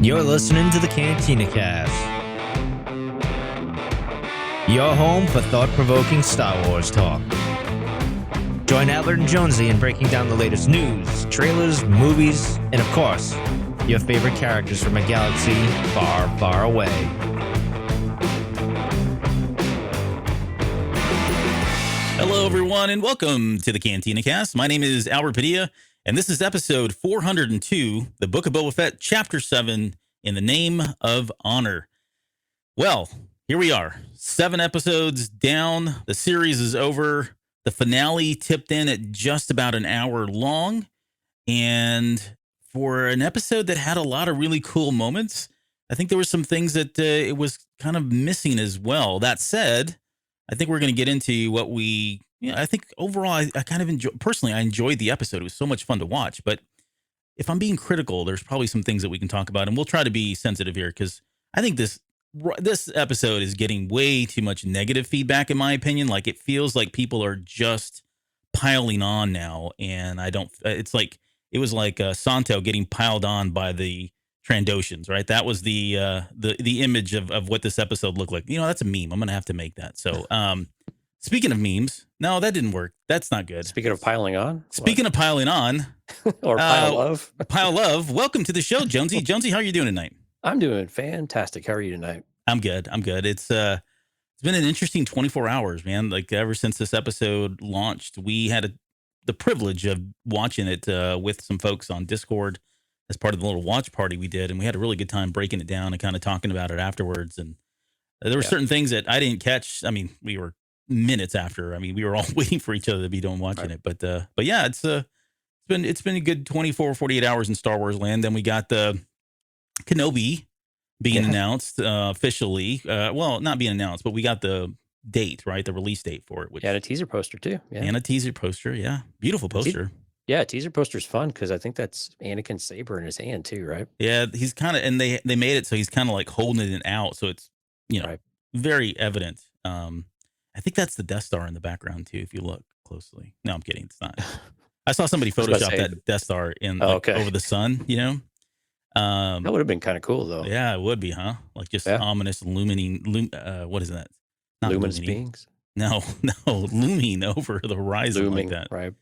You're listening to the Cantina Cast, your home for thought-provoking Star Wars talk. Join Albert and Jonesy in breaking down the latest news, trailers, movies, and of course, your favorite characters from a galaxy far, far away. Hello, everyone, and welcome to the Cantina Cast. My name is Albert Padilla, and this is episode 402, the Book of Boba Fett, Chapter 7, In the Name of Honor. Well, here we are, 7 episodes down. The series is over. The finale tipped in at just about an hour long. And for an episode that had a lot of really cool moments, I think there were some things that it was kind of missing as well. That said, I think we're going to get into what I think overall, I kind of personally, I enjoyed the episode. It was so much fun to watch. But if I'm being critical, there's probably some things that we can talk about. And we'll try to be sensitive here because I think this episode is getting way too much negative feedback, in my opinion. Like, it feels like people are just piling on now. And it was like Santo getting piled on by the Trandoshans, right? That was the image of what this episode looked like. You know, that's a meme. I'm going to have to make that. So, speaking of memes, no, that didn't work. That's not good. Speaking of piling on? Speaking of piling on. Or pile of? Pile of. Welcome to the show, Jonesy. Jonesy, how are you doing tonight? I'm doing fantastic. How are you tonight? I'm good. It's been an interesting 24 hours, man. Like, ever since this episode launched, we had the privilege of watching it with some folks on Discord as part of the little watch party we did. And we had a really good time breaking it down and kind of talking about it afterwards. And there were certain things that I didn't catch. I mean, we were minutes after. I mean, we were all waiting for each other to be done watching it. But yeah, it's been a good 24, 48 hours in Star Wars land. Then we got the Kenobi being announced officially. Well, not being announced, but we got the date, right? The release date for it. And a teaser poster too. Yeah. And a teaser poster. Yeah. Beautiful poster. Yeah, teaser poster's fun because I think that's Anakin's saber in his hand too, right? Yeah, he's kind of, and they made it so he's kind of like holding it out, so it's very evident. I think that's the Death Star in the background too, if you look closely. No, I'm kidding. It's not. I saw somebody Photoshop that Death Star in over the sun. You know, that would have been kind of cool though. Yeah, it would be, huh? Like just ominous illuminating. What is that? Not luminous beings. No, looming over the horizon like that. Right.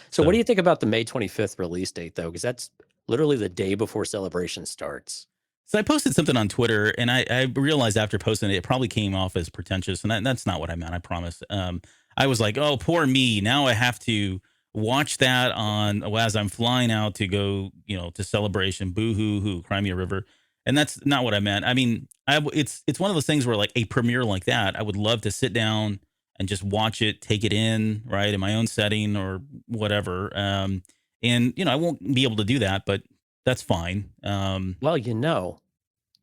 So what do you think about the May 25th release date, though? Because that's literally the day before Celebration starts. So I posted something on Twitter, and I realized after posting it probably came off as pretentious, and that's not what I meant, I promise. I was like, oh, poor me. Now I have to watch that as I'm flying out to go, to Celebration, boo-hoo-hoo, Crimea River. And that's not what I meant. I mean, it's one of those things where, like, a premiere like that, I would love to sit down and just watch it, take it in, right, in my own setting or whatever. And, I won't be able to do that, but that's fine. Well,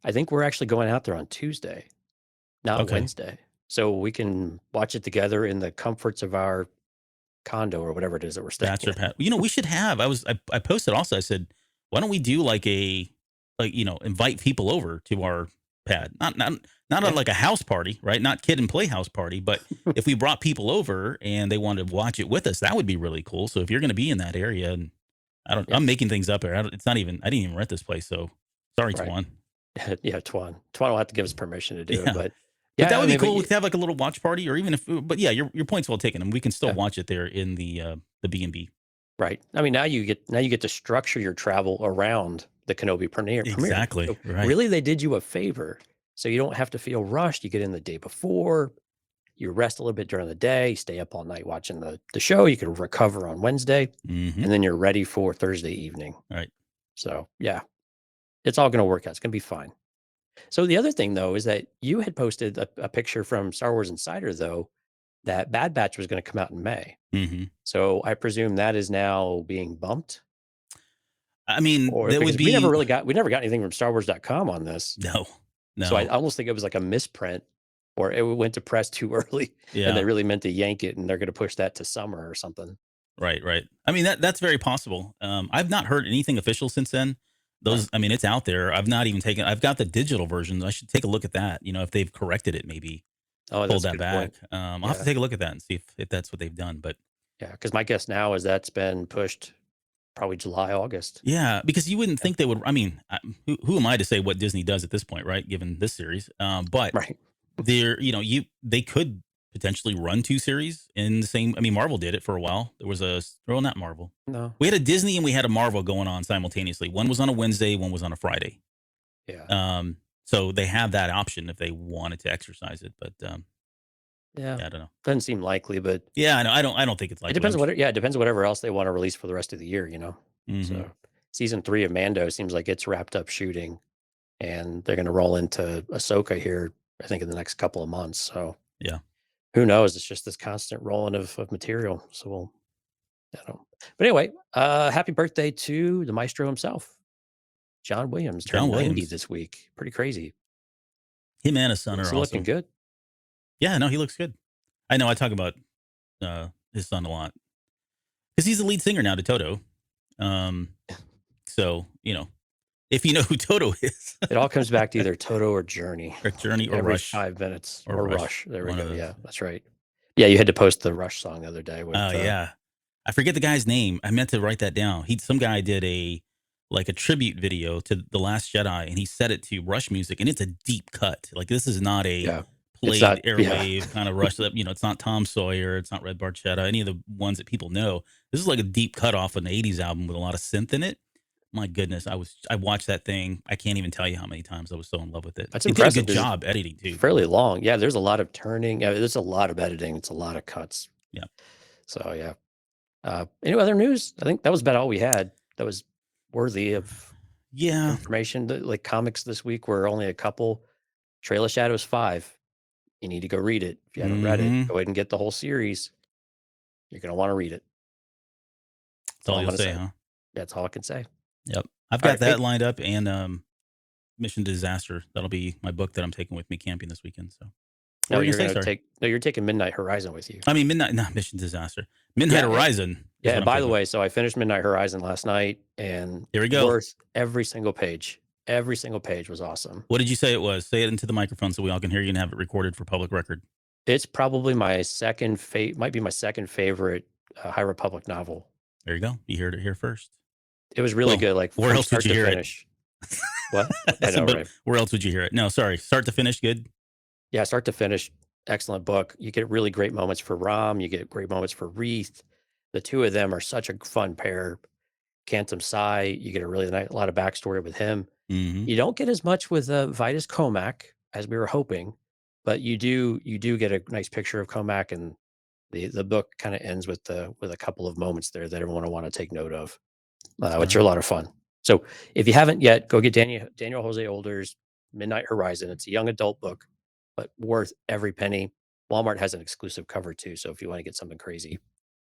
I think we're actually going out there on Tuesday, not Wednesday. So we can watch it together in the comforts of our condo or whatever it is that we're staying in. We should have, I posted also, I said, why don't we do invite people over to our pad? Not like a house party, right? Not kid and play house party, but if we brought people over and they wanted to watch it with us, that would be really cool. So if you're going to be in that area, and I'm making things up here. I didn't even rent this place. So sorry, Twan. Yeah, Twan will have to give us permission to do it, but that would be cool. We could have like a little watch party, or even but yeah, your point's well taken, and we can still watch it there in the B&B. Right. I mean, now you get to structure your travel around the Kenobi premiere. Exactly. So right. Really, they did you a favor. So you don't have to feel rushed. You get in the day before, you rest a little bit during the day, stay up all night watching the show. You can recover on Wednesday, and then you're ready for Thursday evening. Right. So, yeah, it's all going to work out. It's going to be fine. So the other thing, though, is that you had posted a picture from Star Wars Insider, though, that Bad Batch was going to come out in May. Mm-hmm. So I presume that is now being bumped. I mean, we never got anything from StarWars.com on this. No. So I almost think it was like a misprint, or it went to press too early, and they really meant to yank it, and they're going to push that to summer or something. Right. I mean, that's very possible. I've not heard anything official since then. I mean, it's out there. I've got the digital version. I should take a look at that. If they've corrected it, maybe pulled that back. I'll have to take a look at that and see if that's what they've done. But yeah, because my guess now is that's been pushed probably July, August. Yeah, because you wouldn't think they would. I mean, who am I to say what Disney does at this point, right? Given this series, but Right. they could potentially run 2 series in the same. I mean, Marvel did it for a while. There was not Marvel. No. We had a Disney and we had a Marvel going on simultaneously. One was on a Wednesday, one was on a Friday. Yeah. So they have that option if they wanted to exercise it, but Yeah. I don't know. Doesn't seem likely, but Yeah, I know. I don't think it's it likely. depends it depends whatever else they want to release for the rest of the year, Mhm. So season 3 of Mando seems like it's wrapped up shooting, and they're going to roll into Ahsoka here, I think, in the next couple of months. So Yeah. who knows? It's just this constant rolling of material. So I don't know. But anyway, happy birthday to the maestro himself. John Williams turned 90 this week. Pretty crazy. Him and his son are looking awesome. good. Yeah, no, he looks good. I know. I talk about his son a lot because he's the lead singer now to Toto. So if you know who Toto is, it all comes back to either Toto or Journey. Or Journey or every Rush. 5 minutes Or Rush. There we One go. of those. Yeah, that's right. Yeah, you had to post the Rush song the other day. With, Oh yeah, I forget the guy's name. I meant to write that down. Some guy did a tribute video to The Last Jedi, and he set it to Rush music, and it's a deep cut. Like, this is not a played airwave kind of Rush. It's not Tom Sawyer, it's not Red Barchetta, any of the ones that people know. This is like a deep cut off an '80s album with a lot of synth in it. My goodness, I watched that thing. I can't even tell you how many times I was so in love with it. That's impressive. He did a good job editing too. Fairly long. Yeah, there's a lot of turning. Yeah, there's a lot of editing. It's a lot of cuts. Yeah. So yeah. Any other news? I think that was about all we had. That was worthy of information. Like comics this week were only a couple. Trail of Shadows 5. You need to go read it. If you haven't read it, go ahead and get the whole series. You're going to want to read it. That's all you'll say, huh? That's all I can say. Yep. I've got that lined up, and Mission Disaster. That'll be my book that I'm taking with me camping this weekend. So you're taking Midnight Horizon with you. I mean, not Mission Disaster. Midnight Horizon. Yeah, and by the way, so I finished Midnight Horizon last night, and here we go. Worth every single page. Every single page was awesome. What did you say it was? Say it into the microphone so we all can hear you and have it recorded for public record. It's probably my second might be my second favorite High Republic novel. There you go. You heard it here first. It was really good. Like, where else would you hear finish. It? What? I know, right? Where else would you hear it? No, sorry. Start to finish, good? Yeah, start to finish, excellent book. You get really great moments for Rom. You get great moments for Wreath. The two of them are such a fun pair. Cantum Psy, you get a lot of backstory with him. Mm-hmm. You don't get as much with Vitus Comac as we were hoping, but you do get a nice picture of Comac, and the book kind of ends with a couple of moments there that everyone will want to take note of, which are a lot of fun. So if you haven't yet, go get Daniel Jose Older's Midnight Horizon. It's a young adult book, but worth every penny. Walmart has an exclusive cover too, so if you want to get something crazy,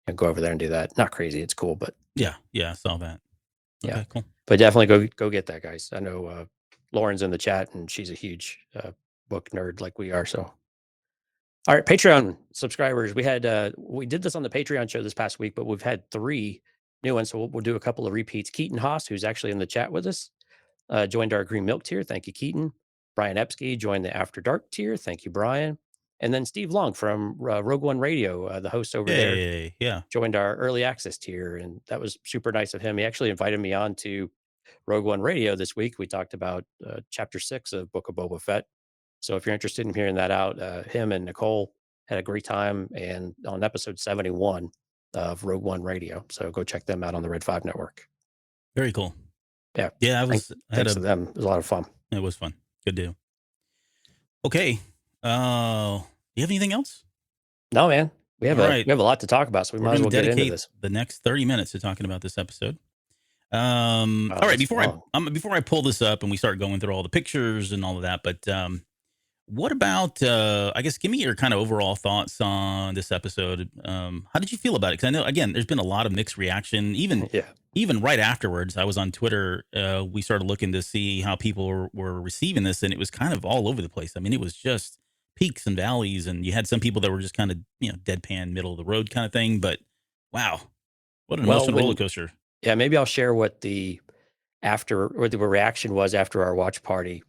and go over there and do that. Not crazy, it's cool, but yeah, I saw that. Okay, cool. But definitely go get that, guys. I know Lauren's in the chat, and she's a huge book nerd like we are. So, all right, Patreon subscribers, we did this on the Patreon show this past week, but we've had 3 new ones, so we'll do a couple of repeats. Keaton Haas, who's actually in the chat with us, joined our Green Milk tier. Thank you, Keaton. Brian Epsky joined the After Dark tier. Thank you, Brian. And then Steve Long from Rogue One Radio, the host over there, joined our early access tier, and that was super nice of him. He actually invited me on to Rogue One Radio this week. We talked about Chapter 6 of Book of Boba Fett. So if you're interested in hearing that out, him and Nicole had a great time, and on episode 71 of Rogue One Radio. So go check them out on the Red 5 network. Very cool. Yeah. Yeah, thanks to them. It was a lot of fun. It was fun. Good deal. Okay. Do you have anything else? No, man. We have a lot to talk about, so we might as well get into this. The next 30 minutes to talking about this episode. All right, before I pull this up and we start going through all the pictures and all of that, but what about I guess give me your kind of overall thoughts on this episode. How did you feel about it? Because I know, again, there's been a lot of mixed reaction. Even right afterwards, I was on Twitter. We started looking to see how people were receiving this, and it was kind of all over the place. I mean, it was just peaks and valleys, and you had some people that were just kind of deadpan, middle of the road kind of thing. But wow, what an emotional roller coaster! Yeah, maybe I'll share what the reaction was after our watch party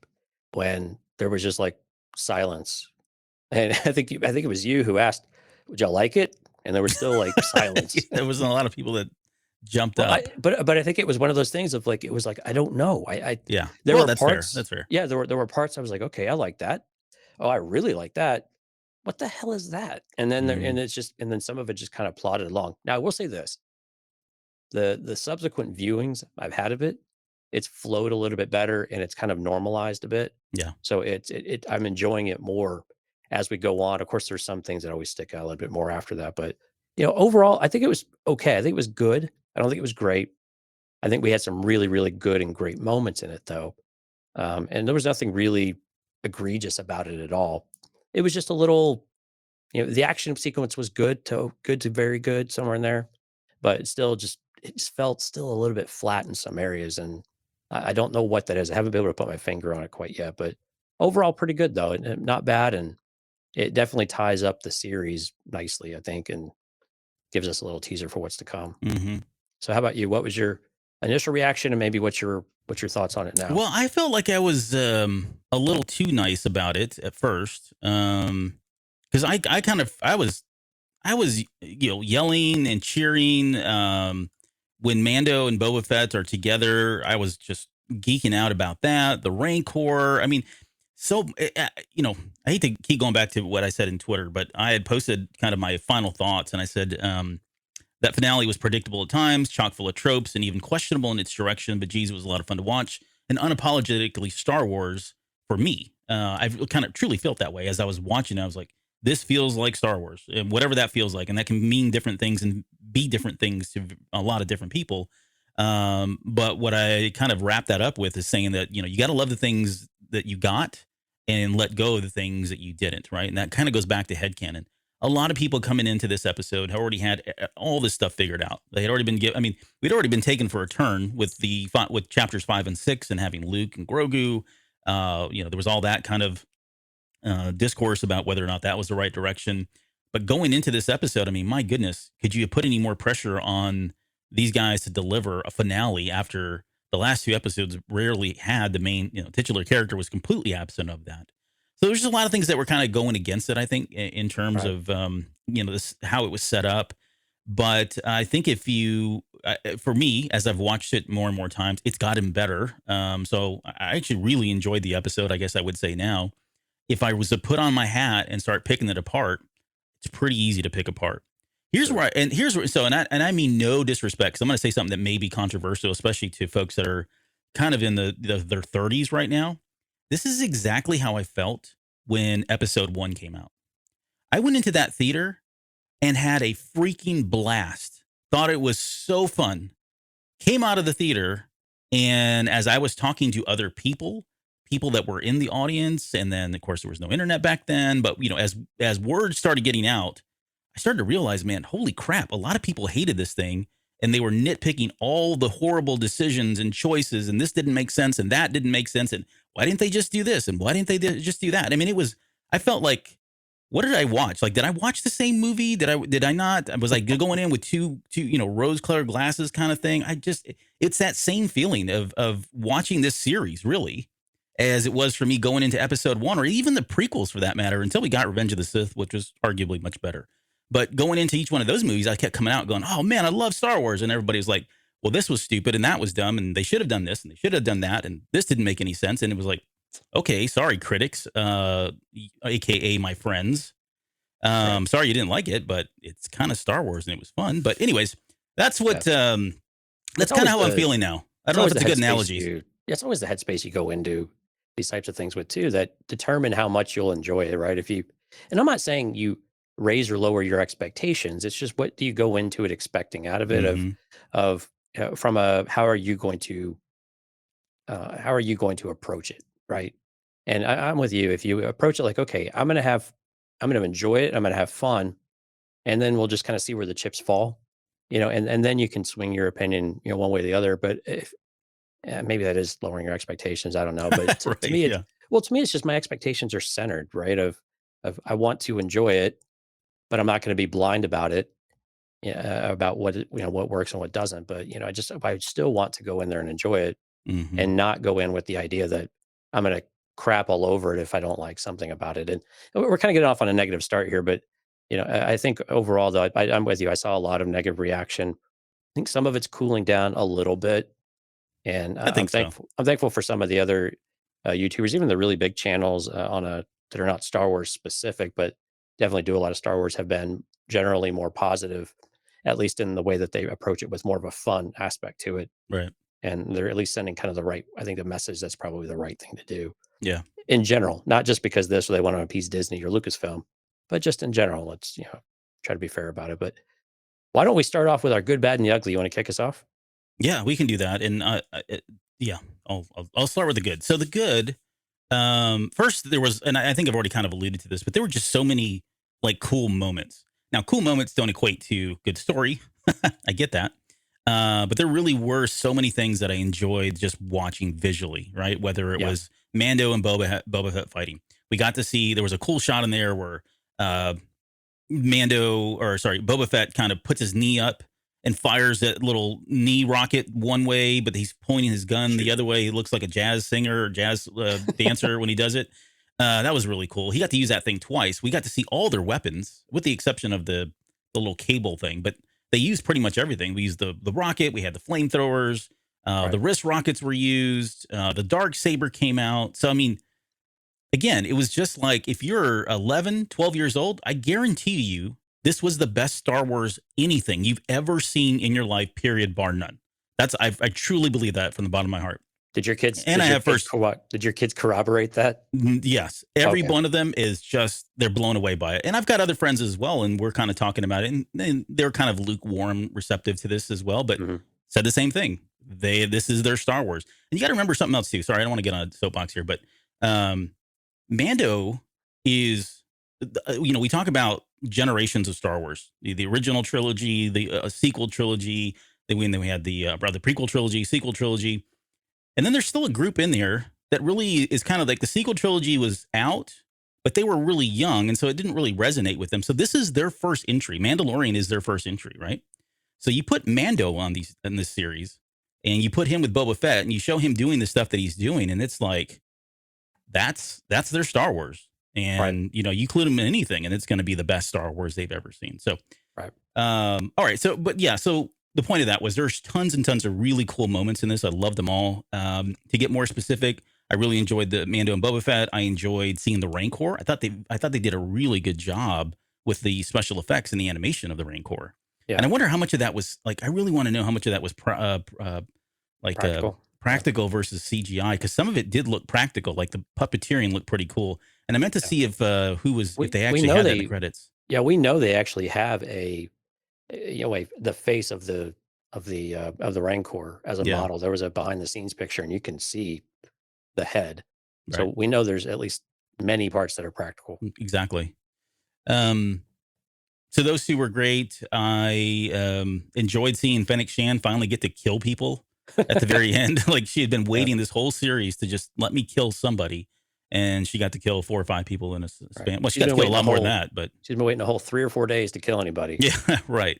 when there was just like silence, and I think it was you who asked, "Would y'all like it?" And there was still like silence. There wasn't a lot of people that jumped Well, up. but I think it was one of those things of like, it was like, I don't know. Yeah. There Well, were that's fair. parts. That's fair. Yeah, there were parts I was like, okay, I like that. Oh, I really like that. What the hell is that? And then Mm, and then some of it just kind of plodded along. Now I will say this: the subsequent viewings I've had of it, it's flowed a little bit better and it's kind of normalized a bit. yeah. So I'm enjoying it more as we go on. Of course, there's some things that always stick out a little bit more after that, but overall, I think it was okay. I think it was good. I don't think it was great. I think we had some really, really good and great moments in it, though. And there was nothing really egregious about it at all. It was just a little, the action sequence was good to very good, somewhere in there, but it just felt still a little bit flat in some areas. And I don't know what that is. I haven't been able to put my finger on it quite yet, but overall, pretty good, though. And not bad. And it definitely ties up the series nicely, I think, and gives us a little teaser for what's to come. Hmm. So how about you? What was your initial reaction and maybe what's your thoughts on it now? Well, I felt like I was a little too nice about it at first. Because I was yelling and cheering when Mando and Boba Fett are together. I was just geeking out about that. The Rancor. I mean, so I hate to keep going back to what I said in Twitter, but I had posted kind of my final thoughts, and I said that finale was predictable at times, chock full of tropes, and even questionable in its direction. But geez, it was a lot of fun to watch, and unapologetically Star Wars for me. I've kind of truly felt that way as I was watching. I was like, this feels like Star Wars, and whatever that feels like, and that can mean different things and be different things to a lot of different people. But what I kind of wrap that up with is saying that you got to love the things that you got and let go of the things that you didn't, right? And that kind of goes back to headcanon. A lot of people coming into this episode already had all this stuff figured out. They had already been given. I mean, we'd already been taken for a turn with with chapters 5 and 6 and having Luke and Grogu. There was all that kind of discourse about whether or not that was the right direction. But going into this episode, I mean, my goodness, could you have put any more pressure on these guys to deliver a finale after the last two episodes rarely had the main, titular character was completely absent of that. So there's just a lot of things that were kind of going against it, I think, in terms Right. of, this, how it was set up. But I think for me, as I've watched it more and more times, it's gotten better. So I actually really enjoyed the episode, I guess I would say now. If I was to put on my hat and start picking it apart, it's pretty easy to pick apart. Here's Sure. where, I mean no disrespect, because I'm going to say something that may be controversial, especially to folks that are kind of in their 30s right now. This is exactly how I felt when episode 1 came out. I went into that theater and had a freaking blast. Thought it was so fun. Came out of the theater, and as I was talking to other people that were in the audience, and then of course there was no internet back then, but as word started getting out, I started to realize, man, holy crap, a lot of people hated this thing, and they were nitpicking all the horrible decisions and choices, and this didn't make sense, and that didn't make sense, and why didn't they just do this, and why didn't they just do that? I mean, I felt like, what did I watch? Like, did I watch the same movie? Did I not? Was I going in with two rose-colored glasses kind of thing? It's that same feeling of watching this series, really, as it was for me going into episode 1, or even the prequels for that matter, until we got Revenge of the Sith, which was arguably much better. But going into each one of those movies, I kept coming out going, oh man, I love Star Wars. And everybody was like, well, this was stupid and that was dumb, and they should have done this and they should have done that, and this didn't make any sense. And it was like, okay, sorry, critics, aka my friends. Right. Sorry you didn't like it, but it's kind of Star Wars and it was fun. But anyways, that's what that's It's kind of always how I'm the feeling now. I it's don't know if always it's the a good headspace analogy. it's always the headspace you go into these types of things with too that determine how much you'll enjoy it, right? And I'm not saying you raise or lower your expectations. It's just, what do you go into it expecting out of it? Hmm. Of From a, how are you going to approach it, right? And I'm with you. If you approach it like, okay, I'm gonna enjoy it, I'm gonna have fun, and then we'll just kind of see where the chips fall, and then you can swing your opinion, one way or the other. But if maybe that is lowering your expectations, I don't know. But to Right. me, Yeah. it's just my expectations are centered, right? Of I want to enjoy it, but I'm not going to be blind about it, about what works and what doesn't. But I still want to go in there and enjoy it, Hmm. and not go in with the idea that I'm going to crap all over it if I don't like something about it. And we're kind of getting off on a negative start here, but I think overall, though, I'm with you. I saw a lot of negative reaction. think some of it's cooling down a little bit, and I I'm think so. thankful. I'm thankful for some of the other YouTubers, even the really big channels that are not Star Wars specific, but definitely do a lot of Star Wars, have been generally more positive, at least in the way that they approach it, with more of a fun aspect to it. Right. And they're at least sending kind of the right, I think, the message that's probably the right thing to do Yeah. in general, not just because this or they want to appease Disney or Lucasfilm, but just in general. Let's try to be fair about it. But why don't we start off with our good, bad, and the ugly? You want to kick us off? Yeah, we can do that. And yeah, I'll start with the good. So the good, first there was, and I think I've already kind of alluded to this, but there were just so many like cool moments. Now, cool moments don't equate to good story. I get that. But there really were so many things that I enjoyed just watching visually, right? Whether it Yeah. was Mando and Boba Fett fighting. We got to see, there was a cool shot in there where uh, Boba Fett kind of puts his knee up and fires that little knee rocket one way, but he's pointing his gun the other way. He looks like a jazz singer or jazz dancer when he does it. That was really cool. He got to use that thing twice. We got to see all their weapons, with the exception of the little cable thing, but they used pretty much everything. We used the rocket. We had the flamethrowers. Right. The wrist rockets were used. The dark saber came out. So, I mean, again, it was just like, if you're 11, 12 years old, I guarantee you this was the best Star Wars anything you've ever seen in your life, period, bar none. I truly believe that from the bottom of my heart. Did your kids? And Did your kids corroborate that? Yes. Every Okay. one of them is just, they're blown away by it. And I've got other friends as well, and we're kind of talking about it, and they're kind of lukewarm receptive to this as well, but said the same thing. This is their Star Wars. And you got to remember something else too. Sorry, I don't want to get on a soapbox here, but Mando is, we talk about generations of Star Wars, the original trilogy, the sequel trilogy. Then we had the prequel trilogy, sequel trilogy. And then there's still a group in there that really is kind of like, the sequel trilogy was out, but they were really young. And so it didn't really resonate with them. So this is their first entry. Mandalorian is their first entry, right? So you put Mando in this series, and you put him with Boba Fett, and you show him doing the stuff that he's doing. And it's like, that's their Star Wars. And, you include them in anything, and it's going to be the best Star Wars they've ever seen. So, right. All right. So, but yeah, so the point of that was, there's tons and tons of really cool moments in this. I love them all. To get more specific, I really enjoyed the Mando and Boba Fett. I enjoyed seeing the Rancor. I thought they did a really good job with the special effects and the animation of the Rancor. Yeah. And I wonder how much of that was, like, I really want to know how much of that was practical versus CGI, because some of it did look practical, like the puppeteering looked pretty cool. And I meant to see if they actually had that in the credits. Yeah, we know they actually have the face of the Rancor as a model. There was a behind the scenes picture, and you can see the head. Right. So we know there's at least many parts that are practical. Exactly. So those two were great. I enjoyed seeing Fennec Shan finally get to kill people at the very end. Like, she had been waiting this whole series to just let me kill somebody, and she got to kill 4 or 5 people in a span. Right. Well, she got to kill a lot more than that, but she's been waiting a whole 3 or 4 days to kill anybody. Yeah, right.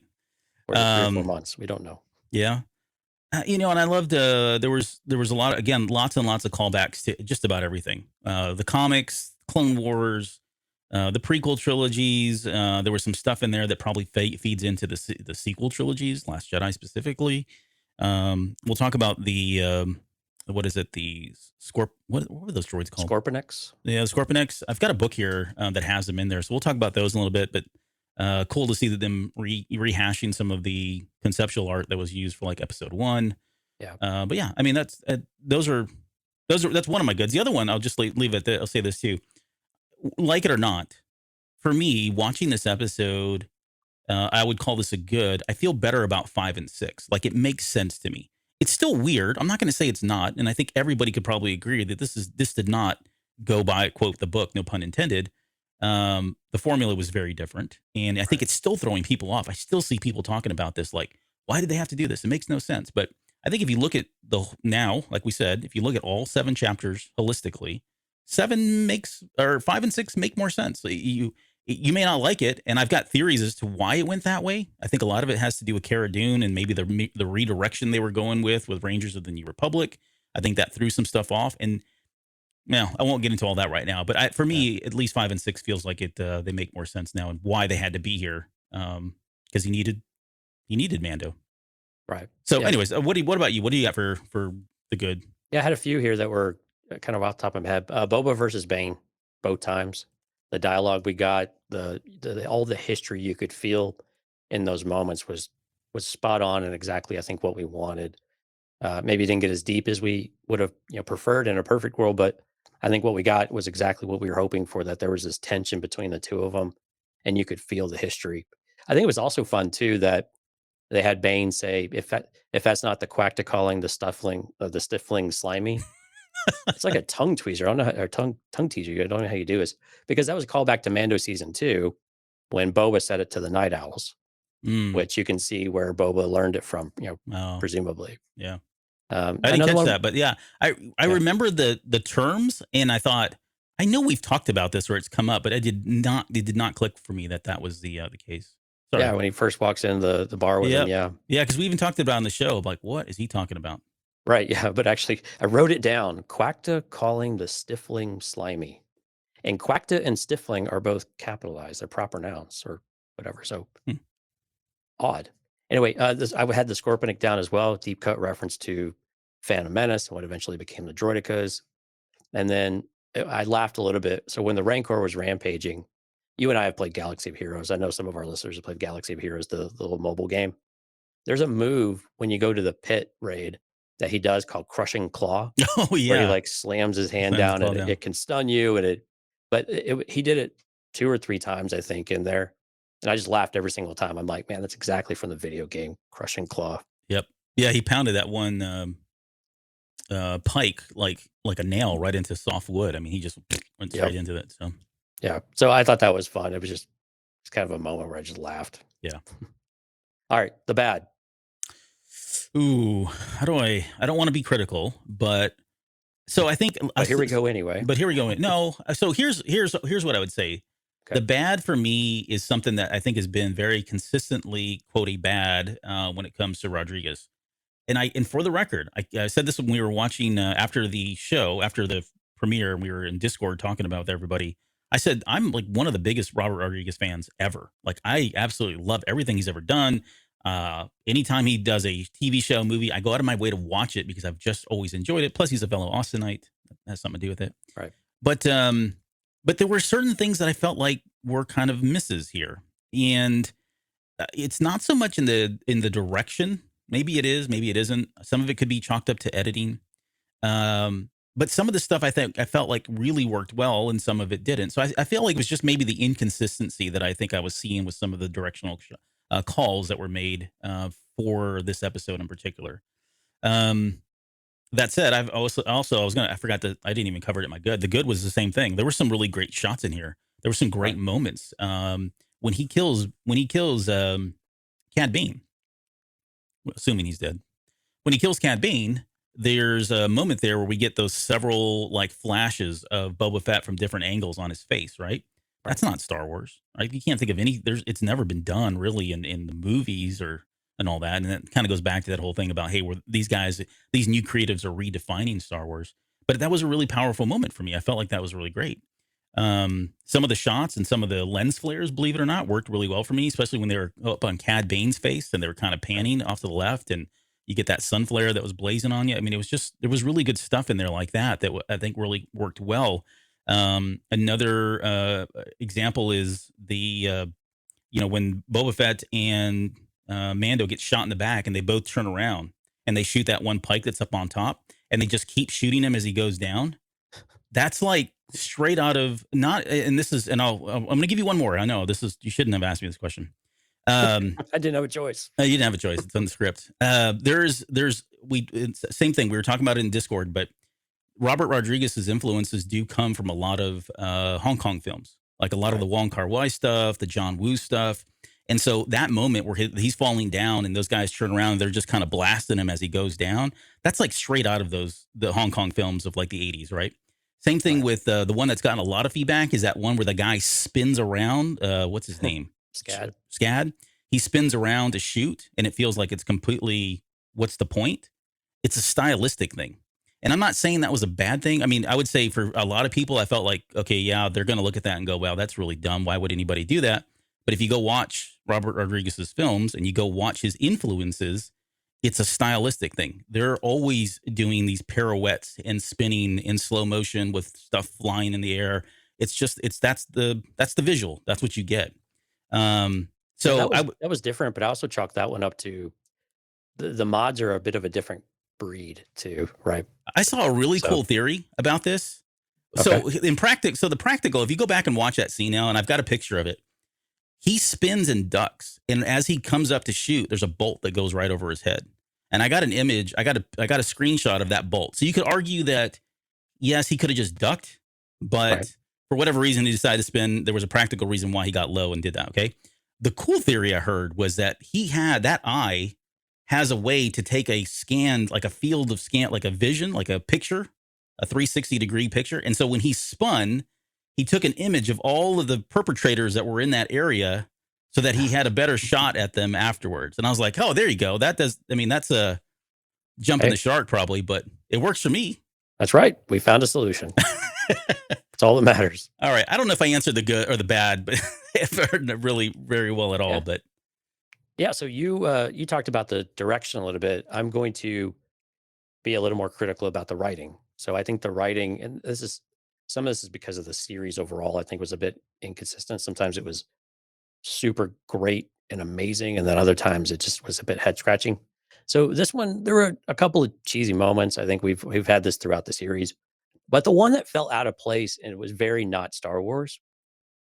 Or 3 or 4 months. We don't know. Yeah. And I loved, there was a lot, again, lots and lots of callbacks to just about everything. The comics, Clone Wars, the prequel trilogies. There was some stuff in there that probably feeds into the sequel trilogies, Last Jedi specifically. We'll talk about the, what is it? The what were those droids called? Scorpionex. Yeah, the Scorpionex. I've got a book here that has them in there. So we'll talk about those in a little bit, but cool to see that them rehashing some of the conceptual art that was used for like episode 1. Yeah. But yeah, I mean, that's one of my goods. The other one, I'll just leave it there. I'll say this too. Like it or not, for me, watching this episode, I would call this a good. I feel better about 5 and 6. Like, it makes sense to me. It's still weird. I'm not going to say it's not. And I think everybody could probably agree that this did not go by, quote, the book, no pun intended. The formula was very different. And I think it's still throwing people off. I still see people talking about this. Like, why did they have to do this? It makes no sense. But I think if you look at now, like we said, if you look at all 7 chapters holistically, 5 and 6 make more sense. You may not like it, and I've got theories as to why it went that way. I think a lot of it has to do with Cara Dune and maybe the redirection they were going with Rangers of the New Republic. I think that threw some stuff off, and now I won't get into all that right now. But for me, at least 5 and 6 feels like they make more sense now, and why they had to be here, because he needed Mando. Right. So, Yeah. anyways, what about you? What do you got for the good? Yeah, I had a few here that were kind of off the top of my head. Boba versus Bane, both times. The dialogue we got, the all the history you could feel in those moments was spot on and exactly I think what we wanted. Maybe didn't get as deep as we would have preferred in a perfect world, but I think what we got was exactly what we were hoping for. That there was this tension between the two of them, and you could feel the history. I think it was also fun too that they had Bane say, if that's not the quack calling the stifling slimy." It's like a tongue tweezer. I don't know how or tongue teaser. I don't know how you do this because that was a callback to Mando season 2 when Boba said it to the night owls, Mm. which you can see where Boba learned it from, Oh, presumably. yeah. I didn't Another catch one, that, but yeah, I yeah, remember the terms, and I thought I know we've talked about this or it's come up, but it did not click for me that that was the case. yeah, Sorry. when he first walks in the bar with him, Yep. yeah. Yeah, because we even talked about it on the show. Like, what is he talking about? Right, yeah, but actually I wrote it down. Quackta calling the stifling slimy. And quackta and stifling are both capitalized. They're proper nouns or whatever. So Hmm. odd. Anyway, I had the Scorpionic down as well. Deep cut reference to Phantom Menace and what eventually became the Droidekas. And then I laughed a little bit. So when the Rancor was rampaging, you and I have played Galaxy of Heroes. I know some of our listeners have played Galaxy of Heroes, the little mobile game. There's a move when you go to the pit raid that he does called Crushing Claw, Oh where he yeah, like slams his hand slams his down claw and down. it can stun you. But he did it 2 or 3 times, I think, in there. And I just laughed every single time. I'm like, man, that's exactly from the video game, Crushing Claw. Yep. Yeah, he pounded that one pike like a nail right into soft wood. I mean, he just went straight Yep. into it. So Yeah. So I thought that was fun. It's kind of a moment where I just laughed. yeah. All right. The bad. Ooh, how do I don't want to be critical, but so I think But here we go anyway. But here we go. No, so here's what I would say. The Okay. bad for me is something that I think has been very consistently quote a bad when it comes to Rodriguez. And for the record, I said this when we were watching after the show, after the premiere, we were in Discord talking about with everybody. I said I'm like one of the biggest Robert Rodriguez fans ever. Like I absolutely love everything he's ever done. Anytime he does a TV show, movie, I go out of my way to watch it because I've just always enjoyed it. Plus, he's a fellow Austinite. That has something to do with it. Right. But there were certain things that I felt like were kind of misses here, and it's not so much in the direction. Maybe it is, maybe it isn't. Some of it could be chalked up to editing. But some of the stuff I felt like really worked well, and some of it didn't. So I feel like it was just maybe the inconsistency that I think I was seeing with some of the directional calls that were made for this episode in particular. Um, that said, I've also I forgot that I didn't even cover it in my good. The good was the same thing. There were some really great shots in here. There were some great Right. moments. When he kills Cad Bane, assuming he's dead. When he kills Cad Bane, there's a moment there where we get those several like flashes of Boba Fett from different angles on his face, right? That's not Star Wars. Right? You can't think of any it's never been done really in the movies or and all that. And that kind of goes back to that whole thing about, hey, these new creatives are redefining Star Wars. But that was a really powerful moment for me. I felt like that was really great. Some of the shots and some of the lens flares, believe it or not, worked really well for me, especially when they were up on Cad Bane's face and they were kind of panning off to the left and you get that sun flare that was blazing on you. I mean, there was really good stuff in there like that I think really worked well. Another example is when Boba Fett and Mando get shot in the back and they both turn around and they shoot that one pike that's up on top and they just keep shooting him as he goes down. That's like straight out of I'm going to give you one more. I know you shouldn't have asked me this question. I didn't have a choice. You didn't have a choice. It's on the script. It's the same thing. We were talking about it in Discord, but Robert Rodriguez's influences do come from a lot of Hong Kong films, like a lot of the Wong Kar-wai stuff, the John Woo stuff. And so that moment where he's falling down and those guys turn around and they're just kind of blasting him as he goes down, that's like straight out of the Hong Kong films of like the 80s, right? Same thing with the one that's gotten a lot of feedback is that one where the guy spins around. What's his name? Scad. He spins around to shoot and it feels like it's completely, what's the point? It's a stylistic thing. And I'm not saying that was a bad thing. I mean, I would say for a lot of people, I felt like, okay, yeah, they're going to look at that and go, wow, that's really dumb. Why would anybody do that? But if you go watch Robert Rodriguez's films and you go watch his influences, it's a stylistic thing. They're always doing these pirouettes and spinning in slow motion with stuff flying in the air. That's the visual. That's what you get. Yeah, So that was different, but I also chalked that one up to the mods are a bit of a different breed too, right? I saw a really cool theory about this. Okay. So the practical, if you go back and watch that scene now, and I've got a picture of it, he spins and ducks, and as he comes up to shoot, there's a bolt that goes right over his head. And I got an image, I got a screenshot of that bolt. So you could argue that yes, he could have just ducked, but for whatever reason he decided to spin. There was a practical reason why he got low and did that. Okay. The cool theory I heard was that that eye has a way to take a scan, like a field of scan, like a vision, like a picture, a 360-degree picture. And so when he spun, he took an image of all of the perpetrators that were in that area so that he had a better shot at them afterwards. And I was like, oh, there you go. That's a jump in the shark probably, but it works for me. That's right. We found a solution. That's all that matters. All right. I don't know if I answered the good or the bad, but I've heard it really very well at all. But yeah, so you talked about the direction a little bit. I'm going to be a little more critical about the writing. So I think the writing, and some of this is because of the series overall, I think was a bit inconsistent. Sometimes it was super great and amazing, and then other times it just was a bit head scratching. So this one, there were a couple of cheesy moments. I think we've had this throughout the series, but the one that fell out of place and it was very not Star Wars,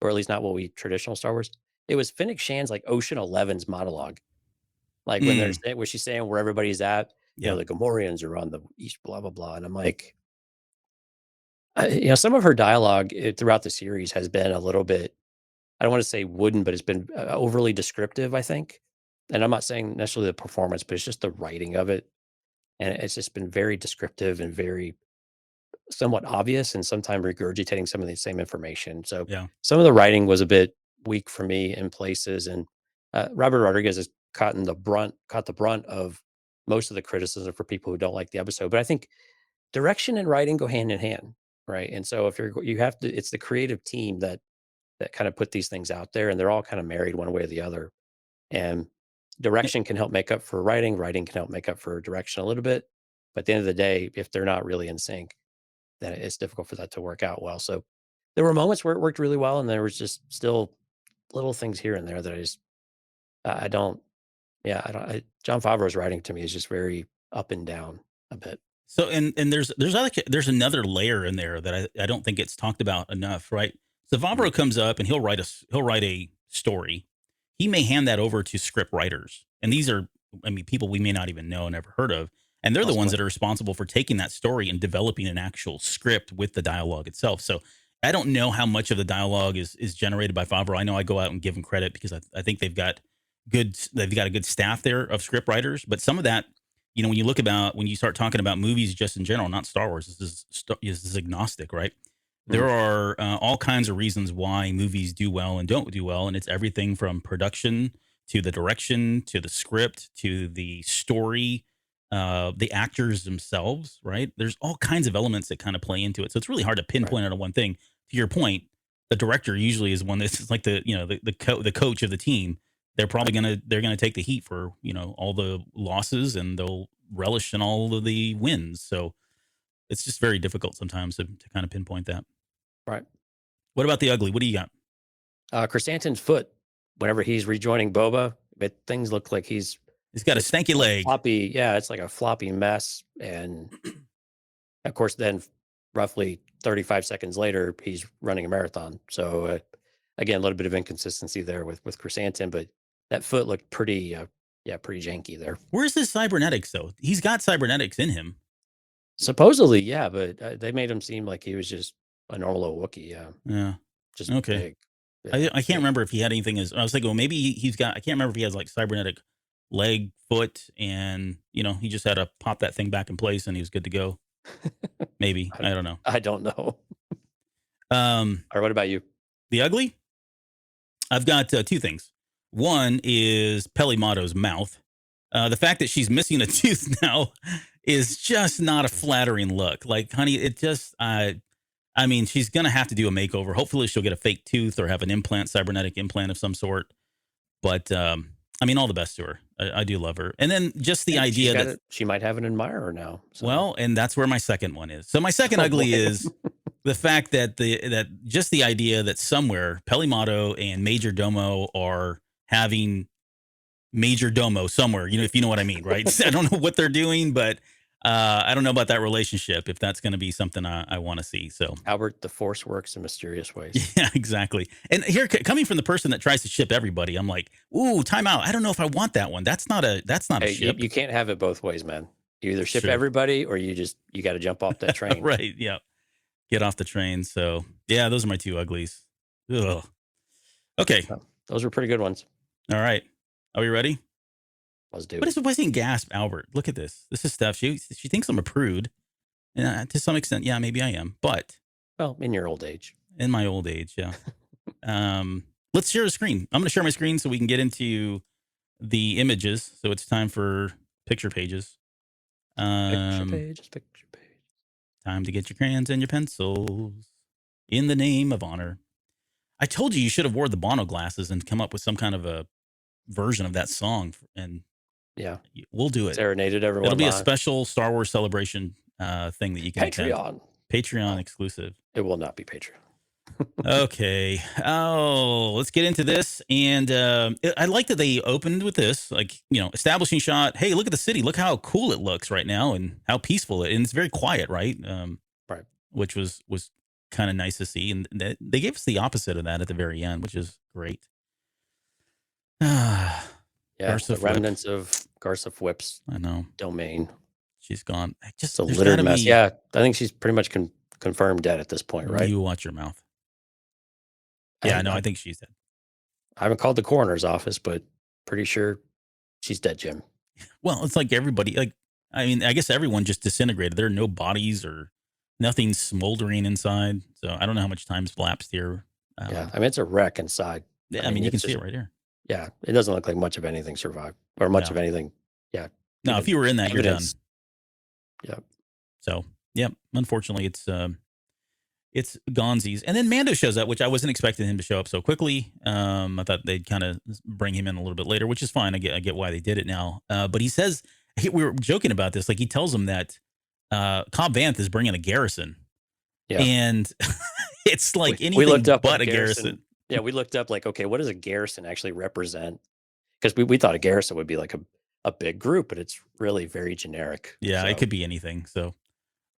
or at least not what we traditional Star Wars. It was Fennec Shan's like Ocean 11's monologue, like where she's saying where everybody's at. You know, the Gamorreans are on the east, blah blah blah, and I'm like, some of her dialogue throughout the series has been a little bit, I don't want to say wooden, but it's been overly descriptive, I think. And I'm not saying necessarily the performance, but it's just the writing of it. And it's just been very descriptive and very somewhat obvious, and sometimes regurgitating some of the same information. So some of the writing was a bit weak for me in places. And Robert Rodriguez has caught the brunt of most of the criticism for people who don't like the episode. But I think direction and writing go hand in hand, right? And so if you have to, it's the creative team that kind of put these things out there, and they're all kind of married one way or the other. And direction can help make up for writing. Writing can help make up for direction a little bit. But at the end of the day, if they're not really in sync, then it's difficult for that to work out well. So there were moments where it worked really well, and there was just still little things here and there that Jon Favreau's writing to me is just very up and down a bit. So, and there's another layer in there that I don't think it's talked about enough, right? So Favreau comes up and he'll write a story. He may hand that over to script writers, and these are, people we may not even know, never heard of, and they're the ones that are responsible for taking that story and developing an actual script with the dialogue itself. So I don't know how much of the dialogue is generated by Favreau. I know I go out and give him credit because I think they've got a good staff there of script writers, but some of that, when you start talking about movies just in general, not Star Wars, this is agnostic, right? There are all kinds of reasons why movies do well and don't do well. And it's everything from production to the direction, to the script, to the story, the actors themselves, right? There's all kinds of elements that kind of play into it. So it's really hard to pinpoint it on one thing. To your point, the director usually is one that's like the coach of the team. They're probably they're gonna take the heat for all the losses, and they'll relish in all of the wins. So it's just very difficult sometimes to kind of pinpoint that. Right. What about the ugly? What do you got? Chrysanthemum's foot. Whenever he's rejoining Boba, things look like he's got a stanky leg. Floppy, yeah, it's like a floppy mess. And of course, then roughly 35 seconds later, he's running a marathon. So again, a little bit of inconsistency there with Chrysanthemum, but that foot looked pretty janky there. Where's his cybernetics though? He's got cybernetics in him. Supposedly, yeah, but they made him seem like he was just a normal old Wookiee. Yeah. Just okay. Big. I can't remember if he had anything I was thinking, well, maybe he's got, I can't remember if he has like cybernetic leg, foot, and he just had to pop that thing back in place and he was good to go. Maybe. I don't know. I don't know. All right, what about you? The ugly? I've got two things. One is Peli Motto's mouth. The fact that she's missing a tooth now is just not a flattering look. Like, honey, it just, she's going to have to do a makeover. Hopefully she'll get a fake tooth or have an implant, cybernetic implant of some sort. But, all the best to her. I do love her. And then just the And idea that she might have an admirer now. So. well, and that's where my second one is. So my second ugly is the fact that just the idea that somewhere Pelimato and Major Domo are having Major Domo somewhere, if you know what I mean, right? I don't know what they're doing, but I don't know about that relationship, if that's going to be something I want to see. So Albert, the Force works in mysterious ways. yeah, exactly. And here, coming from the person that tries to ship everybody, I'm like, ooh, time out. I don't know if I want that one. That's not a ship. You can't have it both ways, man. You either ship everybody or you got to jump off that train. Right. Yeah. Get off the train. So yeah, those are my two uglies. Ugh. Okay. Those were pretty good ones. All right. Are we ready? Let's do it. What is gasp, Albert? Look at this. This is stuff. She thinks I'm a prude. To some extent, yeah, maybe I am. But well, in your old age. In my old age, yeah. Let's share a screen. I'm going to share my screen so we can get into the images. So it's time for picture pages. Picture pages. Time to get your crayons and your pencils. In the name of honor. I told you should have wore the Bono glasses and come up with some kind of a version of that song, and yeah, we'll do it. Serenaded everyone. It'll be a special Star Wars celebration thing that you can Patreon exclusive. It will not be Patreon. Okay. Oh, let's get into this. And I like that they opened with this, like, establishing shot. Hey, look at the city. Look how cool it looks right now and how peaceful it is. And it's very quiet, right? Right. Which was kind of nice to see. And they gave us the opposite of that at the very end, which is great. Yeah, the remnants of Garsa Whip's domain. She's gone. Just a littered mess. Yeah, I think she's pretty much confirmed dead at this point, right? You watch your mouth. Yeah, I think she's dead. I haven't called the coroner's office, but pretty sure she's dead, Jim. Well, it's like everybody, I guess everyone just disintegrated. There are no bodies or nothing smoldering inside. So I don't know how much time's lapsed here. Yeah, it's a wreck inside. Yeah, you can see it right here. Yeah, it doesn't look like much of anything survived or much of anything. Yeah. No, if you were in that, evidence. You're done. Yeah. So, yeah, unfortunately, it's Gonzi's. And then Mando shows up, which I wasn't expecting him to show up so quickly. I thought they'd kind of bring him in a little bit later, which is fine. I get why they did it now. But he says, we were joking about this. Like, he tells him that Cobb Vanth is bringing a garrison. Yeah. And it's like anything but a garrison. Yeah, we looked up okay, what does a garrison actually represent? Because we thought a garrison would be like a big group, but it's really very generic. Yeah, it could be anything. So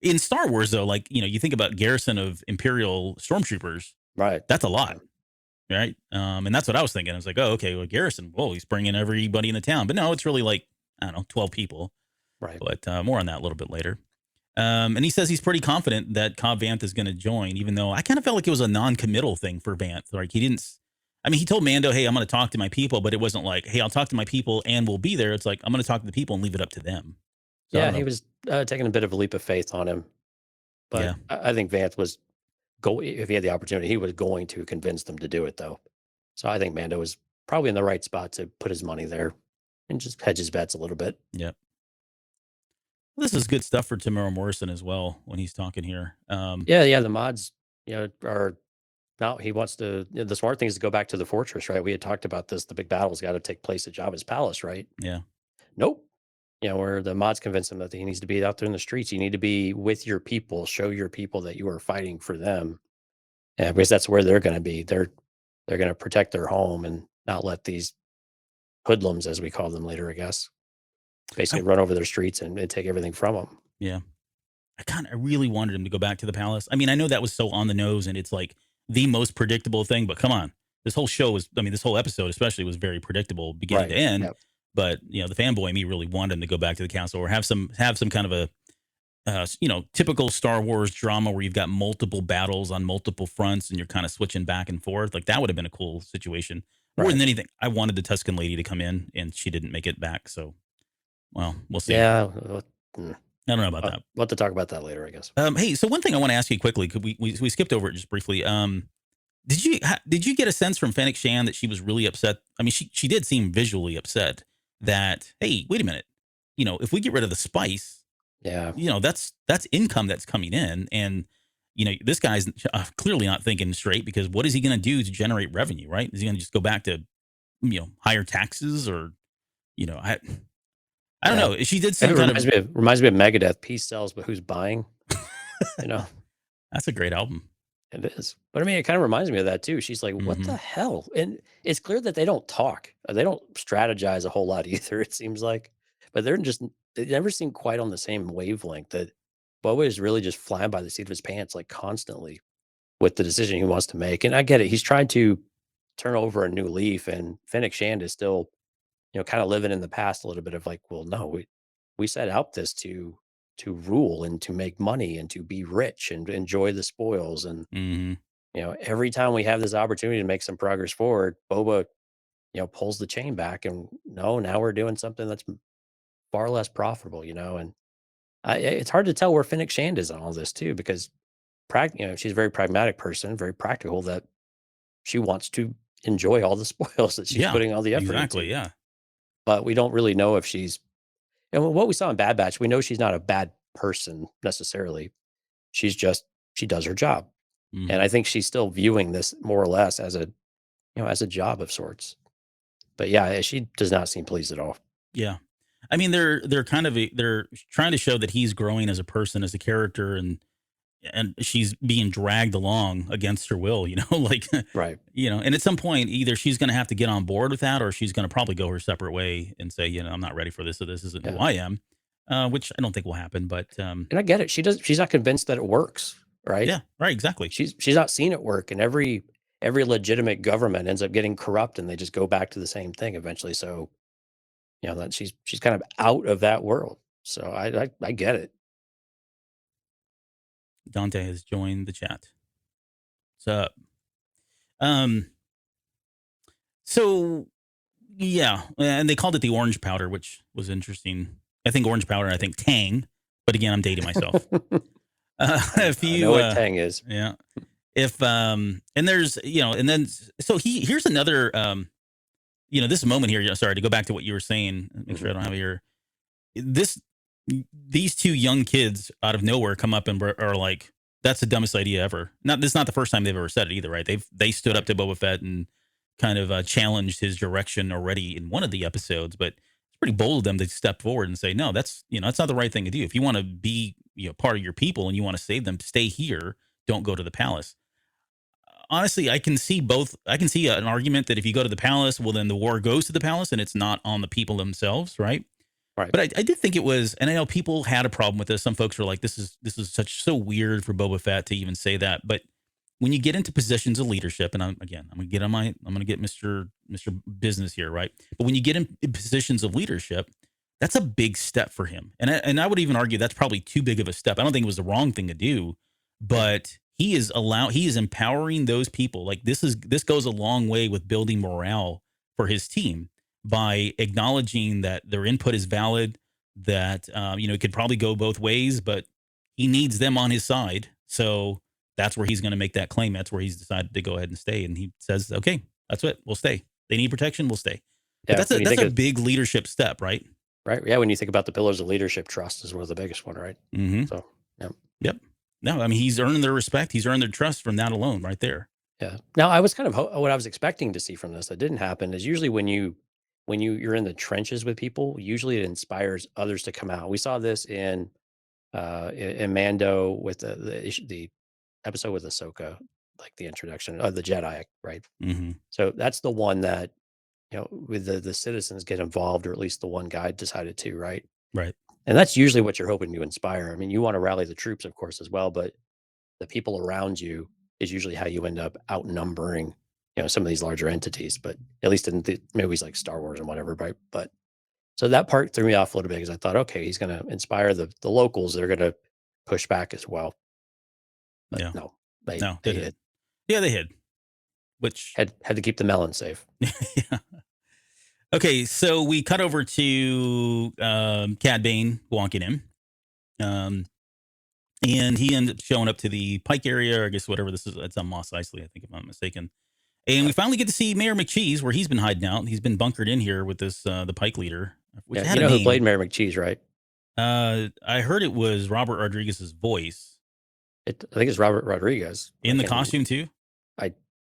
in Star Wars, though, you think about garrison of Imperial stormtroopers. Right. That's a lot. Right. And that's what I was thinking. I was like, oh, okay, well, garrison. Whoa, he's bringing everybody in the town. But no, it's really 12 people. Right. But more on that a little bit later. And he says he's pretty confident that Cobb Vanth is going to join, even though I kind of felt like it was a non-committal thing for Vanth. Like he didn't. He told Mando, hey, I'm going to talk to my people, but it wasn't like, hey, I'll talk to my people and we'll be there. It's like, I'm going to talk to the people and leave it up to them. So, yeah, he was taking a bit of a leap of faith on him. But yeah. I think Vanth was if he had the opportunity, he was going to convince them to do it, though. So I think Mando was probably in the right spot to put his money there and just hedge his bets a little bit. Yep. This is good stuff for Tamara Morrison as well when he's talking here. Yeah. The mods, are now he wants to. The smart thing is to go back to the fortress, right? We had talked about this. The big battle's got to take place at Jabba's palace, right? Yeah. Nope. Where the mods convince him that he needs to be out there in the streets. You need to be with your people. Show your people that you are fighting for them. Yeah, because that's where they're going to be. They're going to protect their home and not let these hoodlums, as we call them later, I guess, basically run over their streets and take everything from them. Yeah. I really wanted him to go back to the palace. I know that was so on the nose and it's like the most predictable thing, but come on. This whole show was, this whole episode especially was very predictable beginning to end. Yep. But, the fanboy in me really wanted him to go back to the council or have some kind of a, typical Star Wars drama where you've got multiple battles on multiple fronts and you're kind of switching back and forth. Like that would have been a cool situation. More than anything, I wanted the Tuscan lady to come in and she didn't make it back. So, well, we'll see. Yeah. I don't know about that. We'll have to talk about that later, I guess. Hey, so one thing I want to ask you quickly, could we skipped over it just briefly. Did you get a sense from Fennec Shand that she was really upset? She did seem visually upset that, hey, wait a minute, if we get rid of the spice, yeah, that's income that's coming in, and this guy's clearly not thinking straight because what is he going to do to generate revenue? Right? Is he going to just go back to higher taxes or I don't know. She did It some kind of. reminds me of Megadeth. Peace sells, but who's buying? That's a great album. It is. But I mean, it kind of reminds me of that too. She's like, what the hell? And it's clear that they don't talk. They don't strategize a whole lot either, it seems like. But they never seem quite on the same wavelength. That Boba is really just flying by the seat of his pants, like constantly with the decision he wants to make. And I get it. He's trying to turn over a new leaf, and Fennec Shand is still, kind of living in the past a little bit of like, well, no, we set out this to rule and to make money and to be rich and to enjoy the spoils. And every time we have this opportunity to make some progress forward, Boba, pulls the chain back, and no, now we're doing something that's far less profitable, and it's hard to tell where Fennec Shand is on all this too, because she's a very pragmatic person, very practical, that she wants to enjoy all the spoils that she's putting all the effort into. Yeah. But we don't really know if she's, and what we saw in Bad Batch, we know she's not a bad person necessarily. She does her job. And I think she's still viewing this more or less as a job of sorts. But yeah, she does not seem pleased at all. Yeah. I mean, they're trying to show that he's growing as a person, as a character, and she's being dragged along against her will, like, right. And at some point, either she's going to have to get on board with that, or she's going to probably go her separate way and say, I'm not ready for this, or this isn't who I am, which I don't think will happen. But, and I get it. She's not convinced that it works. Right. Yeah, right. Exactly. She's not seen it work, and every legitimate government ends up getting corrupt, and they just go back to the same thing eventually. So, that she's kind of out of that world. So I get it. Dante has joined the chat. What's up? So yeah, and they called it the orange powder, which was interesting. I think orange powder, I think Tang, but again, I'm dating myself. If you know what Tang is. Yeah. If and there's, and then so here's another this moment here. Sorry to go back to what you were saying. Make sure I don't have it here. These two young kids out of nowhere come up and are like, "That's the dumbest idea ever." This is not the first time they've ever said it either, right? They stood up to Boba Fett and kind of challenged his direction already in one of the episodes, but it's pretty bold of them to step forward and say, "No, that's that's not the right thing to do. If you want to be part of your people and you want to save them, stay here. Don't go to the palace." Honestly, I can see both. I can see an argument that if you go to the palace, well, then the war goes to the palace and it's not on the people themselves, right? Right. But I did think it was, and I know people had a problem with this. Some folks were like, "This is so weird for Boba Fett to even say that." But when you get into positions of leadership, and I'm gonna get Mr. Business here, right? But when you get in positions of leadership, that's a big step for him, and I would even argue that's probably too big of a step. I don't think it was the wrong thing to do, but he is empowering those people. Like this goes a long way with building morale for his team by acknowledging that their input is valid, that it could probably go both ways, but he needs them on his side. So that's where he's going to make that claim. That's where he's decided to go ahead and stay. And he says, "Okay, that's it. We'll stay. They need protection. We'll stay." Yeah, but that's a big leadership step, right? Right. Yeah. When you think about the pillars of leadership, trust is one of the biggest one, right? Mm-hmm. So, yeah. Yep. No, I mean, he's earned their respect. He's earned their trust from that alone right there. Yeah. Now, I was kind of what I was expecting to see from this that didn't happen is usually when you're in the trenches with people, usually it inspires others to come out. We saw this in Mando with the episode with Ahsoka, like the introduction of the Jedi, right? Mm-hmm. So that's the one that, with the citizens get involved, or at least the one guy decided to, right? Right. And that's usually what you're hoping to inspire. I mean, you want to rally the troops, of course, as well, but the people around you is usually how you end up outnumbering, some of these larger entities, but at least in the movies like Star Wars and whatever, right? But so that part threw me off a little bit because I thought, okay, he's going to inspire the locals. They're going to push back as well. But yeah. No, they hid. Yeah, they hid. Which had to keep the melon safe. Yeah. Okay, so we cut over to Cad Bane walking in. And he ended up showing up to the Pike area, or I guess whatever this is. It's on Mos Eisley, I think, if I'm not mistaken. And we finally get to see Mayor McCheese, where he's been hiding out. He's been bunkered in here with this the Pike leader. Which had who played Mayor McCheese, right? I heard it was Robert Rodriguez's voice. I think it's Robert Rodriguez. In the costume too?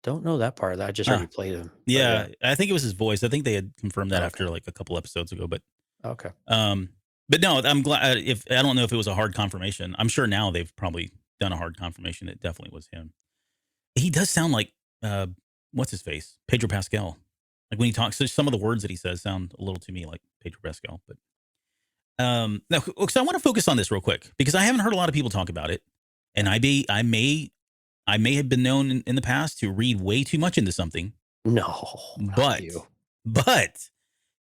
Don't know that part of that. I just heard he played him. Yeah, I think it was his voice. I think they had confirmed that after Okay. like a couple episodes ago, but Okay. but no, I'm glad. If I don't know if it was a hard confirmation, I'm sure now they've probably done a hard confirmation. It definitely was him. He does sound like what's his face, Pedro Pascal. Like when he talks, so some of the words that he says sound a little to me like Pedro Pascal. But now, so I want to focus on this real quick because I haven't heard a lot of people talk about it, and I may have been known in the past to read way too much into something. No, not you. But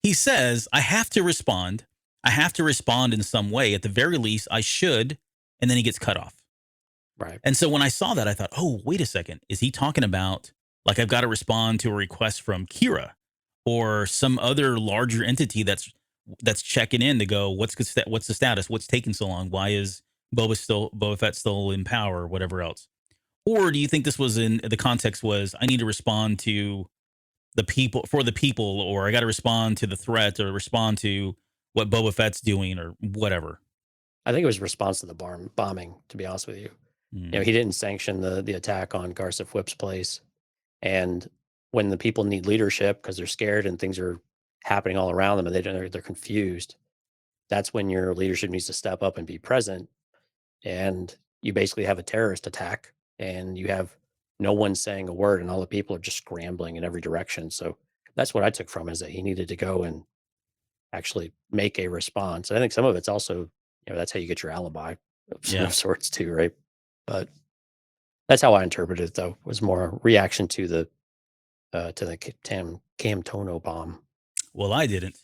he says I have to respond. I have to respond in some way. At the very least, I should. And then he gets cut off. Right. And so when I saw that, I thought, oh, wait a second. Is he talking about like I've got to respond to a request from Kira or some other larger entity that's checking in to go, what's the status? What's taking so long? Why is Boba Fett still in power or whatever else? Or do you think this was in the context was I need to respond to the people, or I got to respond to the threat or respond to what Boba Fett's doing or whatever? I think it was response to the bombing, to be honest with you. You know, he didn't sanction the attack on Garsa Fwip's place. And when the people need leadership because they're scared and things are happening all around them and they're confused, that's when your leadership needs to step up and be present. And you basically have a terrorist attack and you have no one saying a word and all the people are just scrambling in every direction. So that's what I took from it, is that he needed to go and actually make a response. And I think some of it's also, you know, that's how you get your alibi of sorts too, right? But that's how I interpreted it, though. Was more a reaction to the Camtono bomb. Well, I didn't.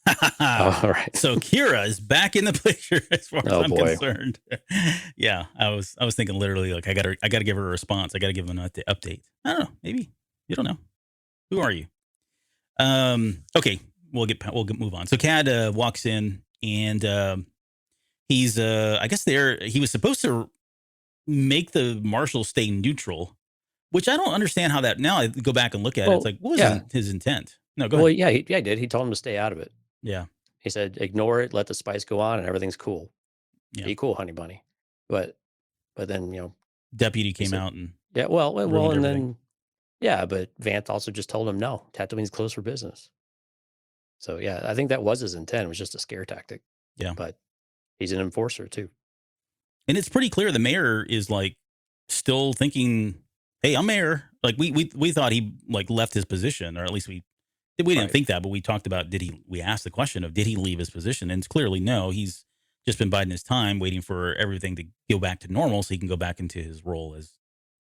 Oh, all right. So Kira is back in the picture as far as I'm concerned. Yeah, I was thinking literally like I got to give her a response. I got to give them an update. I don't know. Maybe you don't know. Who are you? Okay, we'll move on. So Cad walks in and he's I guess he was supposed to make the marshal stay neutral, which I don't understand how that. Now I go back and look at it. It's like, what was his intent? No, go ahead. Yeah, he did. He told him to stay out of it. Yeah. He said, ignore it, let the spice go on, and everything's cool. Yeah. Be cool, honey bunny. But then, you know, Deputy came out and and then but Vanth also just told him no, Tatooine's closed for business. So yeah, I think that was his intent. It was just a scare tactic. Yeah. But he's an enforcer too. And it's pretty clear the mayor is like still thinking, hey, I'm mayor. Like we thought he like left his position, or at least we didn't think that, but we talked about we asked the question of did he leave his position? And it's clearly no. He's just been biding his time, waiting for everything to go back to normal so he can go back into his role as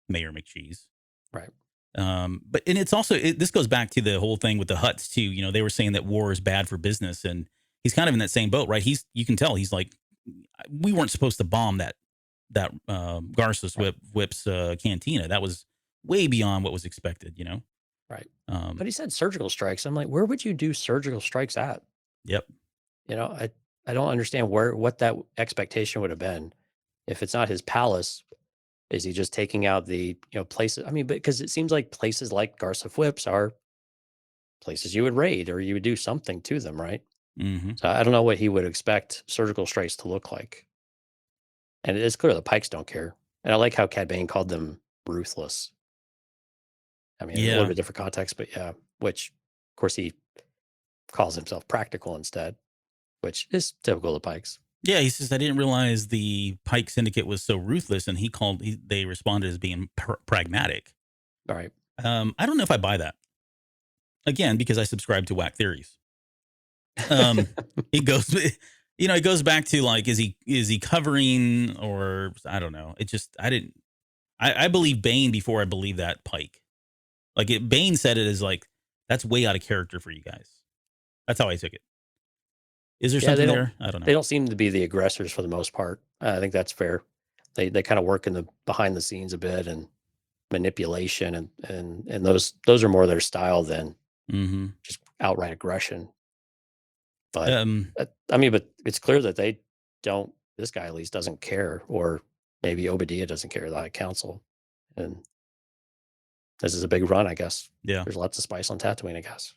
Mayor McCheese. Right. But it's also this goes back to the whole thing with the Hutts too. You know, they were saying that war is bad for business, and he's kind of in that same boat, right? You can tell he's like, we weren't supposed to bomb that Garsa Fwip's cantina. That was way beyond what was expected, you know? Right. But he said surgical strikes. I'm like, where would you do surgical strikes at? Yep. You know, I don't understand what that expectation would have been. If it's not his palace, is he just taking out the, you know, places? I mean, because it seems like places like Garsa Fwip's are places you would raid or you would do something to them, right? Mm-hmm. So I don't know what he would expect surgical strikes to look like. And it is clear the Pykes don't care. And I like how Cad Bane called them ruthless. I mean, a little bit different context, but yeah, which of course he calls himself practical instead, which is typical of Pykes. Yeah, he says, I didn't realize the Pike Syndicate was so ruthless, and they responded as being pragmatic. All right. I don't know if I buy that. Again, because I subscribe to whack theories. It goes back to like, is he covering, or I don't know. It just, I believe Bane before I believe that Pike. Like Bane said it as like, that's way out of character for you guys. That's how I took it. Is there something there? I don't know. They don't seem to be the aggressors for the most part. I think that's fair. They kind of work in the behind the scenes a bit and manipulation and those are more their style than just outright aggression. But but it's clear that they don't. This guy at least doesn't care, or maybe Obadiah doesn't care. The High Council, and this is a big run, I guess. Yeah, there's lots of spice on Tatooine, I guess.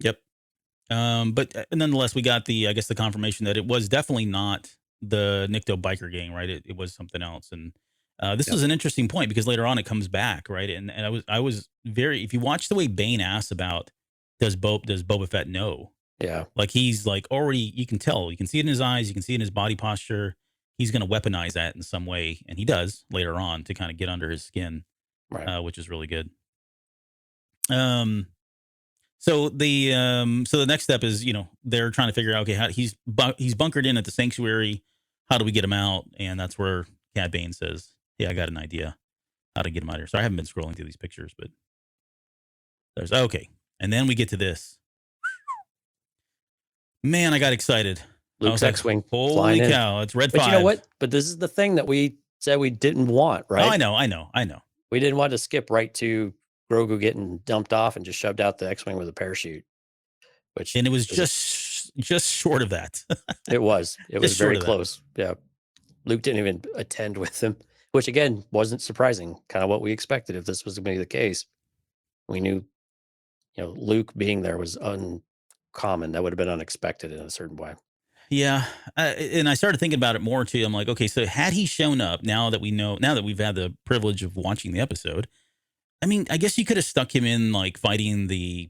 Yep. But nonetheless, we got the confirmation that it was definitely not the Nikto biker gang, right? It was something else, and This was an interesting point because later on it comes back, right? And I was very, if you watch the way Bane asks about does Boba Fett know? Yeah. Like he's like already, you can tell, you can see it in his eyes, you can see it in his body posture. He's going to weaponize that in some way, and he does later on to kind of get under his skin, Right. which is really good. So the next step is, they're trying to figure out, okay, how he's bunkered in at the sanctuary. How do we get him out? And that's where Cad Bane says, "Yeah, I got an idea how to get him out of here." So I haven't been scrolling through these pictures, but there's okay. And then we get to this. Man, I got excited. Luke's X-wing holy flying in. cow, it's Red 5. But you know what? But this is the thing that we said we didn't want, right? Oh, I know. We didn't want to skip right to Grogu getting dumped off and just shoved out the X-wing with a parachute. And it was just short of that. It was very close. Yeah. Luke didn't even attend with him, which again wasn't surprising. Kind of what we expected if this was going to be the case. We knew, Luke being there was uncommon. That would have been unexpected in a certain way. Yeah. And I started thinking about it more too. I'm like, okay, so had he shown up now that we've had the privilege of watching the episode, I mean, I guess you could have stuck him in like fighting the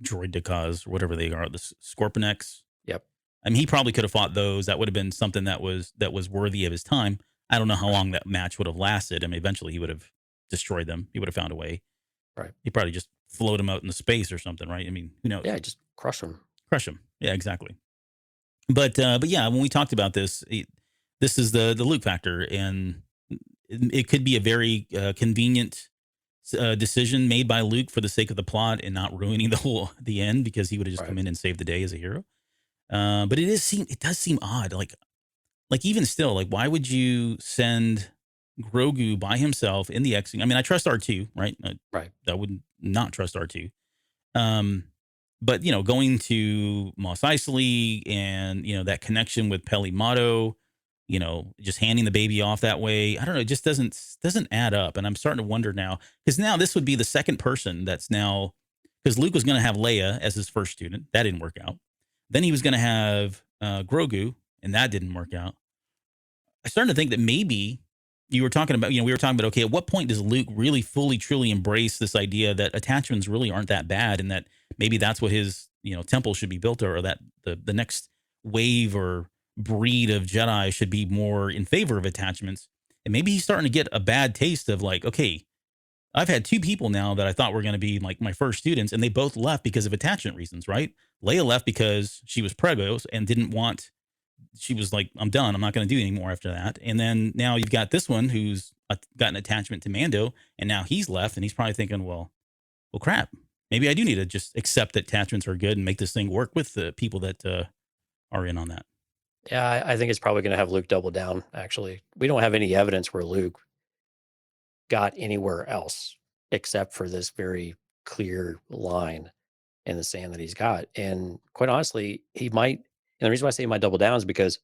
droidicas or whatever they are, the Scorpionex. Yep. I mean, he probably could have fought those. That would have been something that was worthy of his time. I don't know how long that match would have lasted. I mean, eventually he would have destroyed them. He would have found a way. Right. He probably just float him out into space or something, right? I mean, who knows? Yeah, just crush him. Yeah, exactly. But yeah, when we talked about this, this is the Luke factor, and it could be a very convenient decision made by Luke for the sake of the plot and not ruining the end, because he would have just come in and saved the day as a hero. But it does seem odd. Like even still, like why would you send Grogu by himself in the X-wing? I mean, I trust R2, right? Right. I would not trust R2. But going to Mos Eisley and that connection with Peli Motto, just handing the baby off that way, I don't know, it just doesn't add up. And I'm starting to wonder now, because now this would be the second person that's now, because Luke was going to have Leia as his first student, that didn't work out. Then he was going to have Grogu, and that didn't work out. I started to think that maybe we were talking about, okay, at what point does Luke really fully, truly embrace this idea that attachments really aren't that bad, and that maybe that's what his, temple should be built, or that the next wave or breed of Jedi should be more in favor of attachments. And maybe he's starting to get a bad taste of like, okay, I've had two people now that I thought were going to be like my first students, and they both left because of attachment reasons, right? Leia left because she was pregos and she was like, I'm done. I'm not going to do anymore after that. And then now you've got this one who's got an attachment to Mando, and now he's left, and he's probably thinking, well, crap. Maybe I do need to just accept that attachments are good and make this thing work with the people that are in on that. Yeah, I think it's probably going to have Luke double down, actually. We don't have any evidence where Luke got anywhere else except for this very clear line in the sand that he's got. And quite honestly, he might, and the reason why I say he might double down is because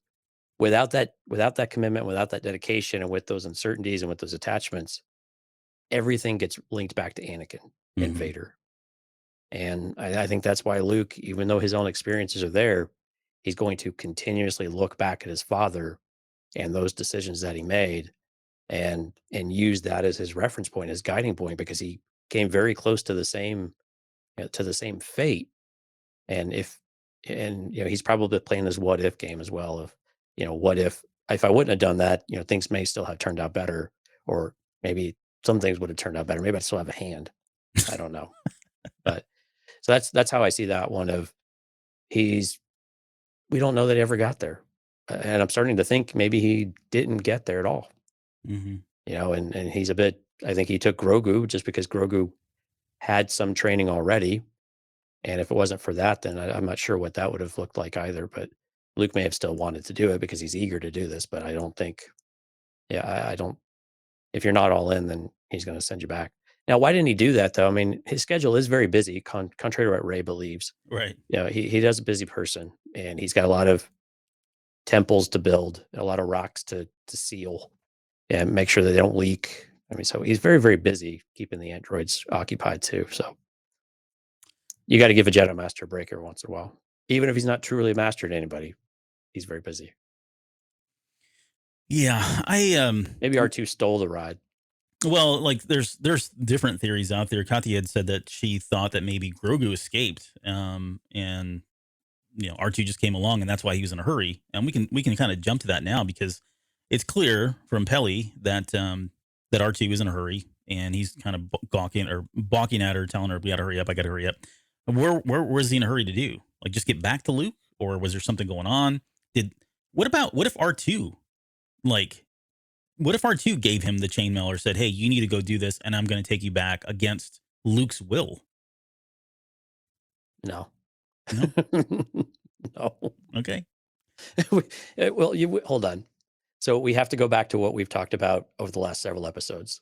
without that commitment, without that dedication, and with those uncertainties and with those attachments, everything gets linked back to Anakin and Vader. And I think that's why Luke, even though his own experiences are there, he's going to continuously look back at his father and those decisions that he made, and use that as his reference point, his guiding point, because he came very close to the same fate. And he's probably playing this what if game as well of, what if I wouldn't have done that, things may still have turned out better, or maybe some things would have turned out better. Maybe I'd still have a hand. I don't know. But so that's how I see that one of we don't know that he ever got there. And I'm starting to think maybe he didn't get there at all. And he's I think he took Grogu just because Grogu had some training already. And if it wasn't for that, then I'm not sure what that would have looked like either. But Luke may have still wanted to do it because he's eager to do this. But I don't think, I don't, if you're not all in, then he's going to send you back. Now, why didn't he do that, though? I mean, his schedule is very busy, contrary to what Ray believes. Right. He does a busy person, and he's got a lot of temples to build, a lot of rocks to seal, and make sure that they don't leak. I mean, so he's very, very busy keeping the androids occupied too. So you got to give a Jedi Master a break every once in a while. Even if he's not truly mastered anybody, he's very busy. Yeah, Maybe R2 stole the ride. well, like there's different theories out there. Katya had said that she thought that maybe Grogu escaped, and R2 just came along, and that's why he was in a hurry. And we can kind of jump to that now because it's clear from Pelly that that R2 was in a hurry, and he's kind of balking at her, telling her, "We got to hurry up! I got to hurry up." Where was he in a hurry to do? Like just get back to Luke, or was there something going on? What if R2 like what if R2 gave him the chainmail or said, "Hey, you need to go do this, and I'm going to take you back against Luke's will"? No. No. No. Okay. Well, hold on. So we have to go back to what we've talked about over the last several episodes.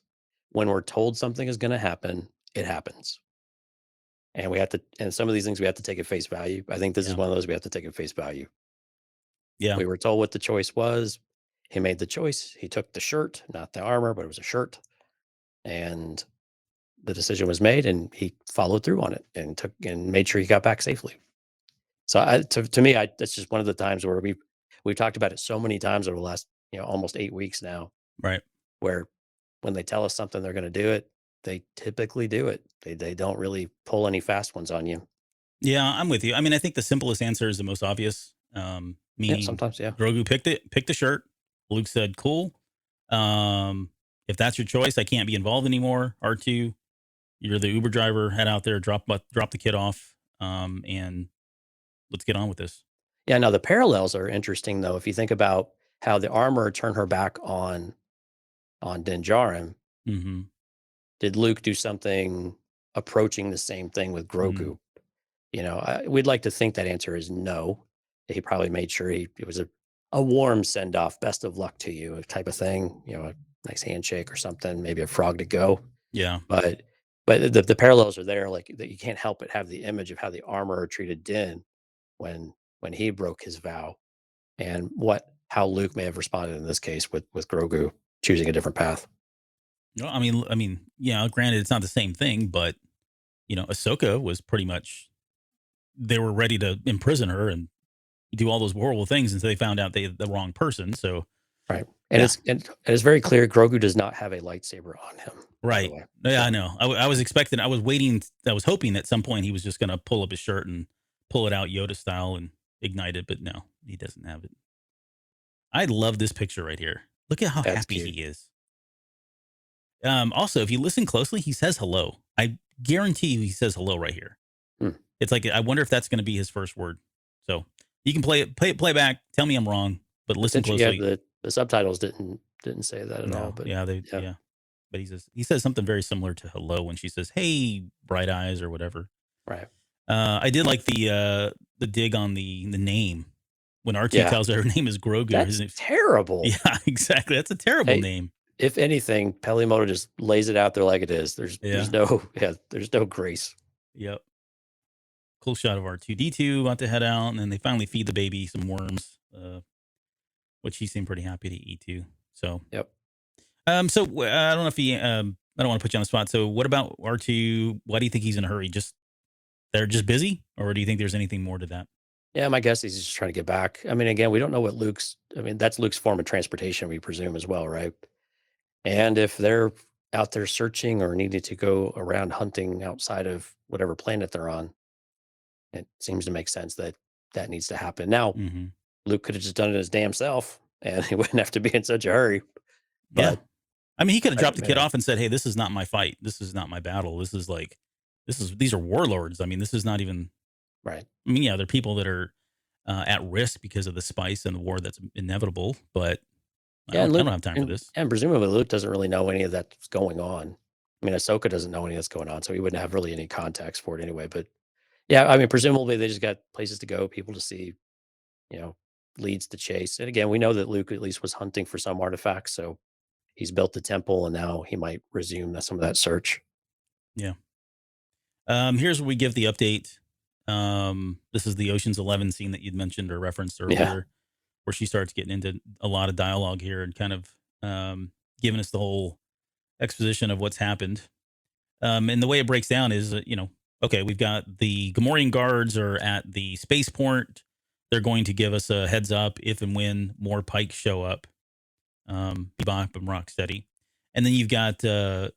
When we're told something is going to happen, it happens. And some of these things we have to take at face value. I think this is Yeah. one of those we have to take at face value. Yeah. We were told what the choice was. He made the choice. He took the shirt, not the armor, but it was a shirt. And the decision was made, and he followed through on it and made sure he got back safely. So to me, that's just one of the times where we've talked about it so many times over the last almost 8 weeks now, Right. where when they tell us something they're going to do it, they typically do it. They don't really pull any fast ones on you. Yeah, I'm with you. I mean, I think the simplest answer is the most obvious. Yeah, Meaning sometimes, yeah. Grogu picked the shirt. Luke said, "Cool. If that's your choice, I can't be involved anymore." R2, you're the Uber driver. Head out there, drop the kid off, and let's get on with this. Yeah, now the parallels are interesting though. If you think about how the armor turned her back on Din Djarin, Mm-hmm. did Luke do something approaching the same thing with Mm. Grogu? We'd like to think that answer is no. He probably made sure it was a warm send off, best of luck to you, type of thing. A nice handshake or something, maybe a frog to go. Yeah. But the parallels are there, like that you can't help but have the image of how the armorer treated Din when he broke his vow, and how Luke may have responded in this case with Grogu choosing a different path. No, I mean, yeah. Granted, it's not the same thing, but Ahsoka was pretty much they were ready to imprison her and do all those horrible things until they found out they had the wrong person. So Right. And yeah. it's very clear Grogu does not have a lightsaber on him. By the Right. way. Yeah, So, I know. I was expecting, I was waiting, I was hoping at some point he was just going to pull up his shirt and pull it out Yoda style and ignite it, but no, he doesn't have it. I love this picture right here. Look at how that's happy cute. he is. Also, if you listen closely, he says hello. I guarantee you he says hello right here. Hmm. It's like, I wonder if that's going to be his first word. So you can play back. Tell me I'm wrong, but listen closely. Yeah, the subtitles didn't say that at all. No, But yeah, yeah. But he says something very similar to hello when she says, "Hey, bright eyes" or whatever. right. I did like the dig on the name when R2 Yeah. tells her her name is Grogu. That's terrible. Yeah, exactly. That's a terrible name. If anything, Pelimoto just lays it out there like it is. There's no grace. Yep. Cool shot of R2D2 about to head out, and then they finally feed the baby some worms, which he seemed pretty happy to eat too. So Yep. So I don't know if he. I don't want to put you on the spot. So what about R2? Why do you think he's in a hurry? Just they're just busy, or do you think there's anything more to that? Yeah, my guess is he's just trying to get back. I mean, again, we don't know what that's Luke's form of transportation, we presume as well, right? And if they're out there searching or needed to go around hunting outside of whatever planet they're on, it seems to make sense that needs to happen. Now, Mm-hmm. Luke could have just done it his damn self, and he wouldn't have to be in such a hurry. Yeah. But I mean, he could have dropped the kid man. off and said, "Hey, this is not my fight. This is not my battle. These are warlords. I mean, this is not even Right. I mean, yeah, there are people that are at risk because of the spice and the war that's inevitable, but I don't have time for this." And presumably Luke doesn't really know any of that's going on. I mean, Ahsoka doesn't know any of that's going on, so he wouldn't have really any context for it anyway. But yeah, I mean, presumably they just got places to go, people to see, leads to chase. And again, we know that Luke at least was hunting for some artifacts, so he's built the temple, and now he might resume some of that search. Yeah. Here's where we give the update. This is the Ocean's 11 scene that you'd mentioned or referenced earlier, where she starts getting into a lot of dialogue here and kind of giving us the whole exposition of what's happened. And the way it breaks down is, okay, we've got the Gamorrean guards are at the spaceport. They're going to give us a heads up if and when more Pykes show up. Bebop and Rocksteady. And then you've got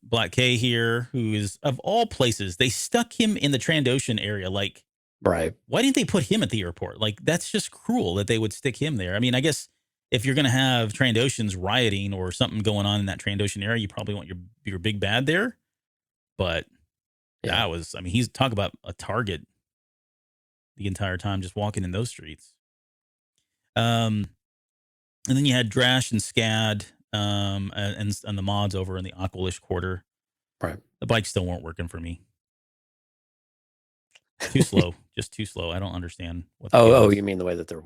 Black K here, who is, of all places, they stuck him in the Trandoshan area. Like, Right. why didn't they put him at the airport? Like, that's just cruel that they would stick him there. I mean, I guess if you're going to have Trandoshans rioting or something going on in that Trandoshan area, you probably want your big bad there. But that was, I mean, he's talk about a target the entire time just walking in those streets. And then you had Drash and Scad and the mods over in the Aqualish quarter. Right. The bikes still weren't working for me. Too slow, just too slow. I don't understand what. Oh, you mean the way that they're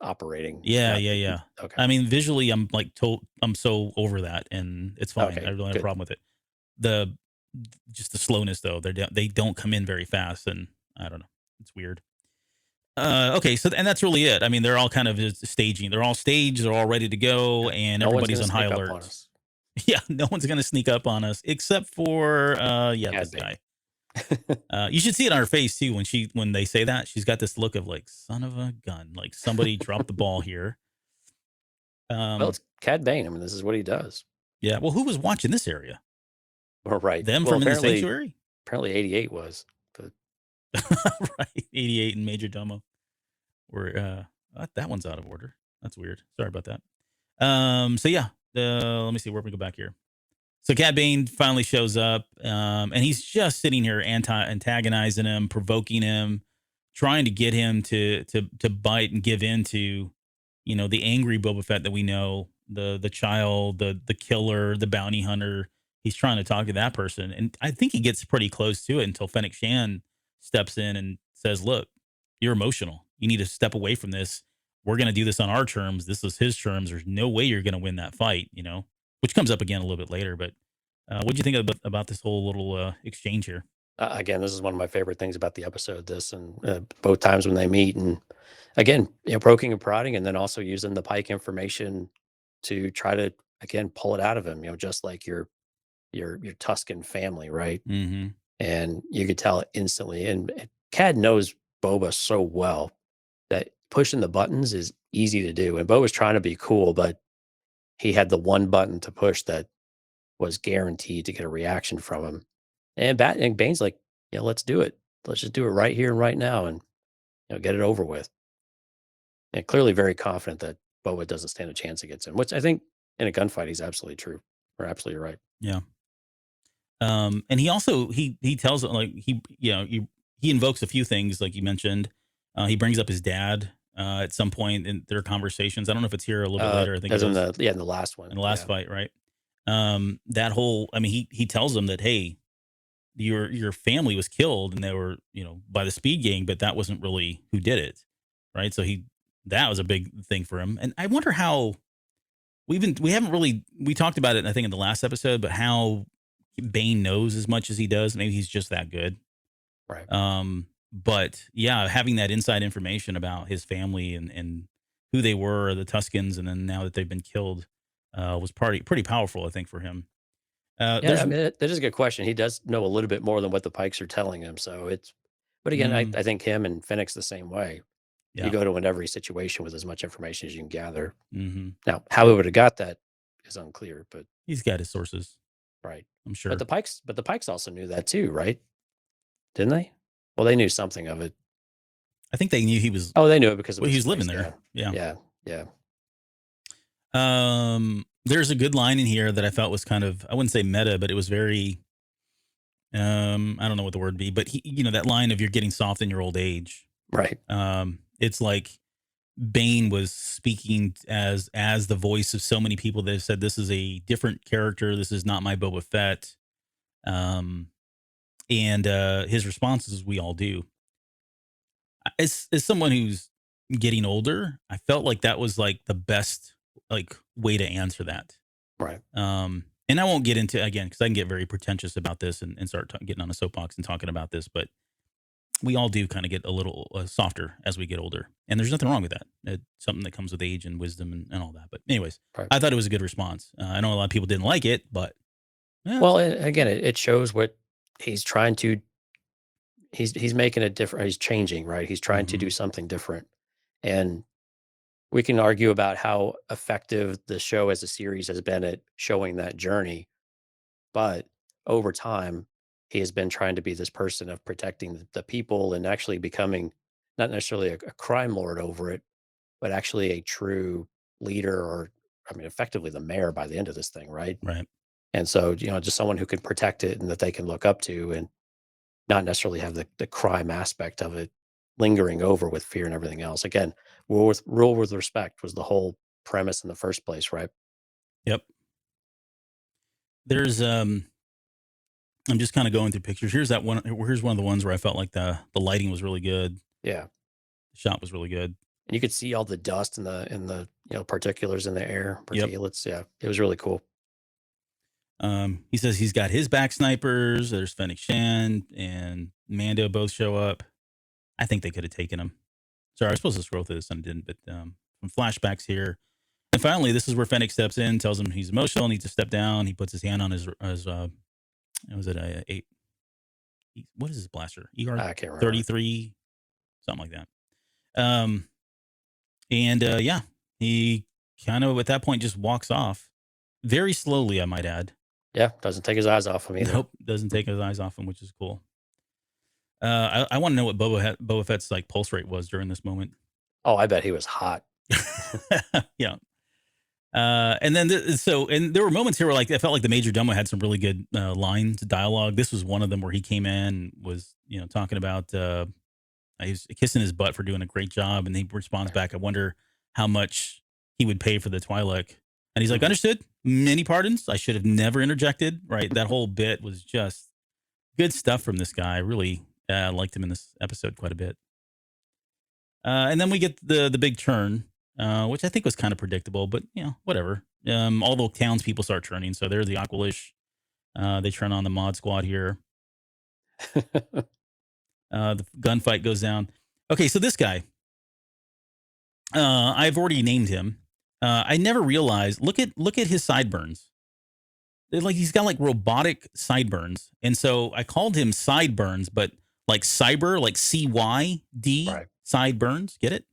operating? Yeah. Okay. I mean, visually, I'm so over that, and it's fine. Okay, I really have a good. problem with it. Just the slowness though. They don't come in very fast, and I don't know. It's weird. Okay, so and that's really it. I mean, they're all kind of just staging. They're all staged. They're all ready to go, and No one's everybody's on gonna high sneak up alert. on us. Yeah, no one's gonna sneak up on us except for Cad this Bane. guy. You should see it on her face too when they say that. She's got this look of like, son of a gun, like somebody dropped the ball here. Well, it's Cad Bane. I mean, this is what he does. Yeah. Well, who was watching this area? Well, right. Them Well, from in the apparently, sanctuary? apparently 88 was. But Right. 88 and Major Domo. That one's out of order. That's weird. Sorry about that. So yeah, let me see where we go back here. So Cad Bane finally shows up, and he's just sitting here antagonizing him, provoking him, trying to get him to bite and give in to, the angry Boba Fett that we know, the child, the killer, the bounty hunter. He's trying to talk to that person, and I think he gets pretty close to it until Fennec Shan steps in and says, "Look, you're emotional. You need to step away from this. We're going to do this on our terms. This is his terms. There's no way you're going to win that fight." Which comes up again a little bit later. But what do you think about this whole little exchange here? again, this is one of my favorite things about the episode. This and both times when they meet, and again, poking and prodding, and then also using the Pike information to try to again pull it out of him. Just like your Tuscan family, right? Mm-hmm. And you could tell it instantly. And Cad knows Boba so well that pushing the buttons is easy to do. And Boba's trying to be cool, but he had the one button to push that was guaranteed to get a reaction from him. And Bane's like, yeah, let's do it. Let's just do it right here and right now, and get it over with. And clearly very confident that Boba doesn't stand a chance against him, which I think in a gunfight he's absolutely true. Or absolutely right. Yeah. And he also he tells it like he invokes a few things like you mentioned. He brings up his dad at some point in their conversations. I don't know if it's here a little bit later. I think as it in is. in the last one. In the last fight, right? That whole, I mean, he tells them that, hey, your family was killed and they were, by the speed gang, but that wasn't really who did it. Right. So that was a big thing for him. And I wonder how we talked about it, I think in the last episode, but how Bane knows as much as he does. Maybe he's just that good. Right. But yeah, having that inside information about his family and who they were, the Tuscans, and then now that they've been killed, was pretty powerful, I think, for him. I mean, that is a good question. He does know a little bit more than what the Pikes are telling him. So but again, I think him and Fennec's the same way. Yeah. You go to every situation with as much information as you can gather. Mm-hmm. Now, how he would have got that is unclear, but he's got his sources, right? I'm sure. But the Pikes also knew that too, right? Didn't they? Well, they knew something of it. I think they knew he was. Oh, they knew it because he was living there. Yeah. There's a good line in here that I felt was kind of, I wouldn't say meta, but it was very, I don't know what the word would be, but that line of you're getting soft in your old age. Right. It's like Bane was speaking as the voice of so many people that have said, this is a different character. This is not my Boba Fett. And his response is, we all do. As someone who's getting older, I felt like that was like the best way to answer that. Right. And I won't get into again, because I can get very pretentious about this and start getting on a soapbox and talking about this, but we all do kind of get a little softer as we get older, and there's nothing wrong with that. It's something that comes with age and wisdom and all that. But anyways, right. I thought it was a good response. I know a lot of people didn't like it, but well, again, it shows what he's trying to. He's making it different. He's changing, right? He's trying to do something different, and we can argue about how effective the show as a series has been at showing that journey, but over time, he has been trying to be this person of protecting the people and actually becoming not necessarily a crime lord over it, but actually a true leader, or I mean, effectively the mayor by the end of this thing, right? Right. And so, just someone who can protect it and that they can look up to, and not necessarily have the crime aspect of it lingering over with fear and everything else. Again, rule with respect was the whole premise in the first place, right? Yep. There's I'm just kind of going through pictures. Here's that one. Here's one of the ones where I felt like the lighting was really good. Yeah. The shot was really good. And you could see all the dust and the particulars in the air, Yep. particulates. Yeah, it was really cool. He says he's got his back snipers. There's Fennec Shan and Mando both show up. I think they could have taken him. Sorry, I was supposed to scroll through this and didn't, but some flashbacks here. And finally, this is where Fennec steps in, tells him he's emotional, needs to step down. He puts his hand on his was it a 8? What is his blaster? ER I can't remember. 33, something like that. Yeah, he kind of at that point just walks off very slowly, I might add. Yeah, doesn't take his eyes off him either. Nope, doesn't take his eyes off him, which is cool. I want to know what Boba Fett's like pulse rate was during this moment. Oh, I bet he was hot. Yeah. And then and there were moments here where like I felt like the Major Domo had some really good lines, dialogue. This was one of them where he came in, was talking about he was kissing his butt for doing a great job, and he responds back, "I wonder how much he would pay for the Twi'lek." And he's like, "Understood. Many pardons. I should have never interjected." Right. That whole bit was just good stuff from this guy. I really liked him in this episode quite a bit. And then we get the big turn, which I think was kind of predictable, but whatever. All the townspeople start turning, so there's the Aqualish. They turn on the mod squad here. The gunfight goes down. Okay, so this guy, I've already named him. I never realized. Look at his sideburns. He's got like robotic sideburns, and so I called him Sideburns, but like cyber, like CYD, right. Sideburns. Get it?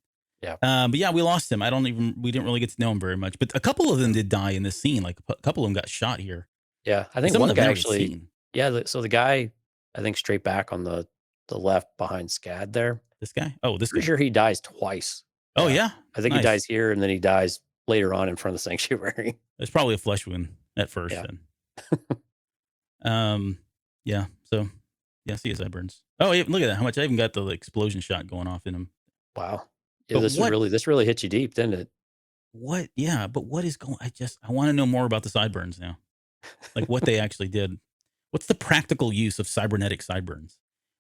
Yeah. But yeah, we lost him. We didn't really get to know him very much. But a couple of them did die in this scene. Like a couple of them got shot here. Yeah, I think one guy actually. Yeah, so the guy, I think straight back on the left behind Scad there. This guy? Oh, this guy. Pretty sure he dies twice. Oh yeah. I think he dies here, and then he dies later on in front of the sanctuary. It's probably a flesh wound at first. Yeah. Then. Yeah. So yeah, see his sideburns. Oh, yeah, look at that! How much I even got the explosion shot going off in him. Wow. Yeah, this really hit you deep, didn't it? What? Yeah, but what is going? I want to know more about the sideburns now. Like what they actually did. What's the practical use of cybernetic sideburns?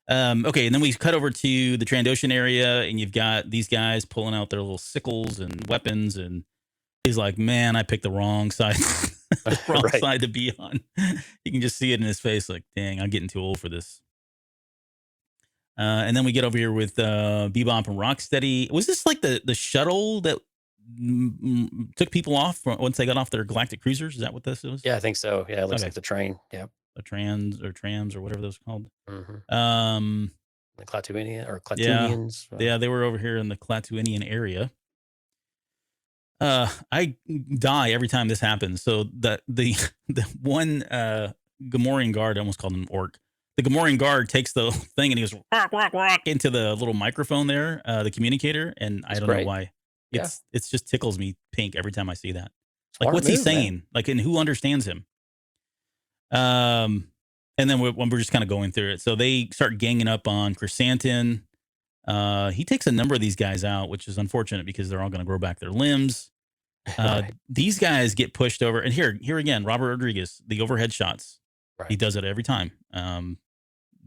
Okay, and then we cut over to the Trandoshan area, and you've got these guys pulling out their little sickles and weapons, and he's like, "Man, I picked the wrong side, the wrong Right. side to be on." You can just see it in his face, like, "Dang, I'm getting too old for this." And then we get over here with Bebop and Rocksteady. Was this like the shuttle that took people off once they got off their galactic cruisers? Is that what this was? Yeah, I think so. Yeah, it looks like the train. Yeah. The trams or whatever those are called. Mm-hmm. The Klatooinians. Yeah, they were over here in the Klatooinian area. I die every time this happens. So the one Gamorrean guard, I almost called him an orc. The Gamorrean guard takes the thing and he goes rock, rock, rock into the little microphone there, the communicator, and I don't know why. It's just tickles me pink every time I see that. Like, what's he saying? Man. Like, and who understands him? And then we're just kind of going through it. So they start ganging up on Chrysanthemum. He takes a number of these guys out, which is unfortunate because they're all going to grow back their limbs. These guys get pushed over, and here again, Robert Rodriguez, the overhead shots. Right. He does it every time.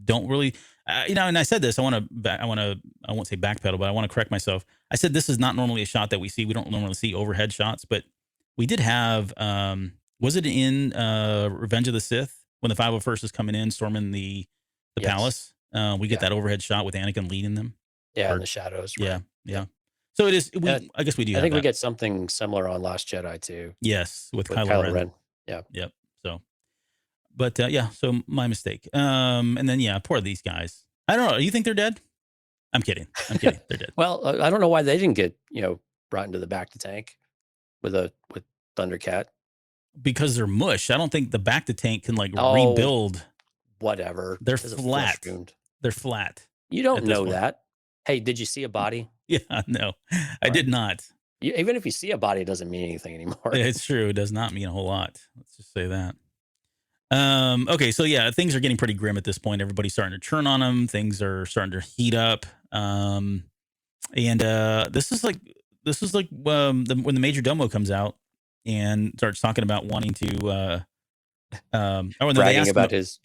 Don't really, and I said this. I won't say backpedal, but I want to correct myself. I said this is not normally a shot that we see. We don't normally see overhead shots, but we did have. Was it in Revenge of the Sith when the 501st is coming in, storming the palace? We get that overhead shot with Anakin leading them. Yeah, in the shadows. Right? Yeah. So it is. I guess we do. I think we get something similar on Last Jedi too. Yes, with Kylo Ren. Yeah. Yep. So. But so my mistake. And then poor these guys. I don't know. You think they're dead? I'm kidding. They're dead. Well, I don't know why they didn't get brought into the back to tank with Thundercat. Because they're mush. I don't think the back to tank can like Oh, rebuild. whatever. They're There's a flesh flat. wound. They're flat. You at don't this know point. that. Hey, did you see a body? Yeah, no, I Right. did not. Even if you see a body, it doesn't mean anything anymore. It's true. It does not mean a whole lot. Let's just say that. Okay, so yeah, things are getting pretty grim at this point. Everybody's starting to turn on them. Things are starting to heat up. And this is like when the major domo comes out and starts talking about wanting to. Oh, no, they Bragging ask about him, his.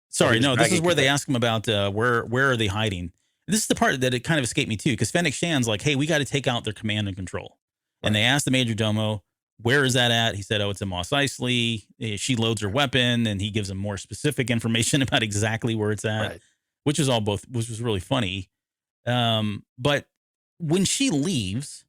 sorry, he was no, this is bragging where they 'cause ask him about where are they hiding. This is the part that it kind of escaped me too, because Fennec Shan's like, hey, we got to take out their command and control. And they asked the major domo, where is that at? He said, oh, it's in Mos Eisley. She loads her weapon, and he gives them more specific information about exactly where it's at, Right. which was really funny. But when she leaves,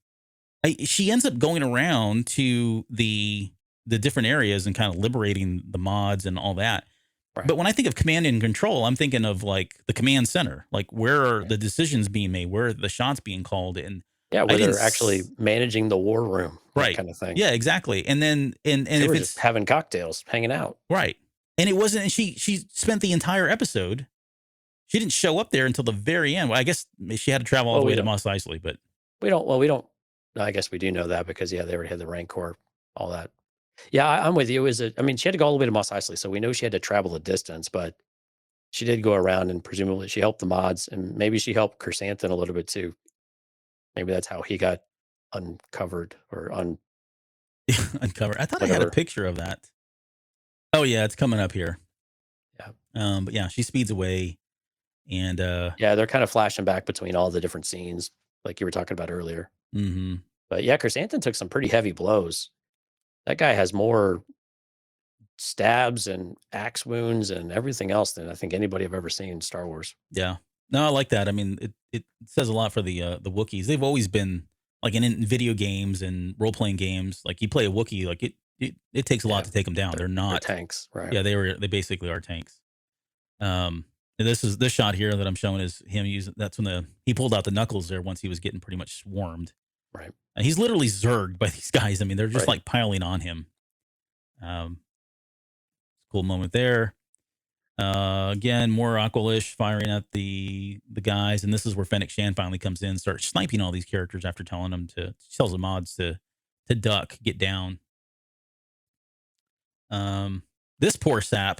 she ends up going around to the different areas and kind of liberating the mods and all that. Right. But when I think of command and control, I'm thinking of like the command center, like where are the decisions being made, where are the shots being called, and Yeah, I where didn't they're actually managing the war room, that right kind of thing. Yeah, exactly. And then and They if were it's just having cocktails, hanging out. right, and it wasn't, and she spent the entire episode. She didn't show up there until the very end. Well, I guess she had to travel all the way to Mos Eisley, but We don't. I guess we do know that because they already had the Rancor, all that. Yeah, I'm with you. She had to go all the way to Mos Eisley, so we know she had to travel a distance, but she did go around, and presumably she helped the mods, and maybe she helped Chrysanthemum a little bit too. Maybe that's how he got uncovered or uncovered. I thought I had a picture of that. Oh yeah, it's coming up here. Yeah. But yeah, she speeds away, and yeah, they're kind of flashing back between all the different scenes, like you were talking about earlier. Mm-hmm. But yeah, Chrysanthemum took some pretty heavy blows. That guy has more stabs and axe wounds and everything else than I think anybody I've ever seen in Star Wars. Yeah. No, I like that. I mean, it says a lot for the Wookiees. They've always been like in video games and role playing games. Like you play a Wookiee, like it takes a lot to take them down. They're not tanks, right? Yeah, they basically are tanks. And this shot here that I'm showing is him using. That's when he pulled out the knuckles there once he was getting pretty much swarmed. Right. And he's literally zerged by these guys. I mean, they're just like piling on him. Cool moment there. Again, more Aqualish firing at the guys, and this is where Fennec Shan finally comes in, starts sniping all these characters after telling them she tells the mods to duck, get down. This poor sap,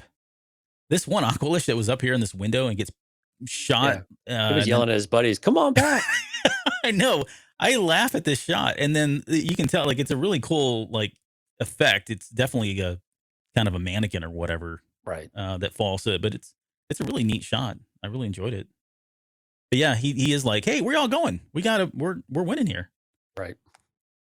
this one Aqualish that was up here in this window and gets shot. Yeah. He was yelling at his buddies, "Come on back!" I know. I laugh at this shot, and then you can tell like it's a really cool like effect. It's definitely a kind of a mannequin or whatever. Right. That falls it, but it's a really neat shot. I really enjoyed it. But yeah, he is like, hey, where y'all going? We're winning here. Right.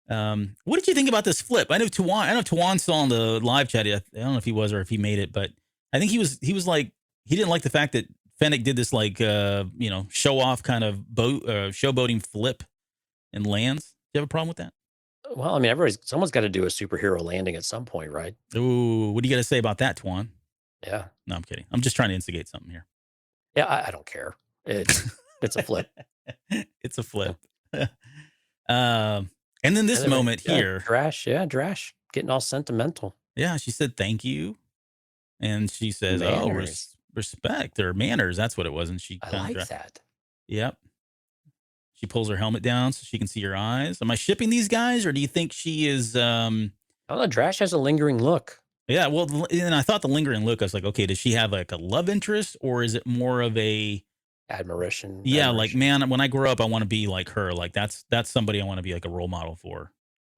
What did you think about this flip? I know Tawan saw in the live chat. I don't know if he was or if he made it, but I think he was like, he didn't like the fact that Fennec did this like show off kind of showboating flip and lands. Do you have a problem with that? Well, I mean, someone's got to do a superhero landing at some point, right? Ooh, what do you got to say about that, Tawan? Yeah. No, I'm kidding. I'm just trying to instigate something here. Yeah, I don't care. It's a flip. It's a flip. And then this moment here. Drash, getting all sentimental. Yeah, she said thank you. And she says, respect or manners. That's what it was. And she like that. Yep. She pulls her helmet down so she can see her eyes. Am I shipping these guys, or do you think she is I don't know, Drash has a lingering look. Yeah, well, and I thought the lingering look, I was like, okay, does she have like a love interest, or is it more of a admiration? Yeah, like, man, when I grow up, I want to be like her. Like that's somebody I want to be like a role model for.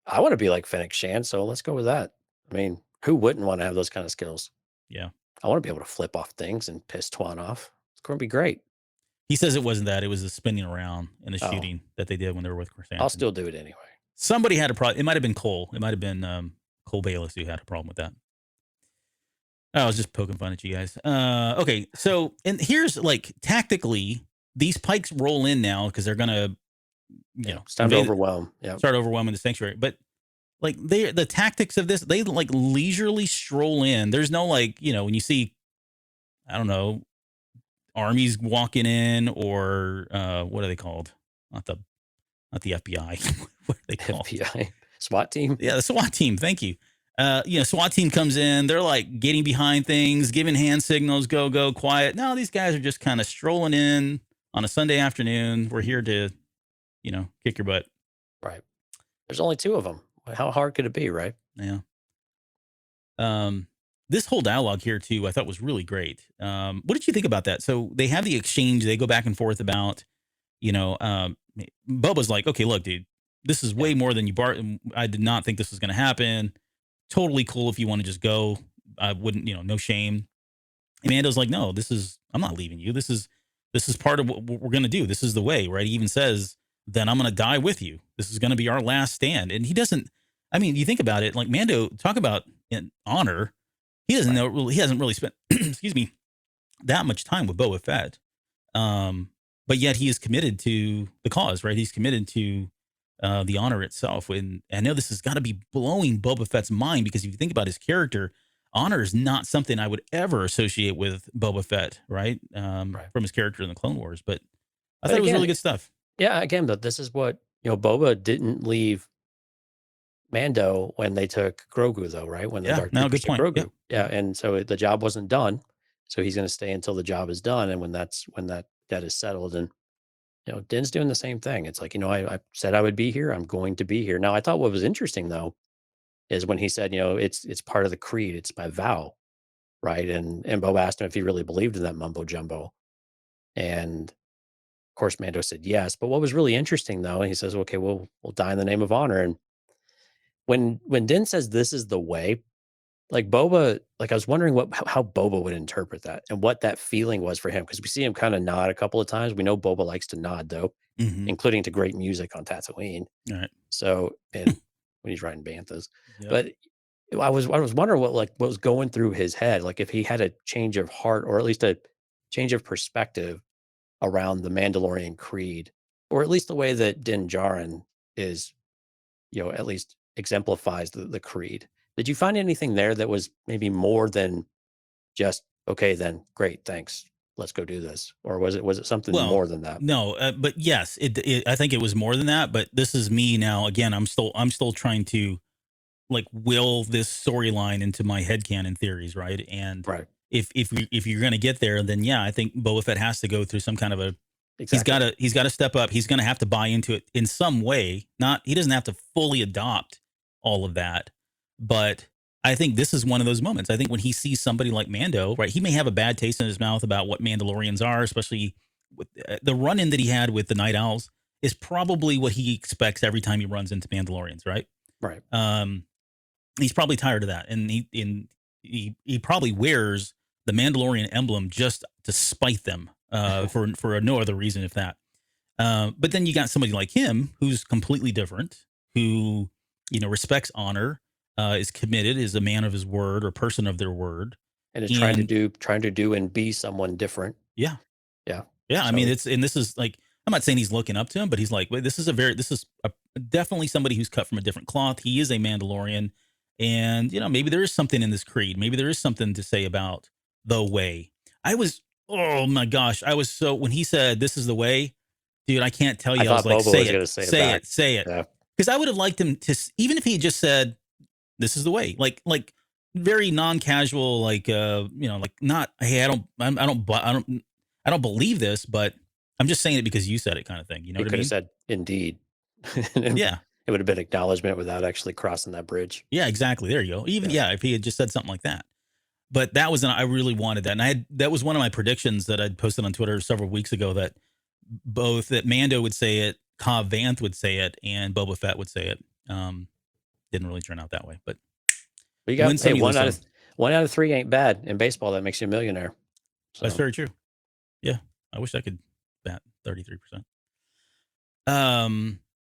I want to be like Fennec Shan, so let's go with that. I mean, who wouldn't want to have those kind of skills? Yeah. I want to be able to flip off things and piss Twan off. It's going to be great. He says it wasn't that. It was the spinning around and the shooting that they did when they were with Chrysanthemum. I'll still do it anyway. Somebody had a problem. It might have been Cole. It might have been Cole Bayless who had a problem with that. I was just poking fun at you guys. Okay, so, and here's like tactically, these Pykes roll in now because they're going to, it's time to overwhelm. Yeah. Start overwhelming the sanctuary. But like the tactics of this, they like leisurely stroll in. There's no like, when you see, I don't know, armies walking in or what are they called? Not the not the FBI. What are they called? FBI SWAT team. Yeah, the SWAT team. Thank you. SWAT team comes in. They're like getting behind things, giving hand signals, go, quiet. No, these guys are just kind of strolling in on a Sunday afternoon. We're here to, kick your butt. Right. There's only 2 of them. How hard could it be, right? Yeah. This whole dialogue here too, I thought was really great. What did you think about that? So they have the exchange. They go back and forth about, Boba's like, okay, look, dude, this is way more than you I did not think this was going to happen. Totally cool if you want to just go. I wouldn't, no shame. And Mando's like, no, I'm not leaving you. This is part of what we're going to do. This is the way, right? He even says, then I'm going to die with you. This is going to be our last stand. And he doesn't, you think about it, like Mando, talk about honor. He doesn't know, he hasn't really spent, excuse me, that much time with Boba Fett. But yet he is committed to the cause, right? He's committed to the honor itself. And I know this has got to be blowing Boba Fett's mind, because if you think about his character, honor is not something I would ever associate with Boba Fett, right? From his character in the Clone Wars. But I thought it was really good stuff. Yeah, again, but this is what, Boba didn't leave Mando when they took Grogu, though, right? When the Dark Troopers took Grogu. Yeah, and so the job wasn't done. So he's going to stay until the job is done. And when that debt is settled, and Din's doing the same thing. It's like, I said I would be here. I'm going to be here. Now, I thought what was interesting, though, is when he said, it's part of the creed. It's my vow, right? And Boba asked him if he really believed in that mumbo jumbo. And of course, Mando said yes. But what was really interesting, though, and he says, okay, we'll die in the name of honor. And when Din says this is the way, like Boba, like I was wondering how Boba would interpret that and what that feeling was for him, because we see him kind of nod a couple of times. We know Boba likes to nod, though, including to great music on Tatooine. All right. So, and when he's riding banthas, but I was wondering what was going through his head, like if he had a change of heart, or at least a change of perspective around the Mandalorian creed, or at least the way that Din Djarin is, at least exemplifies the creed. Did you find anything there that was maybe more than just, okay, then great, thanks, let's go do this? Or was it something more than that? No, but yes, I think it was more than that. But this is me now. Again, I'm still trying to will this storyline into my headcanon theories, right? And if you're going to get there, then yeah, I think Boba Fett has to go through some kind of a. Exactly. He's got to step up. He's going to have to buy into it in some way. He doesn't have to fully adopt all of that. But I think this is one of those moments. I think when he sees somebody like Mando, right, he may have a bad taste in his mouth about what Mandalorians are, especially with the run-in that he had with the Night Owls is probably what he expects every time he runs into Mandalorians, right? Right. He's probably tired of that. And he probably wears the Mandalorian emblem just to spite them for no other reason, if that. But then you got somebody like him who's completely different, who, respects honor, is committed, is a man of his word or person of their word, and is trying to do and be someone different. Yeah. So, I mean, this is like, I'm not saying he's looking up to him, but he's like, this is definitely somebody who's cut from a different cloth. He is a Mandalorian, and maybe there is something in this creed. Maybe there is something to say about the way. Oh my gosh, when he said this is the way, dude, I can't tell you. I was like, say it. Because I would have liked him to, even if he just said, this is the way, like very non-casual, not, hey, I don't believe this, but I'm just saying it because you said it, kind of thing. You know what I mean? Could have said indeed. Yeah. It would have been acknowledgement without actually crossing that bridge. Yeah, exactly. There you go. Even if he had just said something like that. But I really wanted that. And that was one of my predictions that I'd posted on Twitter several weeks ago, that Mando would say it, Cobb Vanth would say it, and Boba Fett would say it. Didn't really turn out that way, but you got one out of 3 ain't bad in baseball. That makes you a millionaire. So. That's very true. Yeah, I wish I could bat 33%.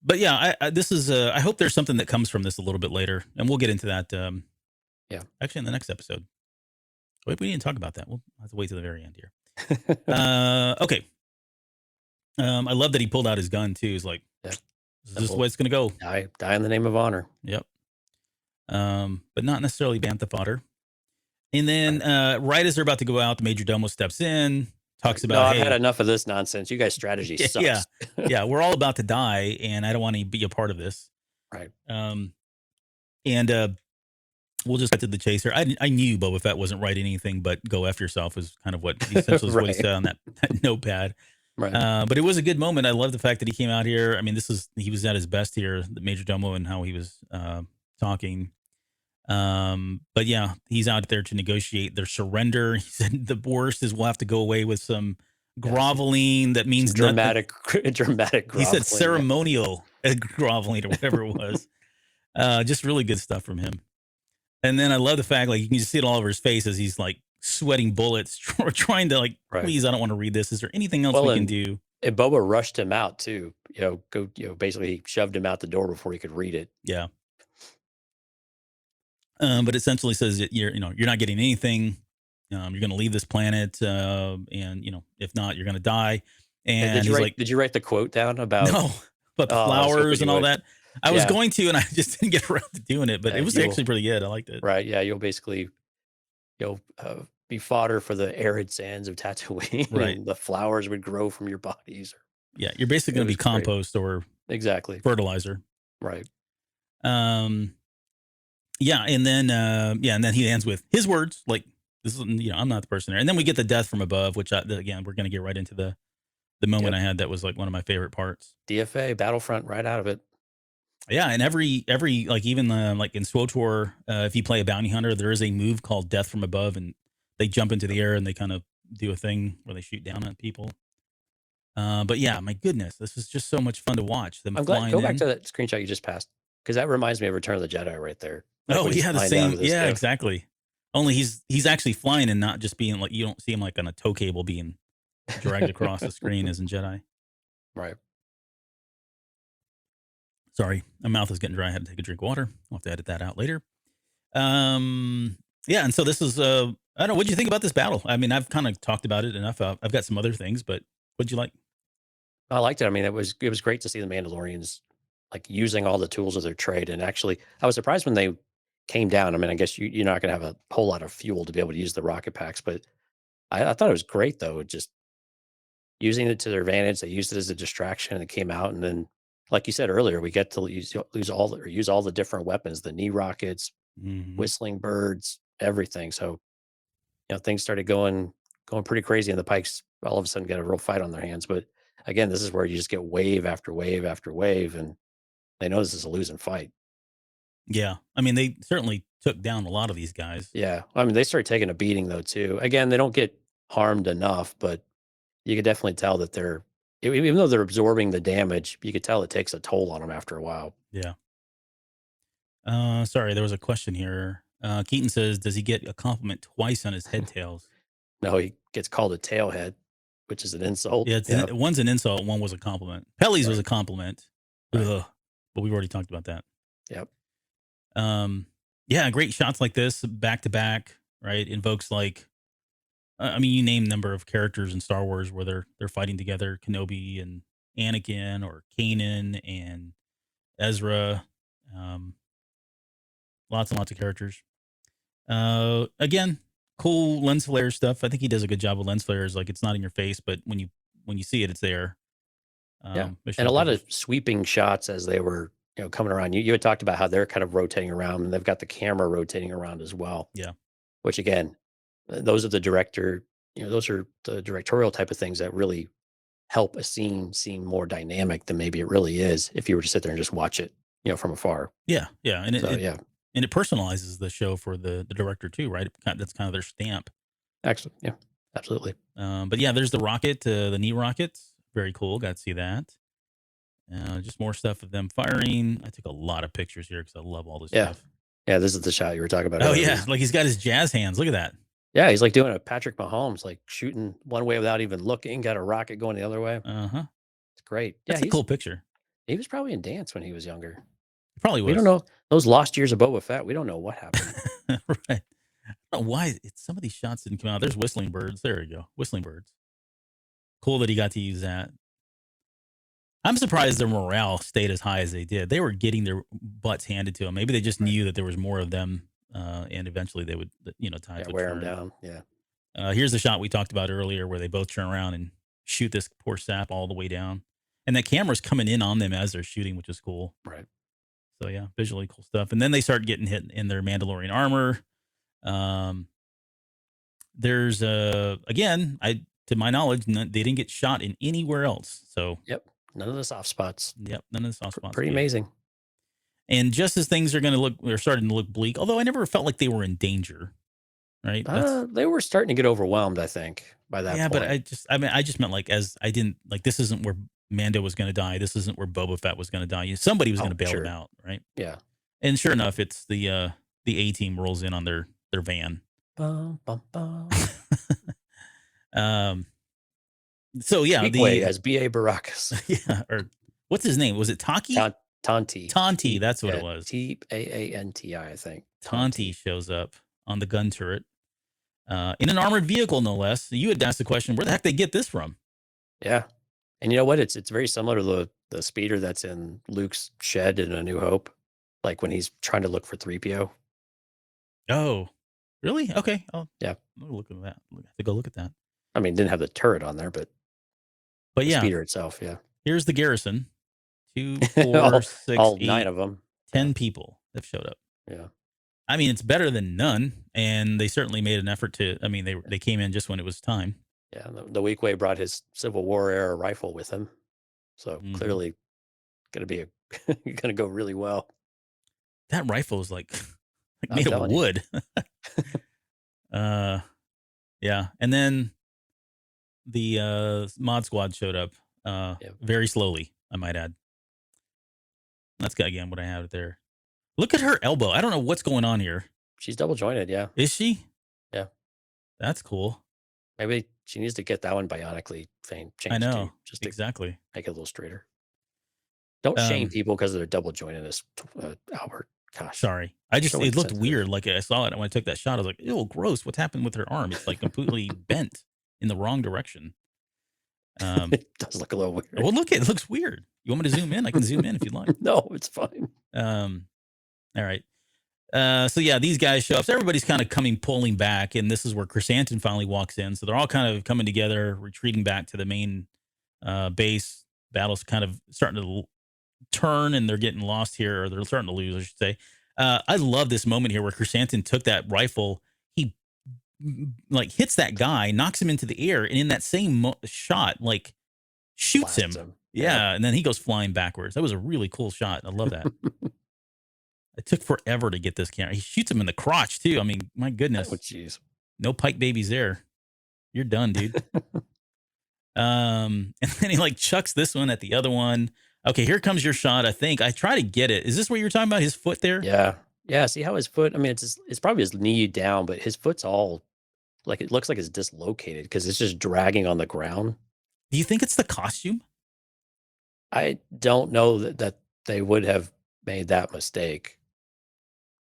But yeah, this is. I hope there's something that comes from this a little bit later, and we'll get into that. Actually, in the next episode. Wait, we didn't talk about that. We'll have to wait to the very end here. Okay. I love that he pulled out his gun too. He's like, "Is this the way it's gonna go? Die in the name of honor." Yep. But not necessarily bantha fodder. And then, right as they're about to go out, the major domo steps in. talks No, about, I've had hey, enough of this nonsense. You guys' strategy yeah, sucks. yeah, we're all about to die, and I don't want to be a part of this. Right. And we'll just get to the chase here. I knew Boba Fett wasn't writing anything but go after yourself is kind of what essentially is what he Right. said on that notepad. Right. But it was a good moment. I love the fact that he came out here. I mean, he was at his best here, the Major Domo, and how he was talking. But yeah, he's out there to negotiate their surrender. He said the worst is we'll have to go away with some groveling. That means dramatic groveling. He said ceremonial groveling or whatever it was. Just really good stuff from him. And then I love the fact, like, you can just see it all over his face as he's like sweating bullets, trying to, like, please, I don't want to read this. Is there anything else we can do? And Boba rushed him out too. Basically he shoved him out the door before he could read it. Yeah. But essentially says that you're not getting anything. You're going to leave this planet, and if not, you're going to die. And did you write the quote down about? No, but the flowers and all that. I was going to, and I just didn't get around to doing it, but it was actually pretty good. I liked it. Right. Yeah. You'll basically, be fodder for the arid sands of Tatooine. Right. And the flowers would grow from your bodies. Yeah. You're basically going to be compost or fertilizer. Right. Yeah. And then, and then he ends with his words, like, this is, I'm not the person there. And then we get the death from above, which again, we're going to get right into the moment I had. That was like one of my favorite parts. DFA Battlefront, right out of it. Yeah, and every like, even like in SWTOR, if you play a bounty hunter, there is a move called Death from Above, and they jump into the air and they kind of do a thing where they shoot down at people. But yeah, my goodness, this is just so much fun to watch. I'm glad. Go back to that screenshot you just passed, because that reminds me of Return of the Jedi right there. Like, yeah, the same. Yeah, exactly. Only he's actually flying and not just being like, you don't see him like on a tow cable being dragged across the screen as in Jedi. Right. Sorry, my mouth is getting dry. I had to take a drink of water. I'll have to edit that out later. Yeah, and so this is, I don't know, what'd you think about this battle? I mean, I've kind of talked about it enough. I've got some other things, but what'd you like? I liked it. I mean, it was great to see the Mandalorians like using all the tools of their trade. And actually, I was surprised when they came down. I mean, I guess you're not going to have a whole lot of fuel to be able to use the rocket packs, but I thought it was great though. Just using it to their advantage. They used it as a distraction and it came out. And then, like you said earlier, we get to use all the different weapons, the knee rockets, whistling birds, everything. So, things started going pretty crazy, and the Pykes all of a sudden get a real fight on their hands. But again, this is where you just get wave after wave after wave, and they know this is a losing fight. Yeah. I mean, they certainly took down a lot of these guys. Yeah. I mean, they started taking a beating though, too. Again, they don't get harmed enough, but you could definitely tell that even though they're absorbing the damage, you could tell it takes a toll on them after a while. Yeah. Sorry, there was a question here. Keaton says, does he get a compliment twice on his head tails? No, he gets called a tailhead, which is an insult. Yeah, one's an insult, one was a compliment. Pelly's was a compliment. Ugh, but we've already talked about that. Yep. Yeah, great shots like this, back to back, right? Invokes like, I mean, you name a number of characters in Star Wars where they're fighting together, Kenobi and Anakin, or Kanan and Ezra. Lots and lots of characters. Again, cool lens flare stuff. I think he does a good job with lens flares. Like, it's not in your face, but when you see it, it's there. And a lot of sweeping shots as they were, coming around. You had talked about how they're kind of rotating around, and they've got the camera rotating around as well. Yeah. Which again, those are the directorial type of things that really help a scene seem more dynamic than maybe it really is if you were to sit there and just watch it, from afar. Yeah, yeah, and it personalizes the show for the director too, right? That's kind of their stamp. Excellent, yeah, absolutely. But yeah, there's the rocket, the knee rockets, very cool. Got to see that. Just more stuff of them firing. I took a lot of pictures here because I love all this stuff. Yeah, this is the shot you were talking about. Oh yeah, like he's got his jazz hands. Look at that. Yeah, he's like doing a Patrick Mahomes, like shooting one way without even looking, got a rocket going the other way. It's great. That's a cool picture. He was probably in dance when he was younger. He probably was. We don't know those lost years of Boba Fett. We don't know what happened. Right. I don't know why some of these shots didn't come out. There's whistling birds. There you go. Whistling birds. Cool that he got to use that. I'm surprised their morale stayed as high as they did. They were getting their butts handed to them. Maybe they just knew that there was more of them, and eventually they would, time would wear turn. them down. Yeah. Here's the shot we talked about earlier where they both turn around and shoot this poor sap all the way down. And that camera's coming in on them as they're shooting, which is cool. Right. So yeah, visually cool stuff. And then they start getting hit in their Mandalorian armor. There's again, to my knowledge, they didn't get shot in anywhere else. So Yep, none of the soft spots. Yep, none of the soft spots. Pretty amazing. And just as things they're starting to look bleak. Although I never felt like they were in danger. Right? They were starting to get overwhelmed, I think, by that point. Yeah, but I just meant like this isn't where Mando was going to die. This isn't where Boba Fett was going to die. Somebody was going to bail them out, right? Yeah. And sure enough, it's the A-team rolls in on their van. Bum, bum, bum. So yeah, as B.A. Baracus. Yeah, or what's his name? Was it Taki? Tonti. Tonti, that's what it was. Taanti, I think. Tonti shows up on the gun turret in an armored vehicle, no less. You had asked the question, where the heck they get this from? Yeah. And you know what? It's very similar to the speeder that's in Luke's shed in A New Hope, like when he's trying to look for 3PO. Oh, really? Okay. Yeah. Look at that. I have to go look at that. I mean, didn't have the turret on there, but the speeder itself, yeah. Here's the garrison. 2, 4, 6, all 8, 9 of them. 10 people have showed up. Yeah. I mean, it's better than none, and they certainly made an effort to. I mean, they came in just when it was time. Yeah, the Weequay brought his Civil War era rifle with him, so clearly going to go really well. That rifle is like made of wood. Yeah, and then the mod squad showed up very slowly, I might add. That's again what I have there. Look at her elbow. I don't know what's going on here. She's double jointed, yeah. Is she? Yeah. That's cool. Maybe she needs to get that one bionically changed. I know. Too, just to exactly. make it a little straighter. Don't shame people because they're double jointed, Albert. Gosh. Sorry. It looked weird. Like I saw it when I took that shot. I was like, ew, gross. What's happened with her arm? It's like completely bent in the wrong direction. It does look a little weird. Well, look, it looks weird. You want me to zoom in? I can zoom in if you'd like. No, it's fine. All right. So yeah, these guys show up. So everybody's kind of pulling back, and this is where Chrysanthemum finally walks in. So they're all kind of coming together, retreating back to the main base. Battle's kind of starting to turn, and they're getting lost here, or they're starting to lose, I should say. I love this moment here where Chrysanthemum took that rifle. He like hits that guy, knocks him into the air, and in that same shot, like shoots him. Yeah, and then he goes flying backwards. That was a really cool shot. I love that. It took forever to get this camera. He shoots him in the crotch too. I mean, my goodness. Oh, jeez. No Pike babies there. You're done, dude. And then he like chucks this one at the other one. Okay, here comes your shot. I think I try to get it. Is this what you're talking about? His foot there? Yeah. Yeah. See how his foot, I mean, it's probably his knee down, but his foot's all like, it looks like it's dislocated because it's just dragging on the ground. Do you think it's the costume? I don't know that they would have made that mistake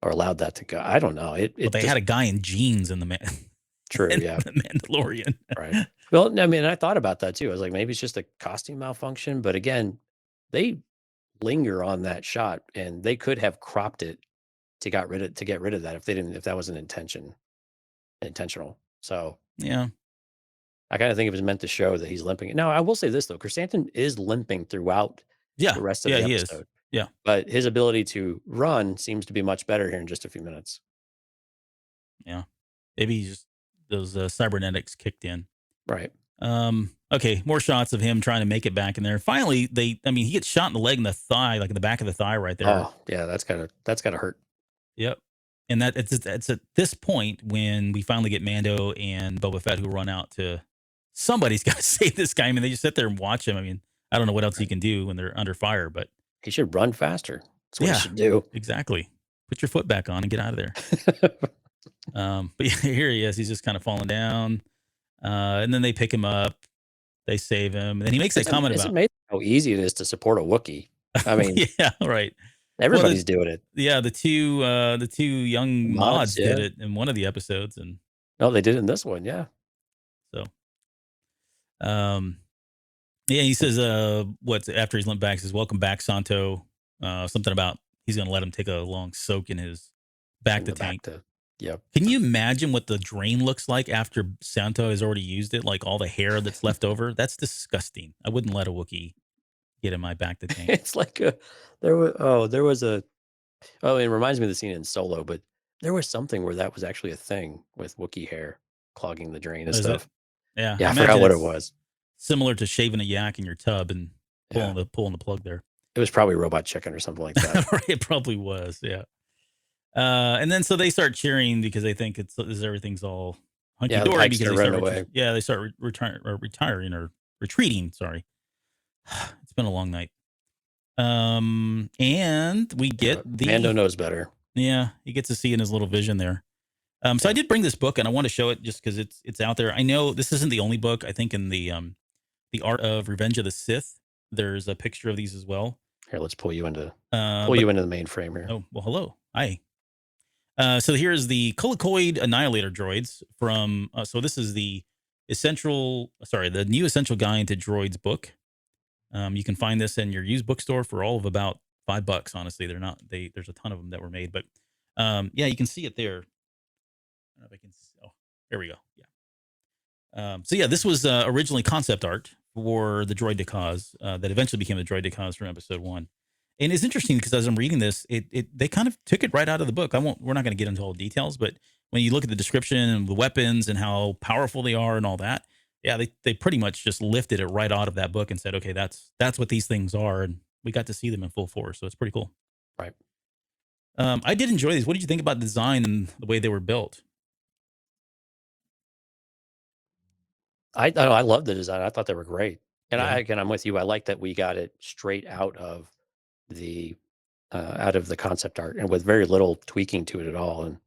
or allowed that to go. I don't know. They had a guy in jeans in the True, yeah. The Mandalorian. Right. Well, I mean, I thought about that too. I was like, maybe it's just a costume malfunction. But again, they linger on that shot, and they could have cropped it to get rid of that if that wasn't intentional. So yeah, I kind of think it was meant to show that he's limping. Now, I will say this though, Chrysanthemum is limping throughout the rest of the episode. He is. Yeah. But his ability to run seems to be much better here in just a few minutes. Yeah. Maybe he's just those cybernetics kicked in. Right. Okay, more shots of him trying to make it back in there. Finally, he gets shot in the leg and the thigh, like in the back of the thigh right there. Oh, yeah, that's gotta hurt. Yep. And it's at this point when we finally get Mando and Boba Fett who run out to somebody's got to save this guy. I mean, they just sit there and watch him. I mean, I don't know what else he can do when they're under fire, but he should run faster. That's what he should do. Exactly. Put your foot back on and get out of there. But here he is. He's just kind of falling down. And then they pick him up. They save him. And then he makes that comment about amazing how easy it is to support a Wookiee. I mean, yeah, right. Everybody's doing it. Yeah, the two young mods did it in one of the episodes, and no, they did it in this one. Yeah. So, yeah, he says, after he's limped back, he says, "Welcome back, Santo." Something about he's going to let him take a long soak in his tank. Yep. Can you imagine what the drain looks like after Santo has already used it? Like all the hair that's left over? That's disgusting. I wouldn't let a Wookiee get in my back to tank. It's like it reminds me of the scene in Solo, but there was something where that was actually a thing with Wookiee hair clogging the drain and Is it? stuff. Yeah. Yeah, I forgot what it was. Similar to shaving a yak in your tub and pulling Yeah. the plug there. It was probably Robot Chicken or something like that. Right, it probably was, yeah. And then so they start cheering because they think everything's all hunky the dory Pykes because are they running start away. they start retiring or retreating. Sorry, it's been a long night. And we get Mando knows better. Yeah, he gets to see in his little vision there. So I did bring this book and I want to show it just because it's out there. I know this isn't the only book. I think in the Art of Revenge of the Sith, there's a picture of these as well. Here, let's pull you into the main frame here. Oh, well, hello. Hi. So here's the Colicoid Annihilator droids from. So this is the new Essential Guide to Droids book. You can find this in your used bookstore for all of about $5. Honestly, there's a ton of them that were made, but yeah, you can see it there. I don't know if I can. Oh, there we go. Yeah. So yeah, this was originally concept art for the droid Decause that eventually became the droid Decause from episode 1. And it's interesting because as I'm reading this, they kind of took it right out of the book. We're not going to get into all the details, but when you look at the description and the weapons and how powerful they are and all that, yeah, they pretty much just lifted it right out of that book and said, okay, that's what these things are, and we got to see them in full force, so it's pretty cool. Right. I did enjoy these. What did you think about the design and the way they were built? I love the design. I thought they were great. And I'm with you. I like that we got it straight out of the concept art and with very little tweaking to it at all. And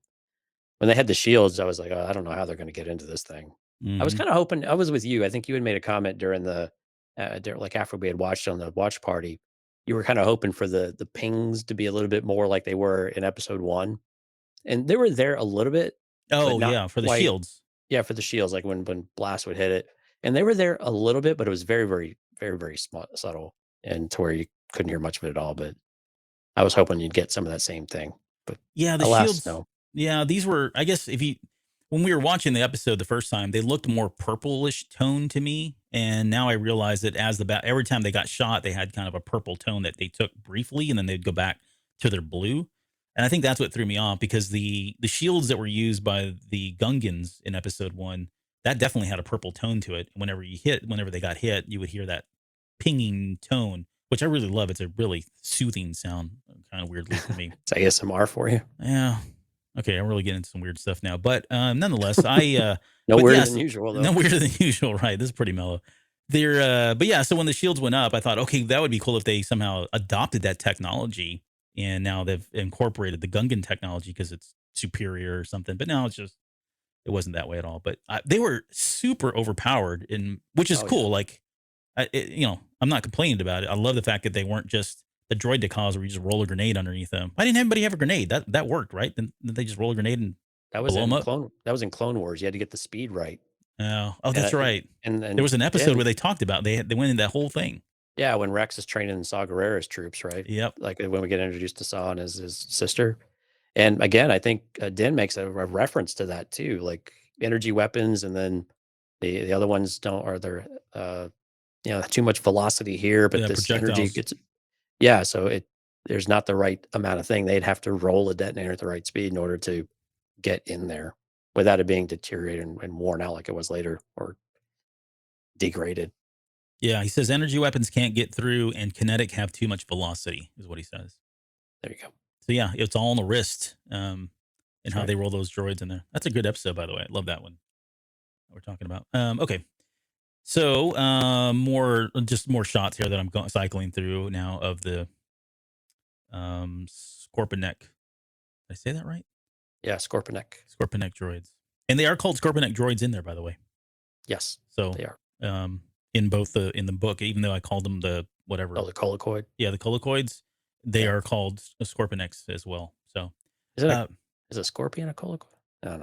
when they had the shields, I was like, I don't know how they're going to get into this thing. I was kind of hoping. I was with you. I think you had made a comment during like after we had watched on the watch party. You were kind of hoping for the pings to be a little bit more like they were in episode 1, and they were there a little bit. Oh yeah, for the shields. Yeah, for the shields, like when Blast would hit it, and they were there a little bit, but it was very, very, very, very subtle, and to where you couldn't hear much of it at all. But I was hoping you'd get some of that same thing. But yeah, the shields. No. Yeah, these were. I guess when we were watching the episode the first time, they looked more purplish tone to me, and now I realize that every time they got shot, they had kind of a purple tone that they took briefly, and then they'd go back to their blue. And I think that's what threw me off because the shields that were used by the Gungans in episode 1, that definitely had a purple tone to it. Whenever they got hit, you would hear that pinging tone, which I really love. It's a really soothing sound, kind of weirdly for me. It's ASMR for you. Yeah. Okay, I'm really getting into some weird stuff now. But nonetheless, no weirder than usual, though. No weirder than usual, right? This is pretty mellow. But yeah, so when the shields went up, I thought, okay, that would be cool if they somehow adopted that technology. And now they've incorporated the Gungan technology because it's superior or something. But now it wasn't that way at all. But they were super overpowered, which is cool. Yeah. Like, I'm not complaining about it. I love the fact that they weren't just the droid Decause where you just roll a grenade underneath them. Why didn't anybody have a grenade? That worked, right? Then they just roll a grenade and blow them up. That was in Clone Wars. You had to get the speed right. Oh, that's right. And there was an episode where they talked about they went in that whole thing. Yeah, when Rex is training Saw Gerrera's troops, right? Yep. Like when we get introduced to Saw and his sister. And again, I think Din makes a reference to that too, like energy weapons, and then the other ones they're too much velocity here, but this energy gets so there's not the right amount of thing. They'd have to roll a detonator at the right speed in order to get in there without it being deteriorated and worn out like it was later or degraded. Yeah, he says energy weapons can't get through and kinetic have too much velocity, is what he says. There you go. So yeah, it's all on the wrist and how they roll those droids in there. That's a good episode, by the way. I love that one we're talking about. Okay. So more shots here that I'm cycling through now of the Scorpionic. Did I say that right? Yeah, Scorpionic droids. And they are called Scorpionic droids in there, by the way. Yes. So they are. In the book, even though I called them the whatever. Oh, the Colicoid. Yeah, the Colicoids. They are called Scorpionics as well. So is a scorpion a Colicoid? I don't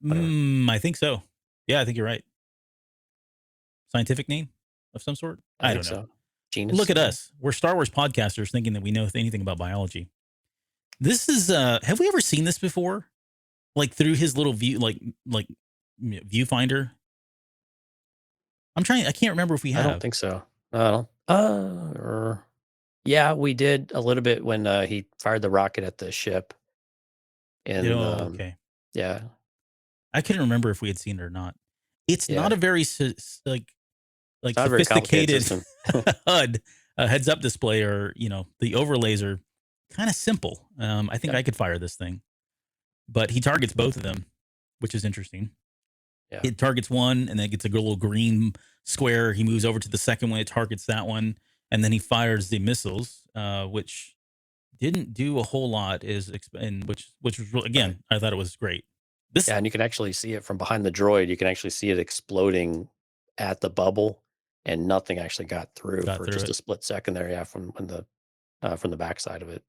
know. I think so. Yeah, I think you're right. Scientific name of some sort? I don't know. So. Genus. Look at us. We're Star Wars podcasters thinking that we know anything about biology. This is have we ever seen this before? like through his little view, like viewfinder. I can't remember if we have. I don't think so. Yeah, we did a little bit when he fired the rocket at the ship. And okay. yeah, I couldn't remember if we had seen it or not. It's not a very like it's not a very complicated sophisticated HUD heads up display, or the overlays are kind of simple. I think I could fire this thing, but he targets both of them, which is interesting. Yeah. It targets one, and then it gets a little green square. He moves over to the second one, it targets that one, and then he fires the missiles, which didn't do a whole lot. Which was really, again, I thought it was great. And you can actually see it from behind the droid. You can actually see it exploding at the bubble, and nothing actually got through for just a split second there. Yeah, from the backside of it.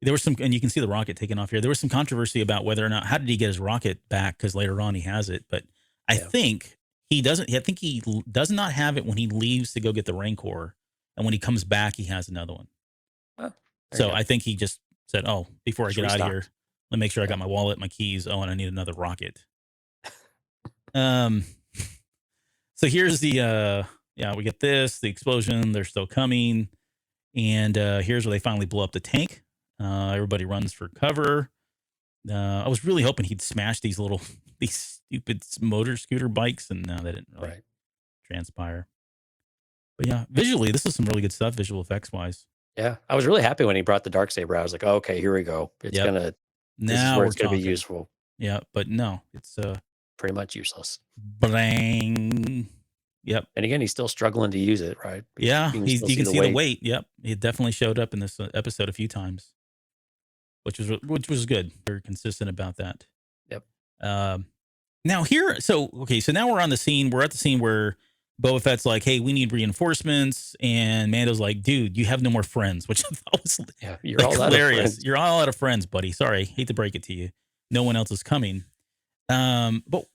There was some, and you can see the rocket taking off here. There was some controversy about whether or not, how did he get his rocket back? Because later on he has it, but I think he doesn't. I think he does not have it when he leaves to go get the Rancor, and when he comes back, he has another one. So I think he just said, "Oh, before I get out of here, let me make sure I got my wallet, my keys. Oh, and I need another rocket." So here's the we get the explosion. They're still coming, and here's where they finally blow up the tank. Everybody runs for cover. I was really hoping he'd smash these stupid motor scooter bikes, and no, they didn't really transpire. But yeah, visually, this is some really good stuff, visual effects wise. Yeah, I was really happy when he brought the Darksaber. I was like, oh, okay, here we go. It's gonna. This is where it's gonna be useful. Yeah, but no, it's pretty much useless. Bang. Yep. And again, he's still struggling to use it, right? You can see the weight. Yep, it definitely showed up in this episode a few times, which was good. Very consistent about that. Yep. Now here, so now we're on the scene. We're at the scene where Boba Fett's like, "Hey, we need reinforcements," and Mando's like, "Dude, you have no more friends," which I thought was you're all hilarious. Out of friends. You're all out of friends, buddy. Sorry, hate to break it to you. No one else is coming. But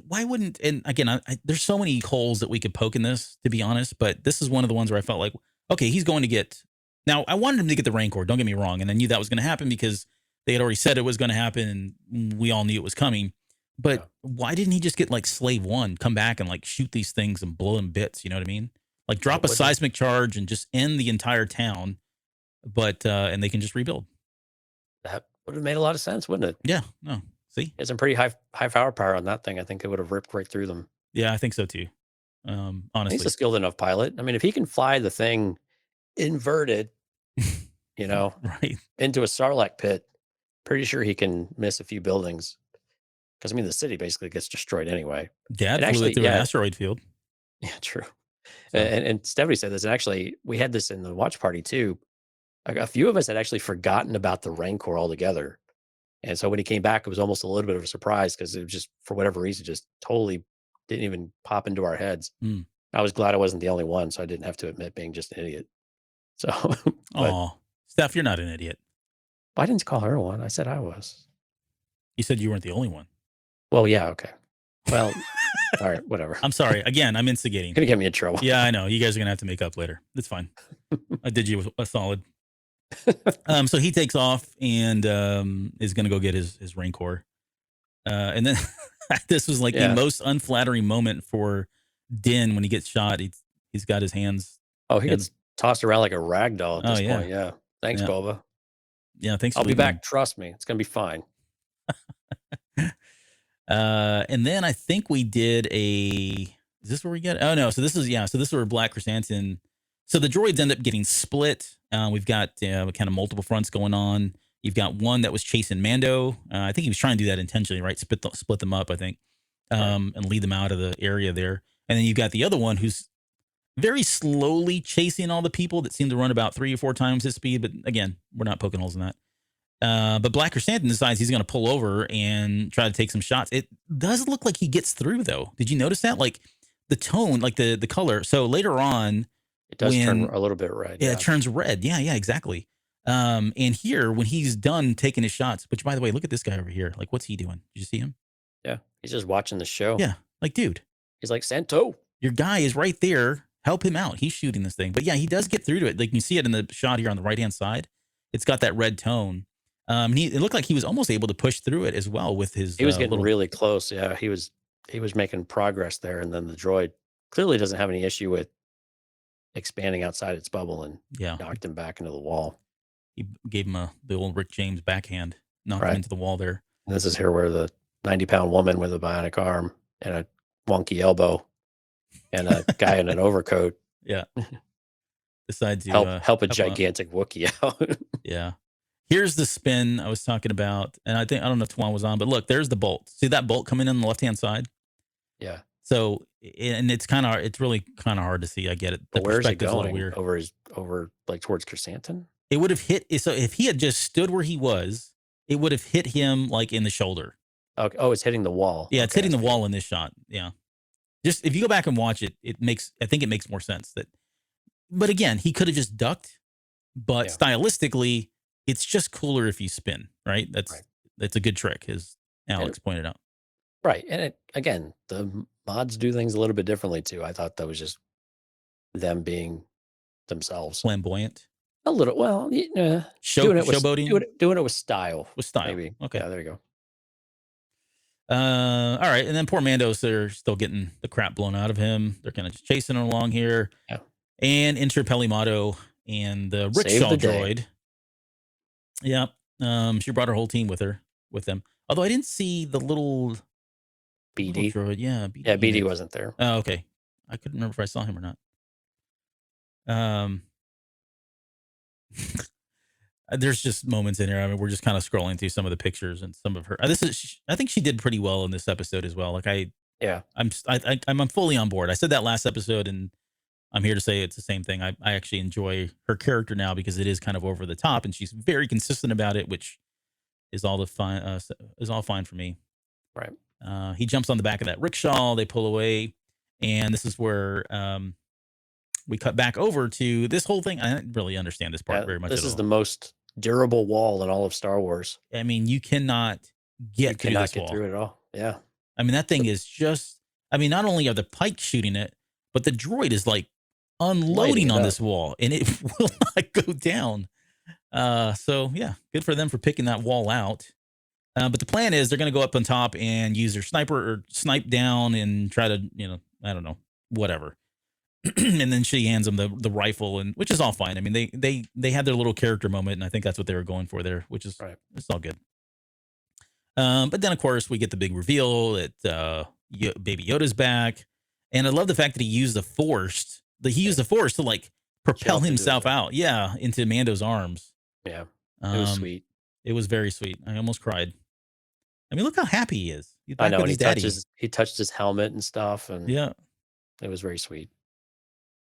why wouldn't? And again, there's so many holes that we could poke in this, to be honest. But this is one of the ones where I felt like, okay, he's going to get. Now, I wanted him to get the Rancor. Don't get me wrong, and I knew that was going to happen because they had already said it was going to happen, and we all knew it was coming. But why didn't he just get like Slave One, come back and like shoot these things and blow them bits? You know what I mean? Like drop a seismic charge and just end the entire town. But and they can just rebuild. That would have made a lot of sense, wouldn't it? Yeah. No. See, it's some pretty high power on that thing. I think it would have ripped right through them. Yeah, I think so too. Honestly, he's a skilled enough pilot. I mean, if he can fly the thing inverted, right into a Sarlacc pit, pretty sure he can miss a few buildings. Because I mean, the city basically gets destroyed anyway. Yeah, actually through an asteroid field. Yeah, true. So. And Stephanie said this, and actually, we had this in the watch party too. A few of us had actually forgotten about the Rancor altogether. And so when he came back, it was almost a little bit of a surprise because it was just, for whatever reason, just totally didn't even pop into our heads. I was glad I wasn't the only one, so I didn't have to admit being just an idiot. So, oh, Steph, you're not an idiot. I didn't call her one. I said I was. You said you weren't the only one. Well, yeah, okay. Well, all right, whatever. I'm sorry. Again, I'm instigating. Gonna get me in trouble. Yeah, I know. You guys are gonna have to make up later. It's fine. I did you a solid. So he takes off and is gonna go get his Rancor. And then this was like the most unflattering moment for Din when he gets shot. He's got his hands. Oh, he gets tossed around like a rag doll at this point. Yeah. Thanks, Boba. Yeah, thanks. I'll be back. Trust me, it's gonna be fine. And then I think we did is this where we get? Oh no, so this is where Black Chrysanthemum. So the droids end up getting split. We've got kind of multiple fronts going on. You've got one that was chasing Mando. I think he was trying to do that intentionally, right? Split them up, I think, and lead them out of the area there. And then you've got the other one who's very slowly chasing all the people that seem to run about 3 or 4 times his speed. But again, we're not poking holes in that. But Black Chrysanthemum decides he's going to pull over and try to take some shots. It does look like he gets through, though. Did you notice that? Like the tone, like the color. So later on, it does turn a little bit red. Yeah, it turns red. Yeah, exactly. And here, when he's done taking his shots, which by the way, look at this guy over here. Like, what's he doing? Did you see him? Yeah, he's just watching the show. Yeah, like, dude. He's like, Santo. Your guy is right there. Help him out. He's shooting this thing. But yeah, he does get through to it. Like you see it in the shot here on the right-hand side. It's got that red tone. It looked like he was almost able to push through it as well with his. He was getting really close. Yeah, he was making progress there, and then the droid clearly doesn't have any issue with expanding outside its bubble and knocked him back into the wall. He gave him the old Rick James backhand, knocked him into the wall there. And this is here where the 90-pound woman with a bionic arm and a wonky elbow and a guy in an overcoat. Yeah. Decides to help a gigantic Wookiee out. Yeah. Here's the spin I was talking about. And I don't know if Tuan was on, but look, there's the bolt. See that bolt coming in on the left-hand side? Yeah. So, and it's really kind of hard to see. I get it. The where's it going? Weird. Over like towards Chrysanthemum? It would have hit. So if he had just stood where he was, it would have hit him like in the shoulder. Okay. Oh, it's hitting the wall. Yeah, it's hitting the wall in this shot. Yeah. Just if you go back and watch it, I think it makes more sense that. But again, he could have just ducked. But stylistically, it's just cooler if you spin, right? That's a good trick, as Alex pointed out. Right. And again, the mods do things a little bit differently too. I thought that was just them being themselves. Flamboyant. A little, well, showboating. Doing it with style. With style. Maybe. Okay. Yeah, there you go. All right. And then poor Mando's, they're still getting the crap blown out of him. They're kind of just chasing him along here. Yeah. And enter Pelimato and the rickshaw droid. Yeah. She brought her whole team with them. Although I didn't see the little BD droid. Yeah. BD. Yeah, BD wasn't there. Oh, okay. I couldn't remember if I saw him or not. There's just moments in here. I mean, we're just kind of scrolling through some of the pictures and some of her. I think she did pretty well in this episode as well. Like I'm fully on board. I said that last episode, and I'm here to say it's the same thing. I actually enjoy her character now because it is kind of over the top, and she's very consistent about it, which is all fine for me. Right. He jumps on the back of that rickshaw. They pull away, and this is where we cut back over to this whole thing. I didn't really understand this part very much. This is the most durable wall in all of Star Wars. I mean, you cannot get through this wall. Through it all. Yeah. I mean, that thing is just. I mean, not only are the Pykes shooting it, but the droid is like unloading on this wall, and it will not go down. So yeah, good for them for picking that wall out. But the plan is they're going to go up on top and use their sniper or snipe down and try to, I don't know, whatever. And then she hands them the rifle, and which is all fine. I mean, they had their little character moment, and I think that's what they were going for there, which is it's all good. But then of course we get the big reveal that Baby Yoda's back, and I love the fact that he used the Force. He used the Force to like propel himself out, into Mando's arms. Yeah, it was sweet. It was very sweet. I almost cried. I mean, look how happy he is. I know, and he touched his helmet and stuff, and it was very sweet.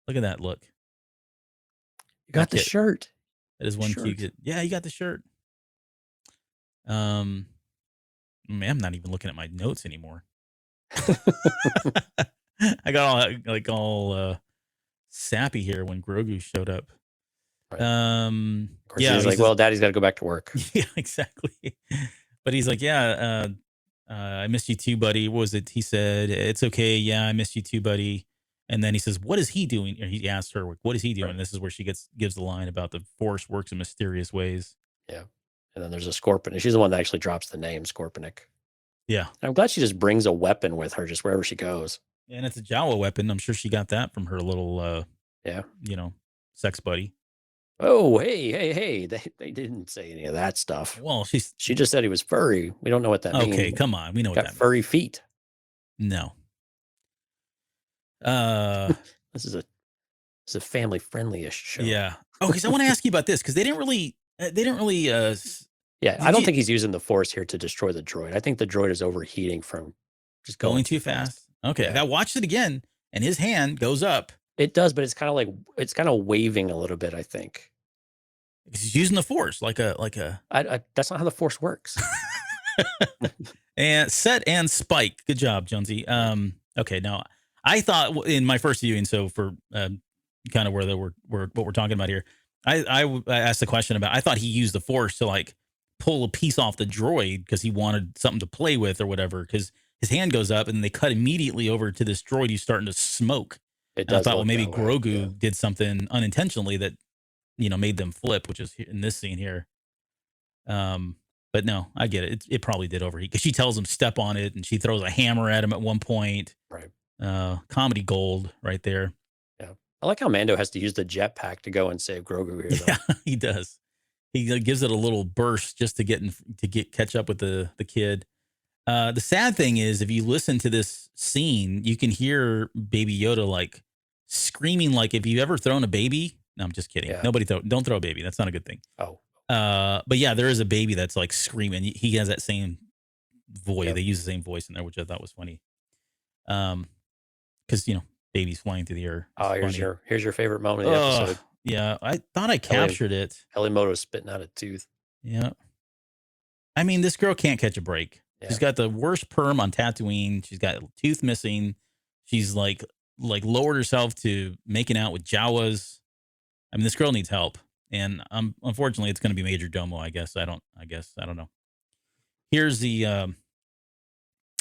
Look at that look. You got the shirt. That is one cute. Yeah, you got the shirt. Man, I'm not even looking at my notes anymore. I got all sappy here when Grogu showed up. Right. He's like, well, Daddy's got to go back to work. Yeah, exactly. But he's like, I missed you too, buddy. What was it? He said, it's okay. Yeah, I missed you too, buddy. And then he says, what is he doing? Or he asked her, what is he doing? Right. This is where she gives the line about the Force works in mysterious ways. Yeah. And then there's a Scorpion. She's the one that actually drops the name Scorpionic. Yeah. And I'm glad she just brings a weapon with her just wherever she goes. And it's a Jawa weapon. I'm sure she got that from her little, sex buddy. Oh, hey. They didn't say any of that stuff. Well, she just said he was furry. We don't know what that means. Okay, come on. We know what that means. Got furry feet. No. This is a family friendly-ish show. Yeah. Oh, because I want to ask you about this because they didn't really. Yeah, I don't think he's using the Force here to destroy the droid. I think the droid is overheating from just going too fast. Okay, yeah. I watched it again, and his hand goes up. It does, but it's kind of waving a little bit. I think he's using the Force like a. That's not how the Force works. And set and spike. Good job, Jonesy. Okay, now I thought in my first viewing, so for kind of where what we're talking about here, I asked the question about. I thought he used the Force to like pull a piece off the droid because he wanted something to play with or whatever. Because his hand goes up and they cut immediately over to this droid who's starting to smoke. I thought, well, maybe Grogu did something unintentionally that, made them flip, which is in this scene here. But no, I get it. It probably did overheat because she tells him step on it, and she throws a hammer at him at one point. Right. Comedy gold right there. Yeah. I like how Mando has to use the jetpack to go and save Grogu here, though. Yeah, he does. He gives it a little burst just to catch up with the kid. The sad thing is, if you listen to this scene, you can hear Baby Yoda like screaming, like if you've ever thrown a baby. No, I'm just kidding. Yeah. Don't throw a baby. That's not a good thing. Oh. But yeah, there is a baby that's like screaming. He has that same voice. Yep. They use the same voice in there, which I thought was funny. Because babies flying through the air. Oh, here's your favorite moment of the episode. Yeah, I thought I captured it. Helimoto's spitting out a tooth. Yeah. I mean, this girl can't catch a break. Yeah. She's got the worst perm on Tatooine. She's got a tooth missing. She's like lowered herself to making out with Jawas. I mean, this girl needs help. And unfortunately, it's going to be Major Domo, I guess. I don't know. Here's the,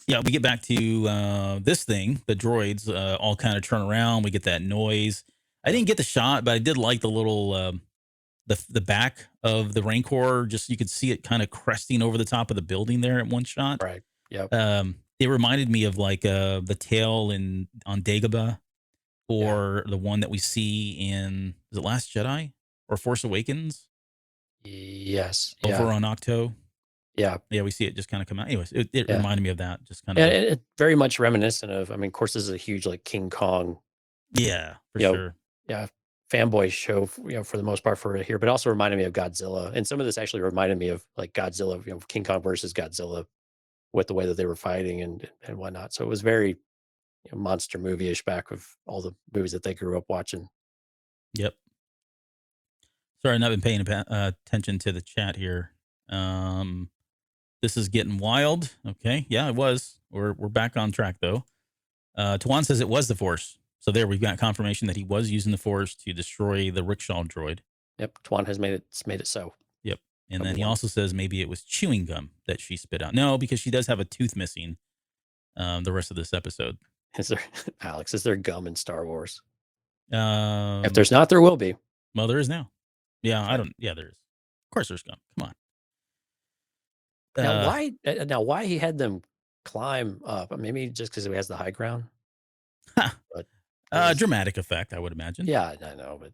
we get back to this thing. The droids all kind of turn around. We get that noise. I didn't get the shot, but I did like the little, the back of the Rancor. Just, you could see it kind of cresting over the top of the building there at one shot. Right. Yep. It reminded me of like the tail on Dagobah, or the one that we see in, is it Last Jedi or Force Awakens? Yes. Over on Octo. Yeah. Yeah, we see it just kind of come out. Anyways, it reminded me of that. Just kind of. Yeah, it's very much reminiscent of, of course, this is a huge like King Kong. Yeah, for sure. Yeah. Fanboy show, for the most part for here, but also reminded me of Godzilla. And some of this actually reminded me of like Godzilla, King Kong versus Godzilla, with the way that they were fighting and whatnot. So it was very monster movie-ish back of all the movies that they grew up watching. Yep. Sorry, I've not been paying attention to the chat here. This is getting wild. Okay. Yeah, it was. We're back on track though. Tawan says it was the Force. So there, we've got confirmation that he was using the Force to destroy the rickshaw droid. Yep. Tawan has made it so. Yep. And then he also says maybe it was chewing gum that she spit out. No, because she does have a tooth missing the rest of this episode. Is there gum in Star Wars? If there's not, there will be. Well, there is now. Yeah, there is. Of course there's gum. Come on. Now why he had them climb up? Maybe just because he has the high ground. But dramatic effect, I would imagine. Yeah, I know, but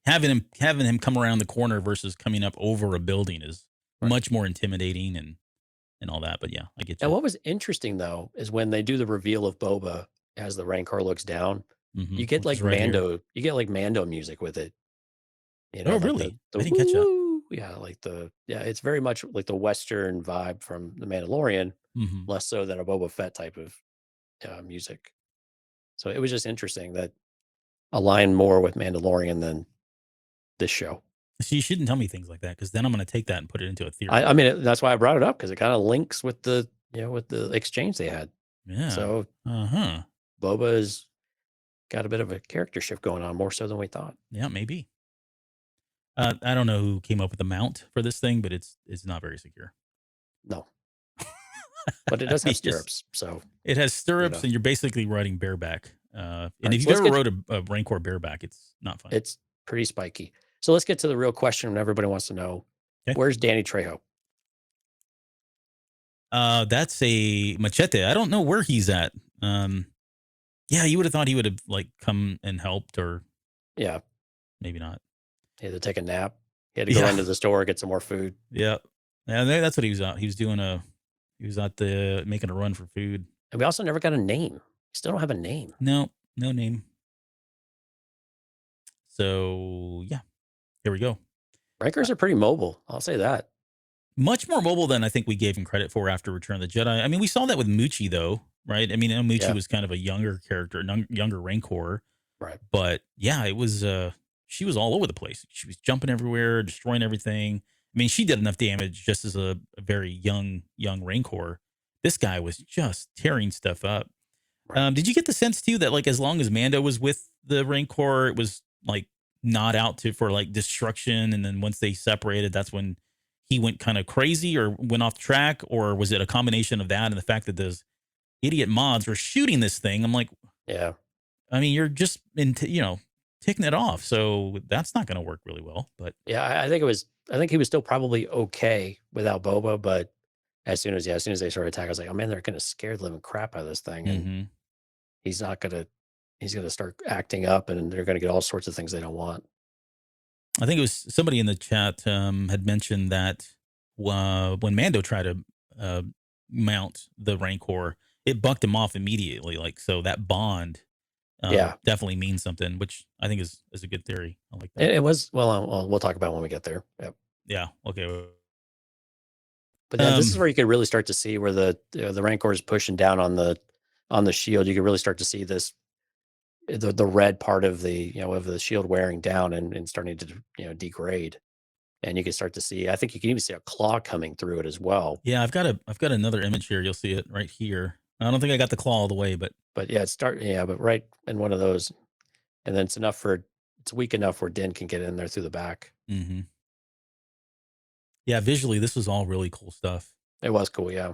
having him come around the corner versus coming up over a building is much more intimidating and all that. But yeah, I get you. And what was interesting though is when they do the reveal of Boba as the Rancor looks down, you get like Mando, here. You get like Mando music with it. Oh, really? I didn't catch that. Yeah, it's very much like the Western vibe from The Mandalorian, less so than a Boba Fett type of music. So it was just interesting that aligned more with Mandalorian than this show. So you shouldn't tell me things like that, because then I'm going to take that and put it into a theory. I mean, that's why I brought it up, because it kind of links with the with the exchange they had. Yeah. So Boba's got a bit of a character shift going on, more so than we thought. Yeah, maybe. I don't know who came up with the mount for this thing, but it's not very secure. No. But it does have stirrups, so it has stirrups, and you're basically riding bareback. And if you've ever rode a Rancor bareback, it's not fun. It's pretty spiky. So let's get to the real question, and everybody wants to know: where's Danny Trejo? That's a machete. I don't know where he's at. Yeah, you would have thought he would have like come and helped, or maybe not. He had to take a nap. He had to go into the store, get some more food. Yeah, and that's what he was out. He was doing he was out making a run for food. And we also never got a name. We still don't have a name. No name. So yeah, here we go. Rancors are pretty mobile. I'll say that. Much more mobile than I think we gave him credit for after Return of the Jedi. I mean, we saw that with Moochie though, right? I mean, Moochie was kind of a younger character, younger Rancor. Right. But yeah, it was, she was all over the place. She was jumping everywhere, destroying everything. I mean, she did enough damage just as a very young Rancor. This guy was just tearing stuff up. Right. Did you get the sense too that like as long as Mando was with the Rancor, it was like not out for like destruction, and then once they separated, that's when he went kind of crazy or went off track? Or was it a combination of that and the fact that those idiot mods were shooting this thing? I'm like, yeah. I mean, you're just taking it off. So that's not going to work really well. But Yeah, I think he was still probably okay without Boba, but as soon as they started attacking, I was like, oh man, they're going to scare the living crap out of this thing, and he's going to start acting up, and they're going to get all sorts of things they don't want. I think it was somebody in the chat had mentioned that when Mando tried to mount the Rancor, it bucked him off immediately. Like, so that bond definitely means something, which I think is a good theory. I like that. It was, well, we'll talk about it when we get there. Yep. Yeah. Okay. But this is where you could really start to see where the Rancor is pushing down on the shield. You could really start to see the red part of the shield wearing down and starting to degrade. And you can start to see, I think you can even see a claw coming through it as well. Yeah, I've got another image here. You'll see it right here. I don't think I got the claw all the way, but yeah, but right in one of those, and then it's weak enough where Din can get in there through the back. Mm-hmm. Yeah, visually, this was all really cool stuff. It was cool, yeah.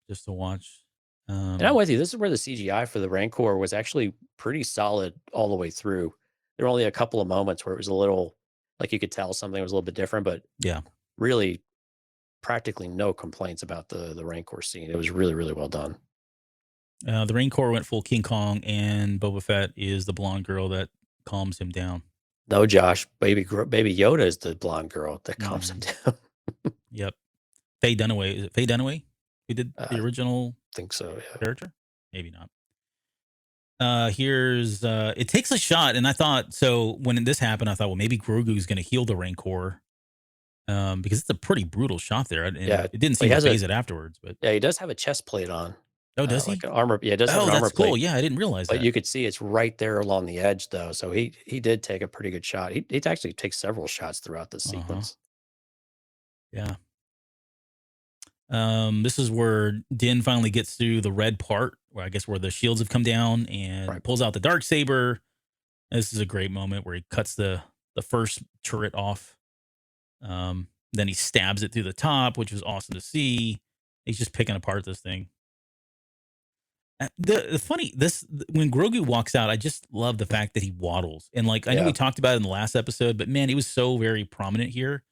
Just to watch. And I'm with you. This is where the CGI for the Rancor was actually pretty solid all the way through. There were only a couple of moments where it was a little, like you could tell something was a little bit different, but yeah, really practically no complaints about the Rancor scene. It was really, really well done. The Rancor went full King Kong, and Boba Fett is the blonde girl that calms him down. No, Josh, baby Yoda is the blonde girl that calms him down. Yep. Faye Dunaway. Is it Faye Dunaway who did the original? I think so, yeah. Character? Maybe not. Here's it takes a shot, and I thought, so when this happened, I thought, well, maybe Grogu's going to heal the Rancor, because it's a pretty brutal shot there. And it didn't seem to phase it afterwards, but yeah, he does have a chest plate on. Oh, does he? Like an armor? Yeah, it does have an armor that's cool. plate. Yeah, I didn't realize that. But you could see it's right there along the edge, though. So he did take a pretty good shot. He actually takes several shots throughout this sequence. Yeah. This is where Din finally gets through the red part, where I guess where the shields have come down, and pulls out the Darksaber. This is a great moment where he cuts the first turret off. Then he stabs it through the top, which was awesome to see. He's just picking apart this thing. The funny, when Grogu walks out, I just love the fact that he waddles. And like, I know we talked about it in the last episode, but man, it was so very prominent here.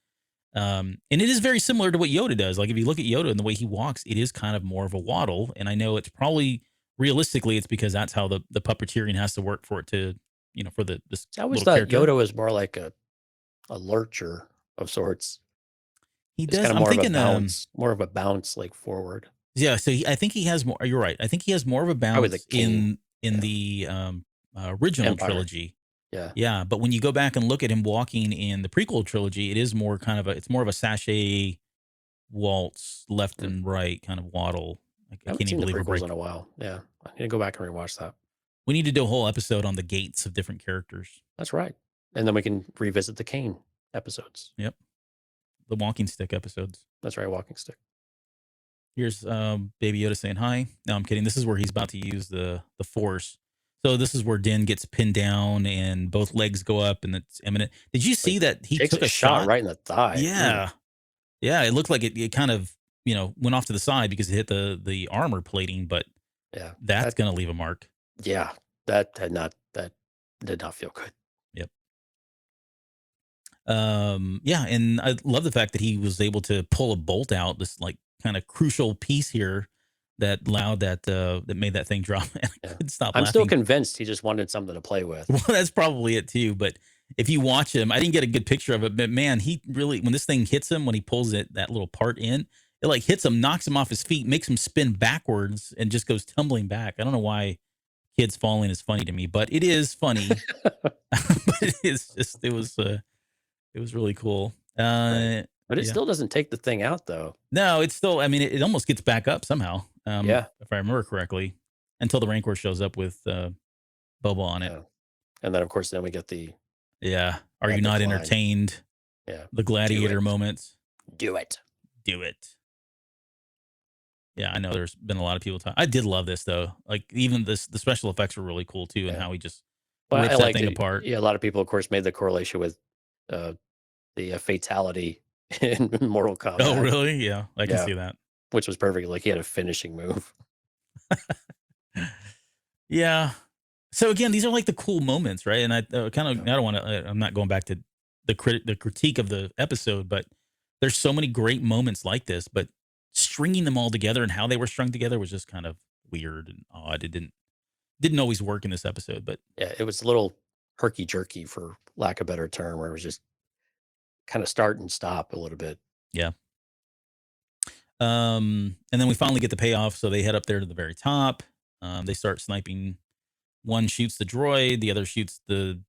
And it is very similar to what Yoda does. Like, if you look at Yoda and the way he walks, it is kind of more of a waddle. And I know it's probably realistically, it's because that's how the puppeteering has to work for it to, for this. I always thought Yoda was more like a lurcher of sorts. He does. Kind of more of a bounce like forward. Yeah, so I think he has more. You're right. I think he has more of a bounce in the original Empire trilogy. Yeah, yeah. But when you go back and look at him walking in the prequel trilogy, it is more kind of it's more of a sachet waltz, left and right kind of waddle. I can't even believe the prequels in a while. Yeah, I need to go back and rewatch that. We need to do a whole episode on the gaits of different characters. That's right, and then we can revisit the Kane episodes. Yep, the walking stick episodes. That's right, walking stick. Here's Baby Yoda saying hi. No, I'm kidding. This is where he's about to use the Force. So this is where Din gets pinned down and both legs go up and it's imminent. Did you see that he took a shot right in the thigh? Yeah. Yeah, it looked like it kind of, went off to the side because it hit the armor plating, but that's going to leave a mark. Yeah, that did not feel good. Yep. Yeah, and I love the fact that he was able to pull a bolt out, this like kind of crucial piece here that allowed that made that thing drop. I couldn't stop laughing. I'm still convinced he just wanted something to play with. Well, that's probably it too. But if you watch him, I didn't get a good picture of it, but man, he really, when this thing hits him, when he pulls that little part in, it like hits him, knocks him off his feet, makes him spin backwards and just goes tumbling back. I don't know why kids falling is funny to me, but it is funny. But it was really cool. Right. But it still doesn't take the thing out, though. No, it's still, I mean, it almost gets back up somehow. If I remember correctly, until the Rancor shows up with Boba on it. And then, of course, we get the... Yeah. Are you not entertained? Yeah. The gladiator moments. Do it. Yeah, I know there's been a lot of people talking. I did love this, though. Like, even the special effects were really cool, too, and how he just rips that thing apart. Yeah, a lot of people, of course, made the correlation with the fatality in Mortal Kombat. Oh, really? Yeah, I can see that. Which was perfect. Like, he had a finishing move. Yeah. So again, these are like the cool moments, right? And I don't want to. I'm not going back to the critique of the episode, but there's so many great moments like this. But stringing them all together and how they were strung together was just kind of weird and odd. It didn't always work in this episode, but yeah, it was a little herky jerky, for lack of a better term, where it was just kind of start and stop a little bit. yeah. And then we finally get the payoff. So they head up there to the very top. They start sniping. One shoots the droid, the other shoots the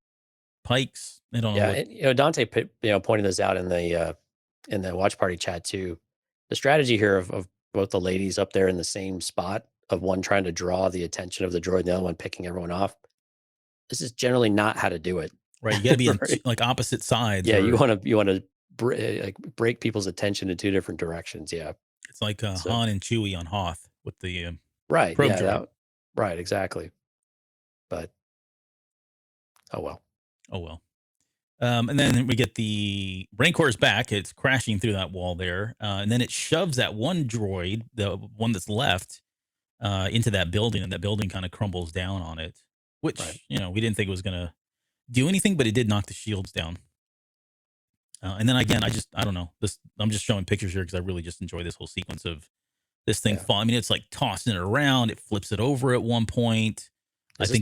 Pykes. I don't know. Yeah, and, Dante, pointed this out in the watch party chat too. The strategy here of both the ladies up there in the same spot, of one trying to draw the attention of the droid, and the other one picking everyone off. This is generally not how to do it. Right, you got to be Right. on like opposite sides. Yeah, you want to break people's attention in two different directions. Yeah, it's like Han and Chewie on Hoth with the right. probe Yeah, droid. right, exactly. But oh well. And then we get the Rancor's back. It's crashing through that wall there, and then it shoves that one droid, the one that's left, into that building, and that building kind of crumbles down on it. Which Right. We didn't think it was going to do anything, but it did knock the shields down. And then again, I don't know. I'm just showing pictures here because I really just enjoy this whole sequence of this thing fall. I mean, it's like tossing it around. It flips it over at one point. Is this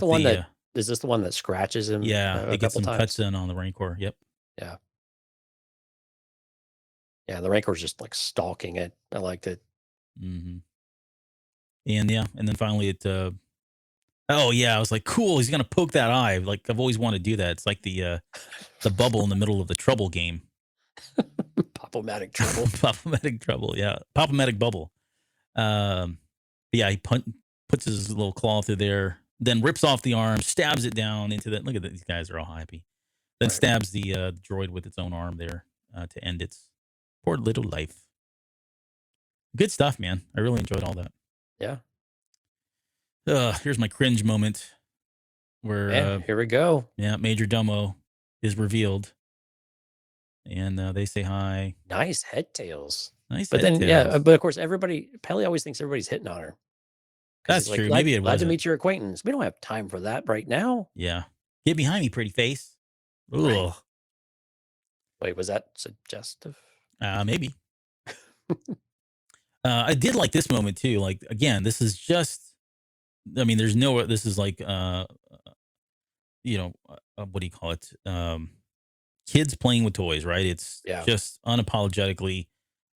the one that scratches him? Yeah, it gets some times? cuts in on the Rancor. Yep. Yeah. Yeah, the Rancor's just like stalking it. I liked it. Mm-hmm. And and then finally it. Oh yeah, I was like, cool. He's gonna poke that eye. Like I've always wanted to do that. It's like the bubble in the middle of the Trouble game. Pop-O-Matic Trouble. Pop-O-Matic Trouble. Yeah, Pop-O-Matic Bubble. Yeah, he puts his little claw through there, then rips off the arm, stabs it down into that. Look at these guys are all happy. Then stabs the droid with its own arm there to end its poor little life. Good stuff, man. I really enjoyed all that. Yeah. Here's my cringe moment where here we go. Yeah, Major Domo is revealed, and they say hi. Nice head tails. Nice, but head then tails. but of course Peli always thinks everybody's hitting on her. That's like, true. Maybe it was glad to meet your acquaintance. We don't have time for that right now. Yeah, get behind me, pretty face. Ugh. Right. Wait, was that suggestive? Maybe. I did like this moment too. Like again, this is just. I mean, there's no. This is like, what do you call it? Kids playing with toys, right? It's just unapologetically.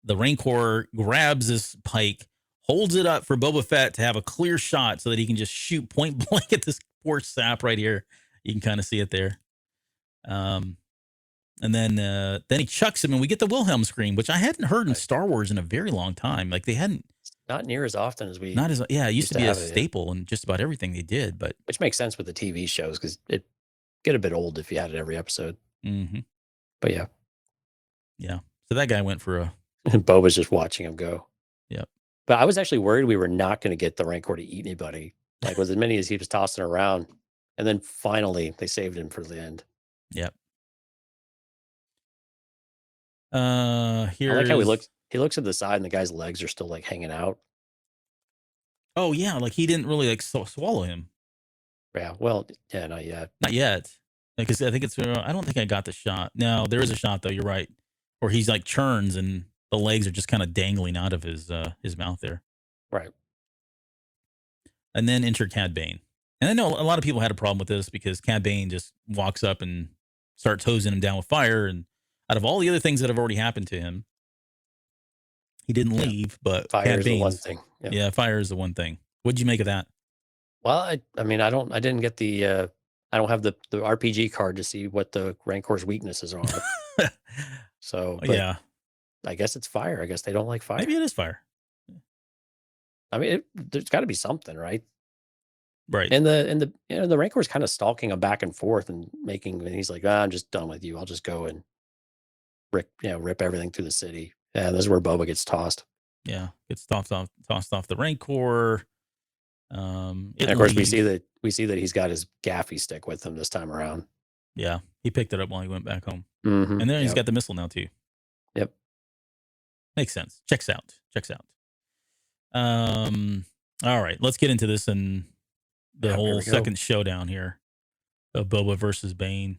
The Rancor grabs this Pike, holds it up for Boba Fett to have a clear shot so that he can just shoot point blank at this poor sap right here. You can kind of see it there. And then he chucks him, and we get the Wilhelm scream, which I hadn't heard in Star Wars in a very long time. Like they hadn't. Not near as often as we. Not as it used to be a staple in just about everything they did, but which makes sense with the TV shows because it get a bit old if you had it every episode. Mm-hmm. But yeah. So that guy went for a. Boba's just watching him go. Yep. But I was actually worried we were not going to get the Rancor to eat anybody. Like with as many as he was tossing around, and then finally they saved him for the end. Yep. Here. I like how he looks. He looks at the side, and the guy's legs are still like hanging out. Oh yeah, like he didn't really like swallow him. Yeah. Well, yeah, not yet. Not yet, because I think it's. I don't think I got the shot. No, there is a shot though. You're right, where he's like churns and the legs are just kind of dangling out of his mouth there. Right. And then enter Cad Bane, and I know a lot of people had a problem with this because Cad Bane just walks up and starts hosing him down with fire, and out of all the other things that have already happened to him. He didn't leave, but fire is the one thing. Yeah, fire is the one thing. What'd you make of that? Well, I mean, I didn't get the, I don't have the RPG card to see what the Rancor's weaknesses are. So, yeah, I guess it's fire. I guess they don't like fire. Maybe it is fire. I mean, there's got to be something, right? Right. And the Rancor's kind of stalking him back and forth and he's like, I'm just done with you. I'll just go and rip everything through the city. Yeah, this is where Boba gets tossed. Yeah, gets tossed off the Rancor. And of course, we see that he's got his gaffy stick with him this time around. Yeah, he picked it up while he went back home, and then he's got the missile now too. Yep, makes sense. Checks out. All right, let's get into this and the Yep, here whole we go. second showdown here of Boba versus Bane.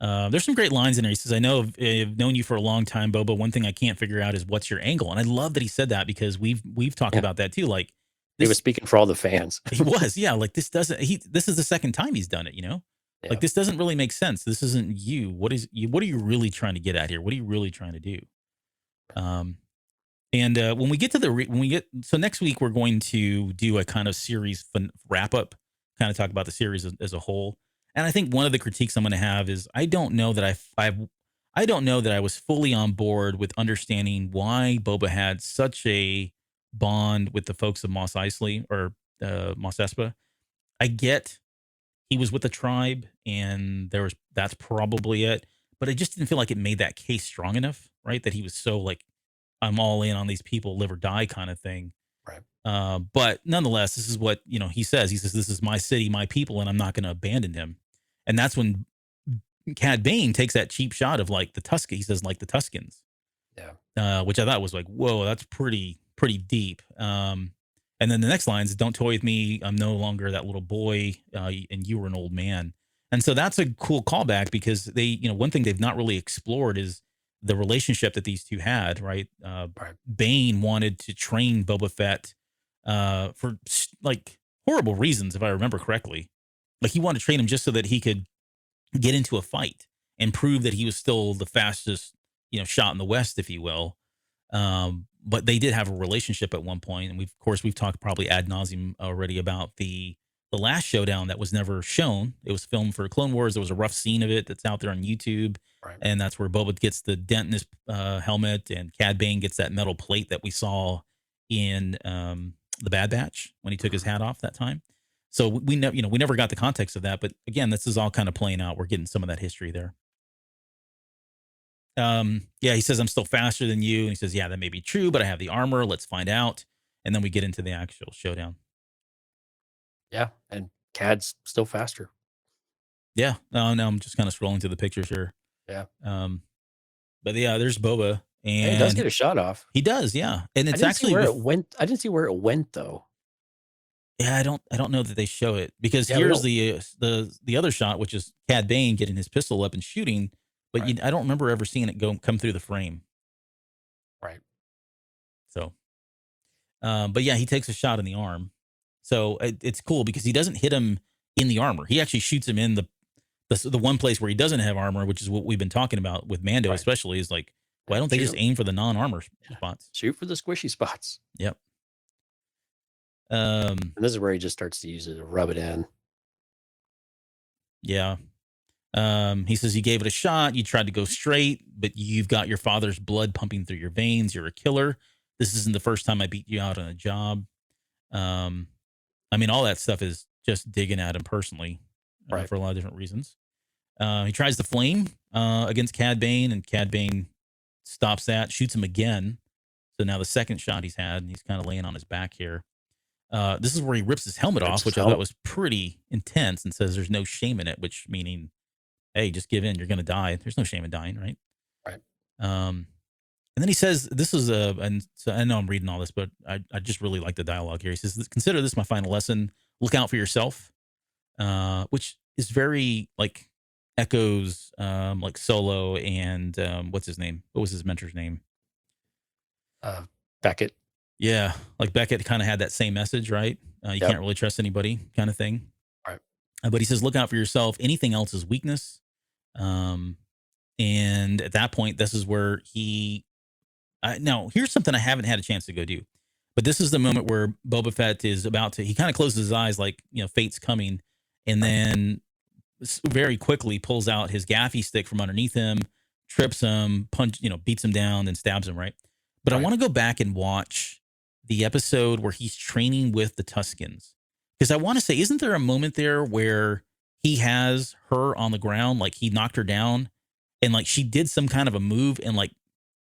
There's some great lines in there. He says, I've known you for a long time, Boba. One thing I can't figure out is what's your angle. And I love that he said that because we've talked Yeah. about that too. Like He was this, speaking for all the fans. he was, yeah. Like this is the second time he's done it, you know? Yeah. Like this doesn't really make sense. This isn't you. What are you really trying to get at here? What are you really trying to do? And when we get to so next week, we're going to do a kind of series wrap up, kind of talk about the series as a whole. And I think one of the critiques I'm going to have is I don't know that I don't know that I was fully on board with understanding why Boba had such a bond with the folks of Mos Eisley or Mos Espa. I get he was with the tribe, and that's probably it. But I just didn't feel like it made that case strong enough, right? That he was so like, I'm all in on these people, live or die kind of thing. Right. But nonetheless, this is what he says. He says, "This is my city, my people, and I'm not going to abandon him." And that's when Cad Bane takes that cheap shot of like the Tusken. He says, like the Tuskens, which I thought was like, whoa, that's pretty deep. And then the next line is, "Don't toy with me. I'm no longer that little boy, and you were an old man." And so that's a cool callback because they, one thing they've not really explored is the relationship that these two had, right? Right. Bane wanted to train Boba Fett for like horrible reasons, if I remember correctly. Like he wanted to train him just so that he could get into a fight and prove that he was still the fastest, shot in the West, if you will. But they did have a relationship at one point, and we've talked probably ad nauseum already about the last showdown that was never shown. It was filmed for Clone Wars. There was a rough scene of it that's out there on YouTube, Right. and that's where Boba gets the dent in his helmet, and Cad Bane gets that metal plate that we saw in the Bad Batch when he took his hat off that time. So we never got the context of that, but again, this is all kind of playing out. We're getting some of that history there. Yeah, he says, "I'm still faster than you," and he says, "Yeah, that may be true, but I have the armor. Let's find out." And then we get into the actual showdown. Yeah, and Cad's still faster. Yeah, no, I'm just kind of scrolling through the pictures here. Yeah. But yeah, there's Boba, and he does get a shot off. He does, yeah, and it's I didn't actually see where it went. I didn't see where it went though. Yeah, I don't know that they show it because Yeah, here's the other shot, which is Cad Bane getting his pistol up and shooting, but Right. I don't remember ever seeing it come through the frame. Right. So, but yeah, he takes a shot in the arm. So it's cool because he doesn't hit him in the armor. He actually shoots him in the one place where he doesn't have armor, which is what we've been talking about with Mando, Right. especially, is like, why don't they just aim for the non-armor spots? Shoot for the squishy spots. Yep. And this is where he just starts to use it to rub it in. Yeah. He says, "You gave it a shot. You tried to go straight, but you've got your father's blood pumping through your veins. You're a killer. This isn't the first time I beat you out on a job." I mean, all that stuff is just digging at him personally, Right. for a lot of different reasons. He tries the flame against Cad Bane, and Cad Bane stops that, shoots him again. So now the second shot he's had, and he's kind of laying on his back here. This is where he rips his helmet off, which I thought was pretty intense, and says there's no shame in it, which meaning, hey, just give in. You're going to die. There's no shame in dying, right? Right. And then he says, this is and so I know I'm reading all this, but I just really like the dialogue here. He says, "Consider this my final lesson. Look out for yourself," which is very like echoes like Solo and what's his name? What was his mentor's name? Beckett. Yeah, like Beckett kind of had that same message, right? You can't really trust anybody, kind of thing. Right. But he says, "Look out for yourself. Anything else is weakness." And at that point, this is where now here's something I haven't had a chance to go do, but this is the moment where Boba Fett is he kind of closes his eyes, like, fate's coming, and then very quickly pulls out his gaffy stick from underneath him, trips him, beats him down, and stabs him, right? But I want to go back and watch the episode where he's training with the Tuskens, because I want to say, isn't there a moment there where he has her on the ground, like he knocked her down, and like she did some kind of a move and like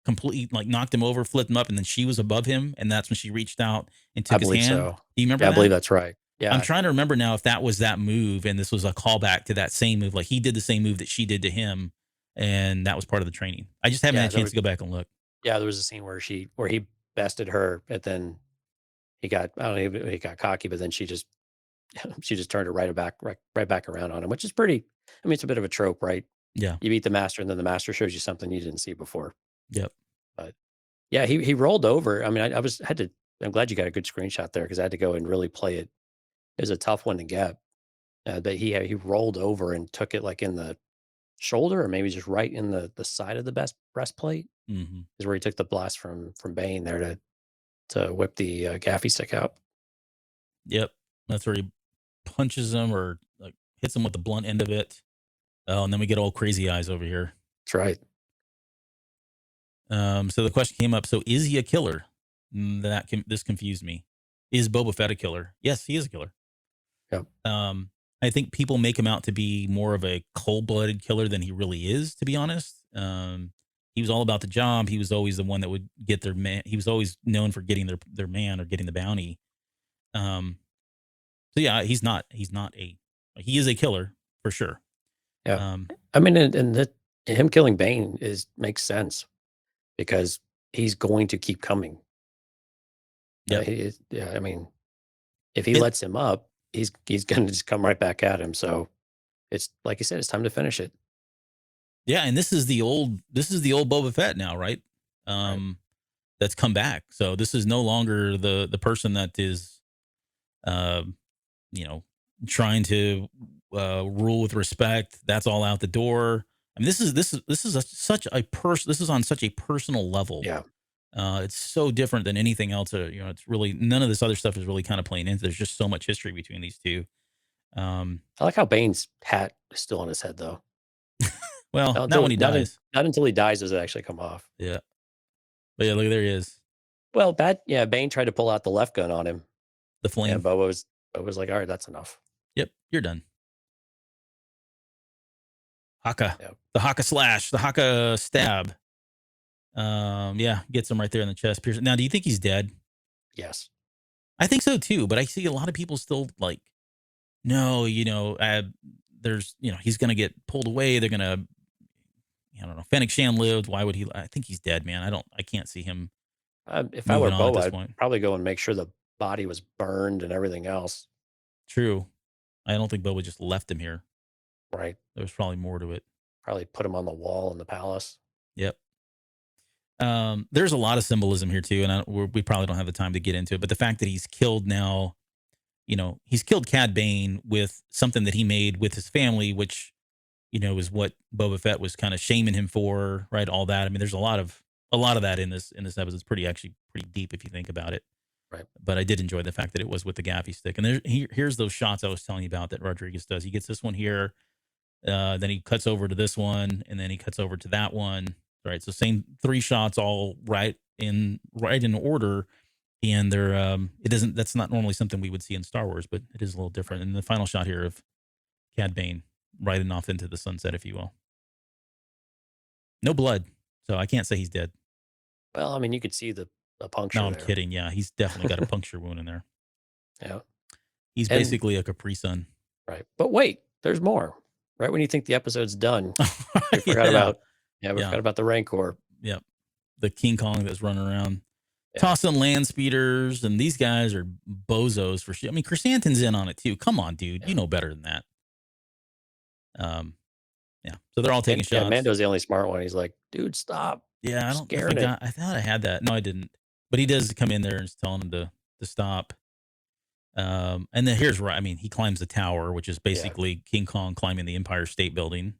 completely like knocked him over, flipped him up, and then she was above him, and that's when she reached out and took his hand. So. Do you remember Yeah, that? I believe that's right. Yeah. I'm trying to remember now if that was that move and this was a callback to that same move. Like he did the same move that she did to him, and that was part of the training. I just haven't had a chance to go back and look. Yeah, there was a scene where he bested her, and then he got, I don't know if he got cocky, but then she just she just turned it right back around on him, which is pretty. I mean, it's a bit of a trope, right? Yeah. You beat the master, and then the master shows you something you didn't see before. Yep. But yeah, he rolled over. I mean, I had to. I'm glad you got a good screenshot there because I had to go and really play it. It was a tough one to get. But he rolled over and took it like in the shoulder, or maybe just right in the side of the best breastplate. Mm-hmm. Is where he took the blast from Bane there to whip the gaffy stick out. Yep. That's where he punches him or like hits him with the blunt end of it. Oh, and then we get all crazy eyes over here. That's right. So the question came up. So is he a killer? This confused me. Is Boba Fett a killer? Yes, he is a killer. Yep. I think people make him out to be more of a cold-blooded killer than he really is, to be honest. He was all about the job. He was always the one that would get their man. He was always known for getting their man or getting the bounty. So yeah, he is a killer for sure. Yeah. I mean, and him killing Bane makes sense because he's going to keep coming. Yeah. I mean, if he lets him up, he's going to just come right back at him. So it's like you said, it's time to finish it. Yeah, and this is the old Boba Fett now, right? Right. That's come back. So this is no longer the person that is, trying to rule with respect. That's all out the door. I mean, this is on such a personal level. Yeah. It's so different than anything else. It's really none of this other stuff is really kind of playing into. There's just so much history between these two. I like how Bane's hat is still on his head, though. Well, not when he dies. Not until he dies does it actually come off. Yeah. But yeah, look, there he is. Well, Bane tried to pull out the left gun on him. The flame. And Boba was like, all right, that's enough. Yep, you're done. Haka. Yep. The Haka slash. The Haka stab. Yeah, gets him right there in the chest. Pierce. Now, do you think he's dead? Yes. I think so too, but I see a lot of people still like, no, there's, he's going to get pulled away. They're going to, I don't know. Fennec Shan lived. Why would he? I think he's dead, man. I can't see him. If I were Boba, I'd probably go and make sure the body was burned and everything else. True. I don't think Boba just left him here. Right. There was probably more to it. Probably put him on the wall in the palace. Yep. There's a lot of symbolism here too, and we probably don't have the time to get into it. But the fact that he's killed now, he's killed Cad Bane with something that he made with his family, which, is what Boba Fett was kind of shaming him for, right? All that. I mean, there's a lot of that in this episode. It's pretty deep if you think about it. Right. But I did enjoy the fact that it was with the gaffy stick. And here's those shots I was telling you about that Rodriguez does. He gets this one here, then he cuts over to this one, and then he cuts over to that one. Right. So same 3 shots, all right in order. And that's not normally something we would see in Star Wars, but it is a little different. And the final shot here of Cad Bane riding off into the sunset, if you will. No blood. So I can't say he's dead. Well, I mean, you could see the puncture. No, I'm kidding. Yeah. He's definitely got a puncture wound in there. Yeah. He's basically a Capri Sun. Right. But wait, there's more. Right when you think the episode's done, we forgot about the Rancor. Yep. The King Kong that's running around. Yeah. Tossing land speeders, and these guys are bozos for shit. I mean, Chrysanthemum's in on it too. Come on, dude. Yeah. You know better than that. Yeah. So they're all taking shots. Yeah, Mando's the only smart one. He's like, dude, stop. Yeah, I thought I had that. No, I didn't. But he does come in there and is telling him to stop. And then he climbs the tower, which is basically King Kong climbing the Empire State Building,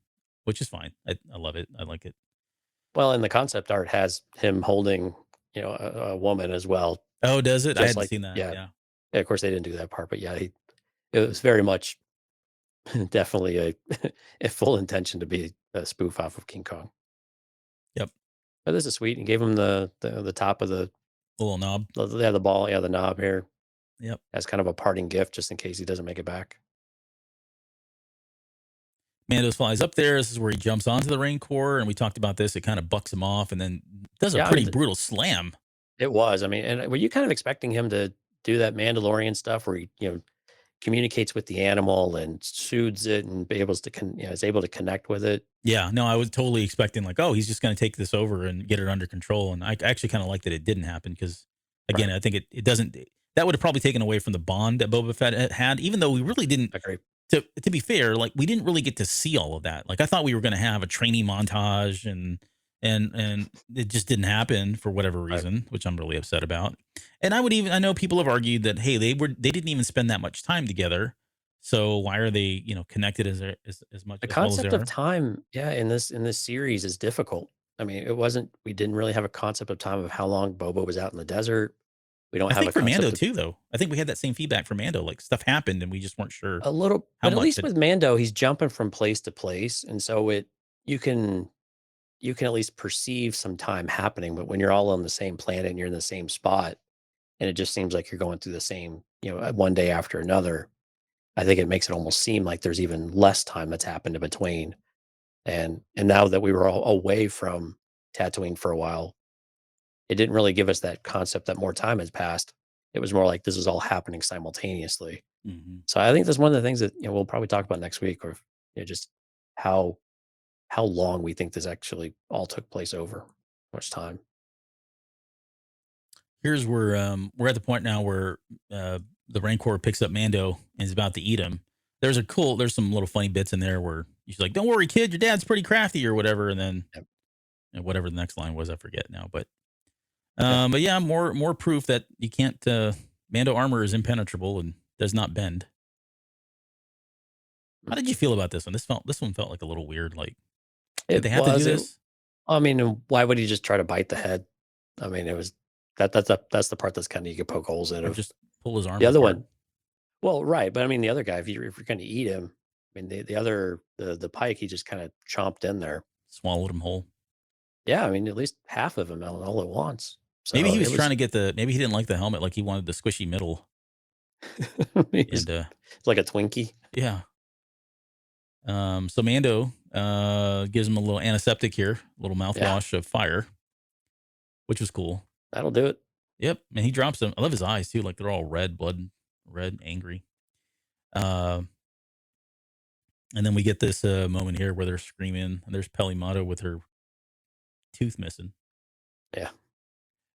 which is fine. I love it. I like it. Well, and the concept art has him holding, a woman as well. Oh, does it? I hadn't seen that. Yeah. Of course, they didn't do that part, but yeah, it was very much definitely a full intention to be a spoof off of King Kong. Yep. But this is sweet. He gave him the top of the little knob. The ball. Yeah, the knob here. Yep. As kind of a parting gift, just in case he doesn't make it back. Mando flies up there. This is where he jumps onto the Rancor, and we talked about this. It kind of bucks him off, and then does a pretty brutal slam. It was. I mean, and were you kind of expecting him to do that Mandalorian stuff where he, communicates with the animal and soothes it and is able to connect with it? Yeah. No, I was totally expecting he's just going to take this over and get it under control. And I actually kind of like that it didn't happen because, again, I think it doesn't. that would have probably taken away from the bond that Boba Fett had, even though we really didn't. I agree. To be fair, like we didn't really get to see all of that. Like I thought we were going to have a training montage and it just didn't happen for whatever reason, which I'm really upset about. And I know people have argued that, hey, they didn't even spend that much time together. So why are they, connected as much The as well as they concept of are? time, yeah, in this series is difficult. I mean, we didn't really have a concept of time of how long Boba was out in the desert. We don't I have think a for Mando concept of too, though. I think we had that same feedback for Mando. Like stuff happened and we just weren't sure a little, how but at much. least with Mando, he's jumping from place to place. And so you can, you can at least perceive some time happening. But when you're all on the same planet and you're in the same spot, and it just seems like you're going through the same, one day after another, I think it makes it almost seem like there's even less time that's happened in between. And now that we were all away from Tatooine for a while, it didn't really give us that concept that more time has passed. It was more like this is all happening simultaneously. Mhm. So I think that's one of the things that we'll probably talk about next week, or just how long we think this actually all took place over, how much time. Here's where we're at the point now where the Rancor picks up Mando and is about to eat him. There's some little funny bits in there where she's like, "Don't worry, kid, your dad's pretty crafty" or whatever, and then Yep. whatever the next line was, I forget now. But Yeah. but yeah, more proof that you can't. Mando armor is impenetrable and does not bend. How did you feel about this one? This one felt like a little weird. Like, did It they have to do was. this? I mean, why would he just try to bite the head? I mean, it was that's the part that's kind of you could poke holes in. Or Of just pull his arm the other apart? one. Well, right, but I mean, the other guy, if you're going to eat him, I mean, the pike, he just kind of chomped in there. Swallowed him whole. Yeah, I mean, at least half of him all at once. Maybe So he it was trying was. to get maybe he didn't like the helmet, like he wanted the squishy middle. It's And like a Twinkie. yeah. So Mando gives him a little antiseptic here, a little Yeah, mouthwash of fire, which was cool. that'll do it. Yep. And he drops them. I love his eyes too, like they're all red, red, angry. Uh, and then we get this moment here where they're screaming, and there's Pelimato with her tooth missing. Yeah,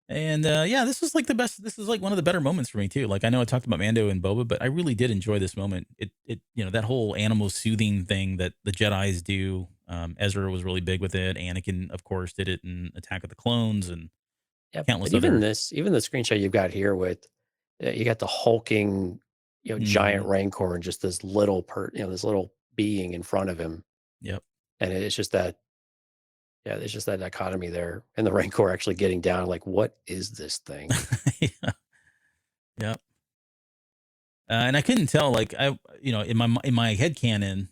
And yeah, this was like the best. This is like one of the better moments for me too. Like I know I talked about Mando and Boba, but I really did enjoy this moment. It that whole animal soothing thing that the Jedi's do. Ezra was really big with it. Anakin, of course, did it in Attack of the Clones and yeah. But countless even other. this, even the screenshot you've got here with, you got the hulking, giant Mhm. rancor and just this little this little being in front of him, Yep. and it's just that. Yeah, it's just that dichotomy there, and the rancor actually getting down. Like, what is this thing? Yeah. Yep. And I couldn't tell. Like in my head canon,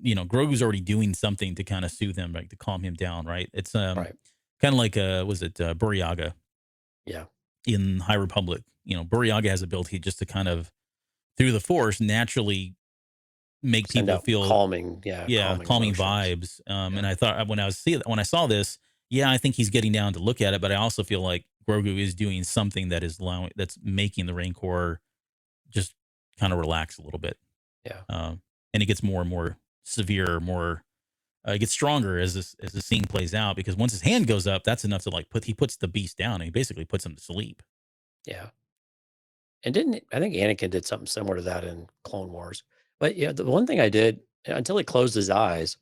Grogu's already doing something to kind of soothe him, like to calm him down. Right. It's Right. kind of like was it Buryaga Yeah. in High Republic? Buryaga has ability just to kind of through the Force naturally make Send people out feel calming, calming motions. vibes. Yeah. And I thought when I saw this, yeah, I think he's getting down to look at it, but I also feel like Grogu is doing something that's making the Rancor just kind of relax a little bit. Yeah. And it gets more and more severe, more it gets stronger as the scene plays out because once his hand goes up, that's enough to he puts the beast down and he basically puts him to sleep. Yeah. And I think Anakin did something similar to that in Clone Wars. But yeah, the one thing I did until he closed his eyes,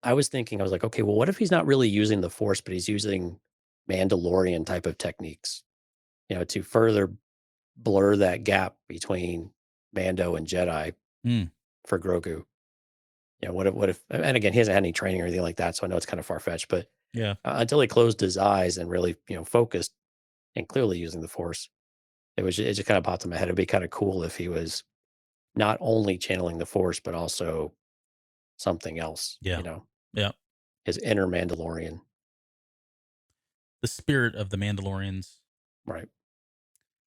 I was thinking, I was like, okay, well, what if he's not really using the Force, but he's using Mandalorian type of techniques, to further blur that gap between Mando and Jedi Hmm. for Grogu. What if, and again, he hasn't had any training or anything like that, so I know it's kind of far fetched, but Yeah. until he closed his eyes and really, focused and clearly using the Force, it just kind of popped in my head. It'd be kind of cool if he was not only channeling the Force, but also something else, Yeah. Yeah. his inner Mandalorian. The spirit of the Mandalorians. Right.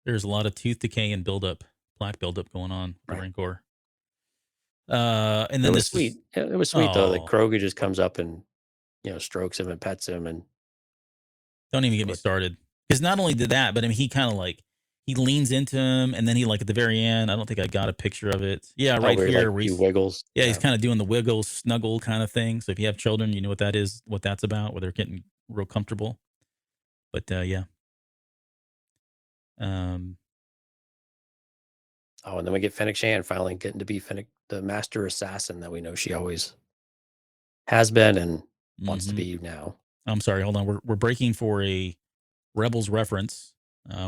There's a lot of tooth decay and plaque buildup going on with the Right. Rancor. And It then was this is sweet. It was sweet though. That oh, Grogu just comes up and, strokes him and pets him. And don't even get me what, started. Because not only did that, but I mean, he kind of he leans into him, and then he at the very end. I don't think I got a picture of it. Yeah, oh, right where here. Where he wiggles. yeah, he's Yeah. kind of doing the wiggle, snuggle kind of thing. So if you have children, you know what that is, what that's about, where they're getting real comfortable. But yeah. Oh, and then we get Fennec Shan finally getting to be Fennec, the master assassin that we know she always has been and wants to be now. I'm sorry, hold on. We're breaking for a Rebels reference,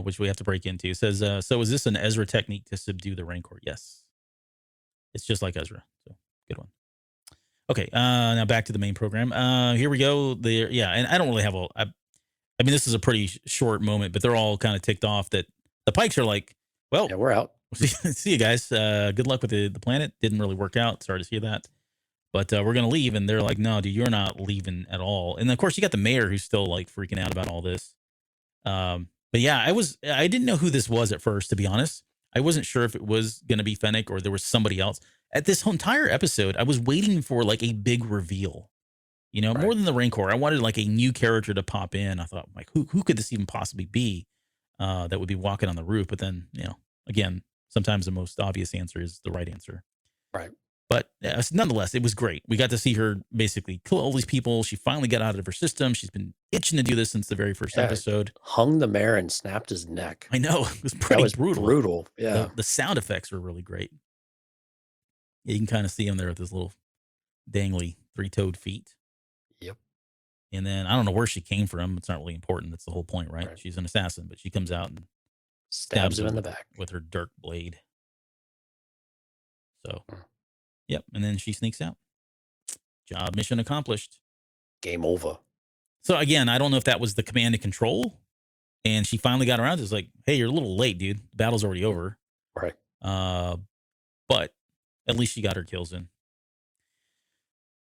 which we have to break into. It says, so is this an Ezra technique to subdue the Rancor? Yes. It's just like Ezra. So good one. Okay, now back to the main program. Here we go. And I don't really have I mean, this is a pretty short moment, but they're all kind of ticked off that the Pykes are like, well, Yeah, we're out. see you guys. Good luck with the planet. Didn't really work out. Sorry to see that. But we're going to leave. And they're like, no, dude, you're not leaving at all. And of course, you got the mayor who's still like freaking out about all this. But yeah, I didn't know who this was at first, to be honest. I wasn't sure if it was going to be Fennec or there was somebody else. At this whole entire episode, I was waiting for like a big reveal, more than the Rancor. I wanted like a new character to pop in. I thought, like, who could this even possibly be that would be walking on the roof? But then, again, sometimes the most obvious answer is the right answer. Right. But nonetheless, it was great. We got to see her basically kill all these people. She finally got out of her system. She's been itching to do this since the very first episode. Hung the mayor and snapped his neck. I know. It was pretty brutal. Yeah. The sound effects were really great. Yeah, you can kind of see him there with his little dangly 3-toed feet. Yep. And then I don't know where she came from. It's not really important. That's the whole point, right? She's an assassin, but she comes out and stabs him in the back with her dark blade. So, yep. And then she sneaks out. Job mission accomplished. Game over. So again, I don't know if that was the command and control, and she finally got around. It's like, hey, you're a little late, dude. The battle's already over. Right. But at least she got her kills in.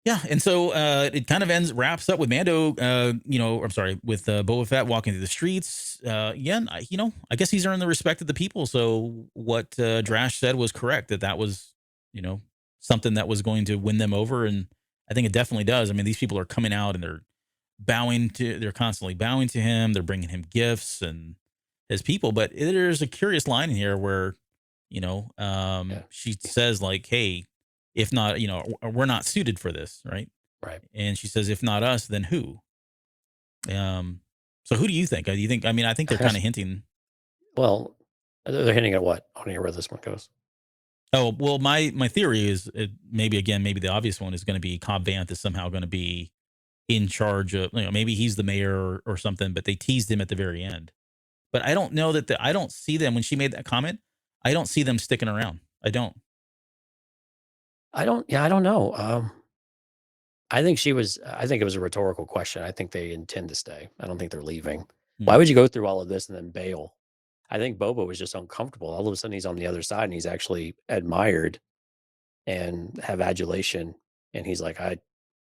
Yeah, and so it kind of wraps up with Mando, with Boba Fett walking through the streets. Again, I guess he's earned the respect of the people. So what Drash said was correct, that was, something that was going to win them over. And I think it definitely does. I mean, these people are coming out and they're constantly bowing to him. They're bringing him gifts and his people. But there's a curious line in here where, she says like, hey, if not, we're not suited for this, right? Right. And she says, if not us, then who? So who do you think? I think they're kind of hinting. Well, they're hinting at what? I want to hear where this one goes. Oh, well, my theory is maybe the obvious one is going to be Cobb Vanth is somehow going to be in charge of, maybe he's the mayor or something, but they teased him at the very end. But I don't know I don't see them when she made that comment. I don't see them sticking around. I don't know. I think it was a rhetorical question. I think they intend to stay. I don't think they're leaving. Why would you go through all of this and then bail? I think Boba was just uncomfortable. All of a sudden he's on the other side and he's actually admired and have adulation. And he's like,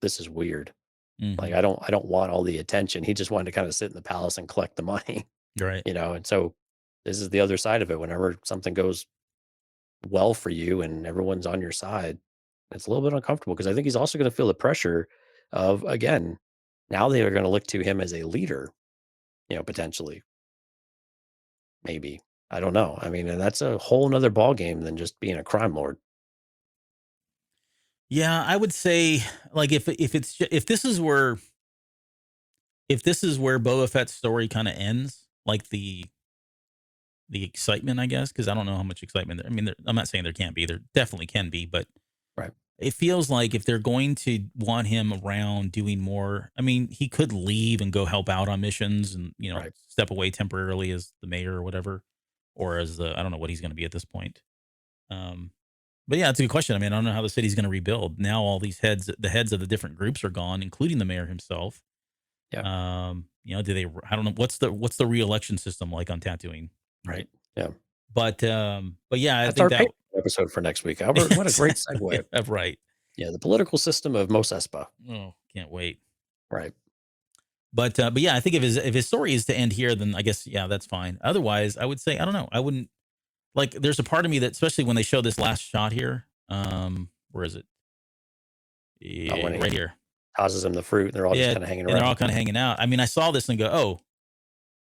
this is weird. Mm-hmm. Like, I don't want all the attention. He just wanted to kind of sit in the palace and collect the money. Right. And so this is the other side of it. Whenever something goes well for you and everyone's on your side, it's a little bit uncomfortable because I think he's also going to feel the pressure of, again, now they are going to look to him as a leader, potentially. Maybe. I don't know. I mean, and that's a whole nother ball game than just being a crime lord. Yeah, I would say like if this is where Boba Fett's story kind of ends, like the excitement, I guess, because I don't know how much excitement there. I mean, I'm not saying there can't be. There definitely can be, but right. It feels like if they're going to want him around doing more, I mean, he could leave and go help out on missions and, step away temporarily as the mayor or whatever, or as I don't know what he's going to be at this point. But yeah, it's a good question. I mean, I don't know how the city's going to rebuild. Now all these the heads of the different groups are gone, including the mayor I don't know, what's the re-election system like on Tatooine? Right. Yeah. But yeah, that's I think that episode for next week. Albert, what a great segue. Yeah, right. Yeah, the political system of Mos Espa. Oh, can't wait. Right. But yeah, I think if his story is to end here, then I guess that's fine. Otherwise, I would say I don't know. I wouldn't like. There's a part of me that, especially when they show this last shot here. Where is it? Yeah, right here. Tosses them the fruit, and they're all just kind of hanging around. They're all kind of hanging out. I mean, I saw this and go, oh,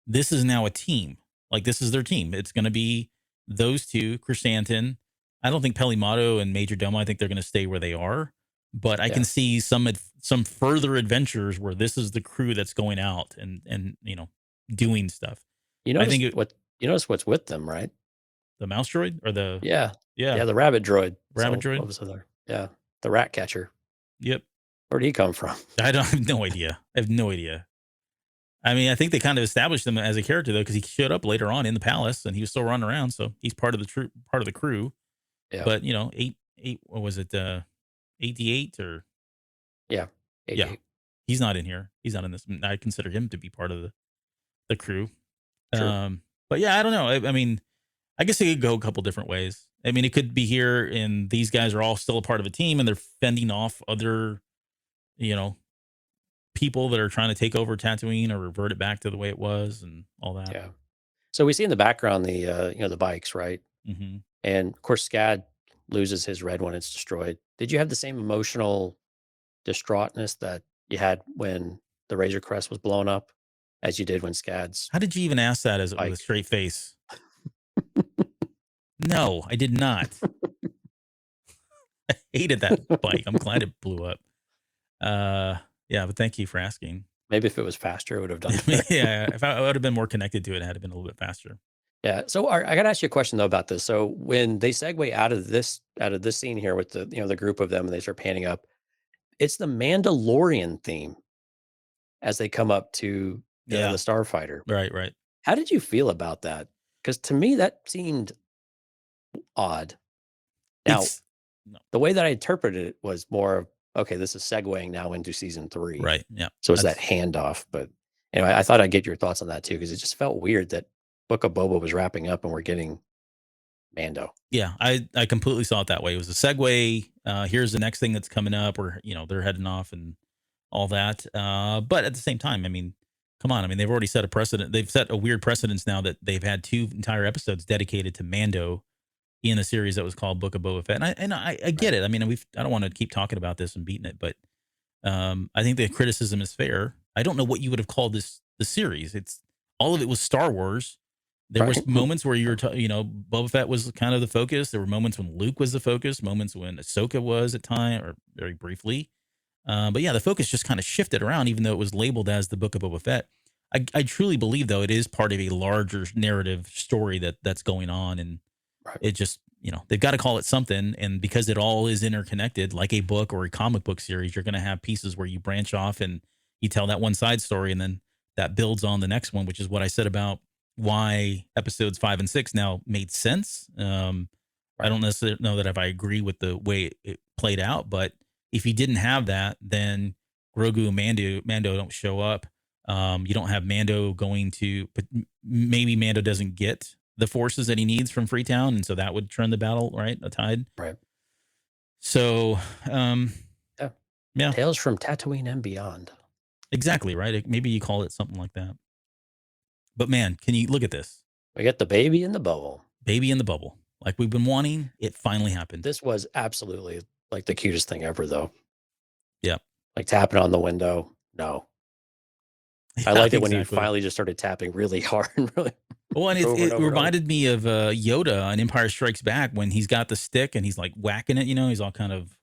this is now a team. Like this is their team. It's going to be those two, Chrysanthemum. I don't think Pelimato and Major Domo. I think they're going to stay where they are. But I can see some further adventures where this is the crew that's going out and doing stuff. I think what You notice what's with them, right? The mouse droid or the Yeah. yeah Yeah, the rabbit droid. rabbit So droid. what was there? Yeah. The rat catcher. Yep. Where'd he come from? I don't I have no idea. I have no idea. I mean, I think they kind of established him as a character though, because he showed up later on in the palace and he was still running around, so he's part of the part of the crew. Yeah. But eight. What was it? 88 or Yeah. yeah, 88. he's not in here. He's not in this. I consider him to be part of the crew. True. But yeah, I don't know. I mean, I guess it could go a couple different ways. I mean, it could be here, and these guys are all still a part of a team, and they're fending off other, you know, people that are trying to take over Tatooine or revert it back to the way it was, and all that. Yeah. So we see in the background the bikes, right? Mm-hmm. And of course, Scad loses his red when it's destroyed. Did you have the same emotional distraughtness that you had when the Razor Crest was blown up, as you did when Scad's How did you even ask that as with a bike? straight face? No, I did not. I hated that bike. I'm glad it blew up. Yeah, but thank you for asking. Maybe if it was faster, it would have done better. Yeah, if I would have been more connected to it, had it been a little bit faster. Yeah. So I got to ask you a question though about this. So when they segue out of this scene here with the group of them and they start panning up, it's the Mandalorian theme as they come up to Yeah, the starfighter. right. How did you feel about that? Because to me that seemed odd. Now, It's no, the way that I interpreted it was more of, okay, this is segueing now into season 3. right. Yeah, So it's that handoff. But anyway, I thought I'd get your thoughts on that too, because it just felt weird that Book of Boba was wrapping up and we're getting Mando. yeah. I completely saw it that way. It was a segue. Here's the next thing that's coming up, or they're heading off and all that. But at the same time, I mean, come on. I mean, they've already set a precedent. They've set a weird precedence now that they've had 2 entire episodes dedicated to Mando in a series that was called Book of Boba Fett. And I get it. I mean, I don't want to keep talking about this and beating it, but I think the criticism is fair. I don't know what you would have called the series. It's all of it was Star Wars. There Right. was moments where Boba Fett was kind of the focus. There were moments when Luke was the focus. Moments when Ahsoka was at time, or very briefly. But yeah, the focus just kind of shifted around, even though it was labeled as the Book of Boba Fett. I truly believe, though, it is part of a larger narrative story that's going on, and Right. it just they've got to call it something. And because it all is interconnected, like a book or a comic book series, you're going to have pieces where you branch off and you tell that one side story, and then that builds on the next one, which is what I said about why episodes 5 and 6 now made sense. I don't necessarily know that if I agree with the way it played out, but if you didn't have that, then Grogu and Mando don't show up. You don't have Mando going to, but maybe Mando doesn't get the forces that he needs from Freetown, and so that would turn the battle, right? A tide. Right. So, Yeah. yeah, Tales from Tatooine and beyond. exactly, right? Maybe you call it something like that. But man, can you look at this? We get the baby in the bubble. Baby in the bubble. Like we've been wanting, it finally happened. This was absolutely like the cutest thing ever, though. Yeah. Like tapping on the window. No. I liked it when he finally just started tapping really hard and really. Well, and over and it over and reminded me of Yoda on Empire Strikes Back when he's got the stick and he's like whacking it. He's all kind of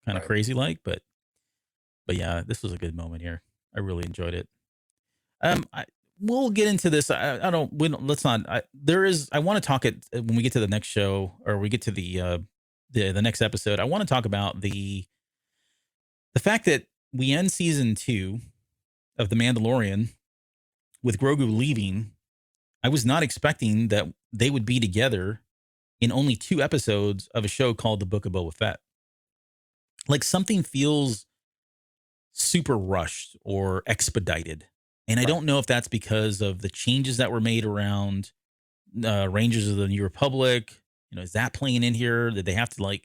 Right. crazy like, but yeah, this was a good moment here. I really enjoyed it. We'll get into this. Let's not. I want to talk it when we get to the next show, or we get to the next episode. I want to talk about the fact that we end season 2 of The Mandalorian with Grogu leaving. I was not expecting that they would be together in only 2 episodes of a show called The Book of Boba Fett. Like something feels super rushed or expedited. And I don't know if that's because of the changes that were made around Rangers of the New Republic. Is that playing in here? Did they have to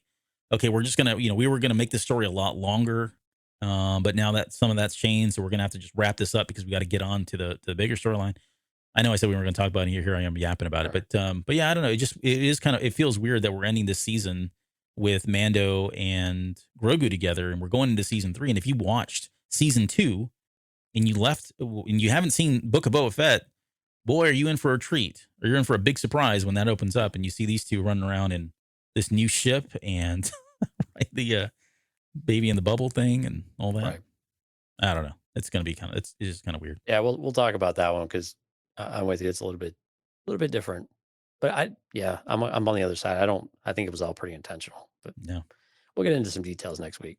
okay, we're just going to, we were going to make this story a lot longer. But now that some of that's changed, so we're going to have to just wrap this up because we got to get on to the bigger storyline. I know I said we were going to talk about it here. Here I am yapping about it. But yeah, I don't know. It feels weird that we're ending this season with Mando and Grogu together, and we're going into season 3. And if you watched season 2 and you haven't seen Book of Boba Fett, boy, are you in for a treat, or you're in for a big surprise when that opens up and you see these two running around in this new ship and the baby in the bubble thing and all that. Right. I don't know. It's going to be it's just kind of weird. Yeah, we'll talk about that one because I'm with you. It's a little bit little bit different. But I'm on the other side. I think it was all pretty intentional. But No, we'll get into some details next week.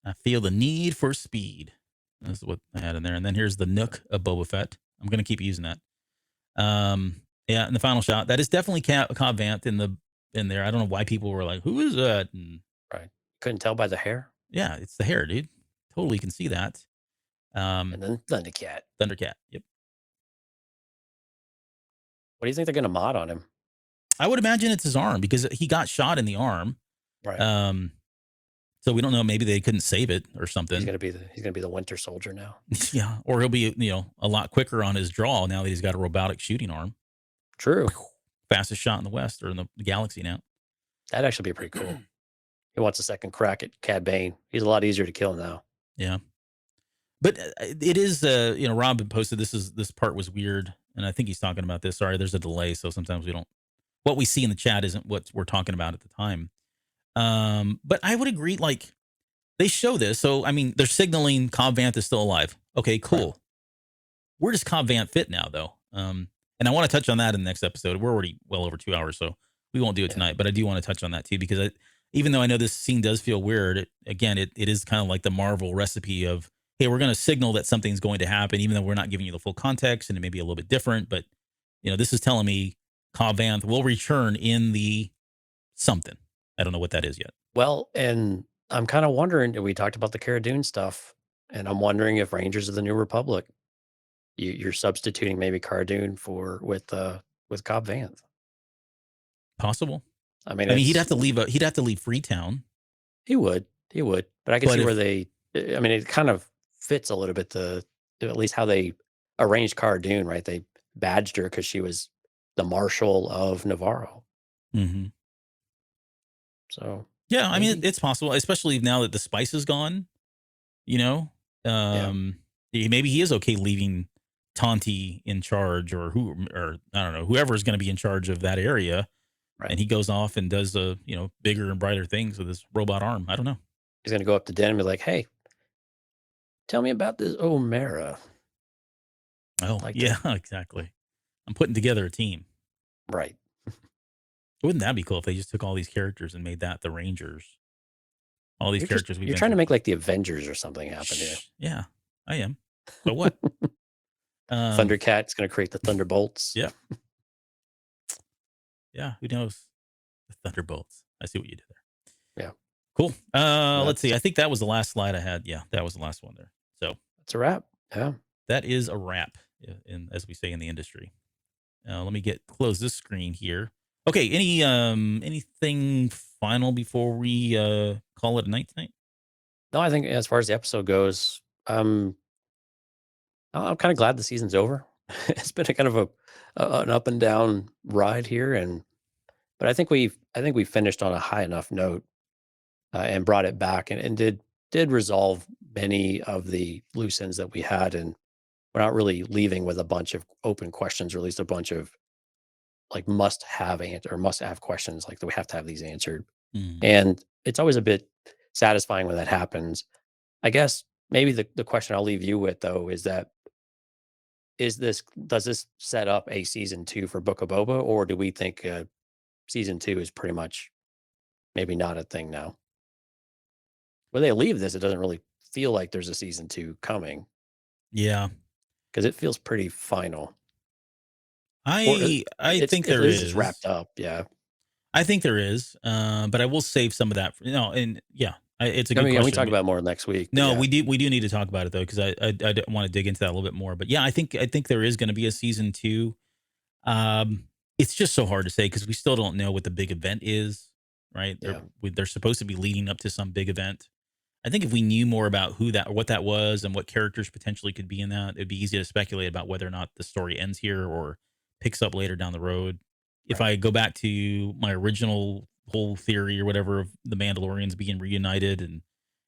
I feel the need for speed. That's what I had in there. And then here's the Nook of Boba Fett. I'm going to keep using that. Yeah, and the final shot, that is definitely Cobb Vanth in there. I don't know why people were like, "Who is that?" And Right. Couldn't tell by the hair. yeah, it's the hair, dude. Totally can see that. And then Thundercat. Thundercat. Yep. What do you think they're going to mod on him? I would imagine it's his arm because he got shot in the arm. Right. So we don't know. Maybe they couldn't save it or something. He's gonna be the Winter Soldier now. Yeah, or he'll be a lot quicker on his draw now that he's got a robotic shooting arm. True. Fastest shot in the West or in the galaxy now. That'd actually be pretty cool. He wants a second crack at Cad Bane. He's a lot easier to kill now. Yeah, but it is. Rob had posted this part was weird, and I think he's talking about this. Sorry, there's a delay, so sometimes we don't. What we see in the chat isn't what we're talking about at the time. But I would agree. Like they show this, so I mean, they're signaling Cobb Vanth is still alive. Okay, cool. Right. Where does Cobb Vanth fit now, though? And I want to touch on that in the next episode. We're already well over 2 hours, so we won't do it tonight. But I do want to touch on that too, because even though I know this scene does feel weird, it is kind of like the Marvel recipe of, hey, we're going to signal that something's going to happen, even though we're not giving you the full context, and it may be a little bit different. But this is telling me Cobb Vanth will return in the something. I don't know what that is yet. Well, and I'm kind of wondering, we talked about the Cara Dune stuff, and I'm wondering if Rangers of the New Republic, you're substituting maybe Cara Dune with Cobb Vanth. Possible. I mean, he'd have to leave Freetown. He would, but I can see where it kind of fits a little bit at least how they arranged Cara Dune, right? They badged her because she was the Marshal of Navarro. Mm-hmm. So yeah, I mean, it's possible, especially now that the spice is gone. Maybe he is okay leaving Tonti in charge, or I don't know, whoever is going to be in charge of that area, right. And he goes off and does bigger and brighter things with his robot arm. I don't know. He's going to go up to Den and be like, "Hey, tell me about this O'Mara." Oh, yeah, exactly. I'm putting together a team. Right. Wouldn't that be cool if they just took all these characters and made that the Rangers? All these characters. You're trying to make like the Avengers or something happen here. Yeah, I am. But what? Thundercat's going to create the Thunderbolts. Yeah. Yeah, who knows? The Thunderbolts. I see what you did there. Yeah. Cool. Let's see. I think that was the last slide I had. Yeah, that was the last one there. So that's a wrap. Yeah. That is a wrap, as we say in the industry. Let me close this screen here. Okay, anything final before we call it a night tonight? No, I think as far as the episode goes, I'm kind of glad the season's over. It's been a kind of an up and down ride here, but I think we finished on a high enough note and brought it back and did resolve many of the loose ends that we had, and we're not really leaving with a bunch of open questions, or at least a bunch of like must have questions, like that we have to have these answered. And it's always a bit satisfying when that happens. I guess maybe the question I'll leave you with, though, is does this set up a season 2 for Book of Boba, or do we think season 2 is pretty much maybe not a thing now? When they leave this, it doesn't really feel like there's a season 2 coming. Yeah, because it feels pretty final. I think there is wrapped up. Yeah, I think there is, but I will save some of that. It's a good question. We talk about more next week. No, we do need to talk about it though, because I want to dig into that a little bit more. But yeah, I think there is going to be a season 2. It's just so hard to say because we still don't know what the big event is, right? They're supposed to be leading up to some big event. I think if we knew more about what that was and what characters potentially could be in that, it'd be easy to speculate about whether or not the story ends here or picks up later down the road. If I go back to my original whole theory or whatever of the Mandalorians being reunited, and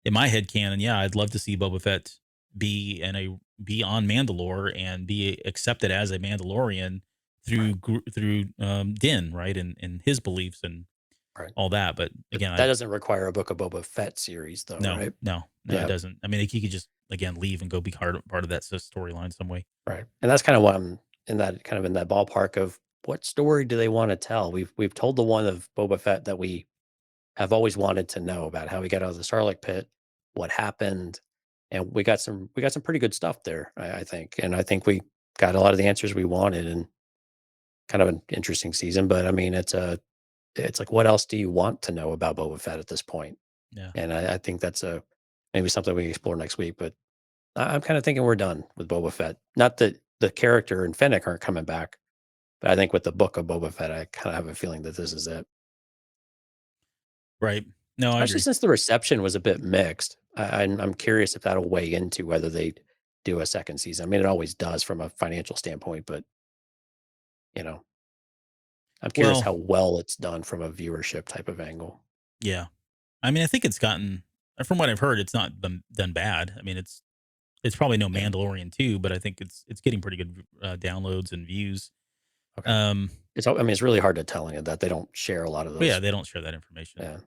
in my head canon, yeah, I'd love to see Boba Fett be on Mandalore and be accepted as a Mandalorian through Din, right, and his beliefs and all that. But again, that doesn't require a Book of Boba Fett series, though. No, right? No, it doesn't. I mean, he could just again leave and go be part of that storyline some way, right? And that's kind of what I'm in that ballpark of what story do they want to tell? We've told the one of Boba Fett that we have always wanted to know about, how he got out of the Sarlacc pit, what happened, and we got some pretty good stuff there, I think, and I think we got a lot of the answers we wanted, and kind of an interesting season. But I mean, it's like, what else do you want to know about Boba Fett at this point? Yeah. And I think that's maybe something we can explore next week. But I'm kind of thinking we're done with Boba Fett. Not that the character and Fennec aren't coming back, but I think with the Book of Boba Fett, I kind of have a feeling that this is it. Right. No, I Especially agree. since the reception was a bit mixed. I'm curious if that'll weigh into whether they do a second season. I mean, it always does from a financial standpoint, but you know, I'm curious Well, how well it's done from a viewership type of angle. yeah. I mean, I think it's gotten, from what I've heard, it's not been done bad. I mean, it's probably no Yeah. Mandalorian 2, but I think it's getting pretty good downloads and views. Okay. Um, I mean, it's really hard to tell any of that. They don't share a lot of but yeah, those. they don't share that information. Yeah.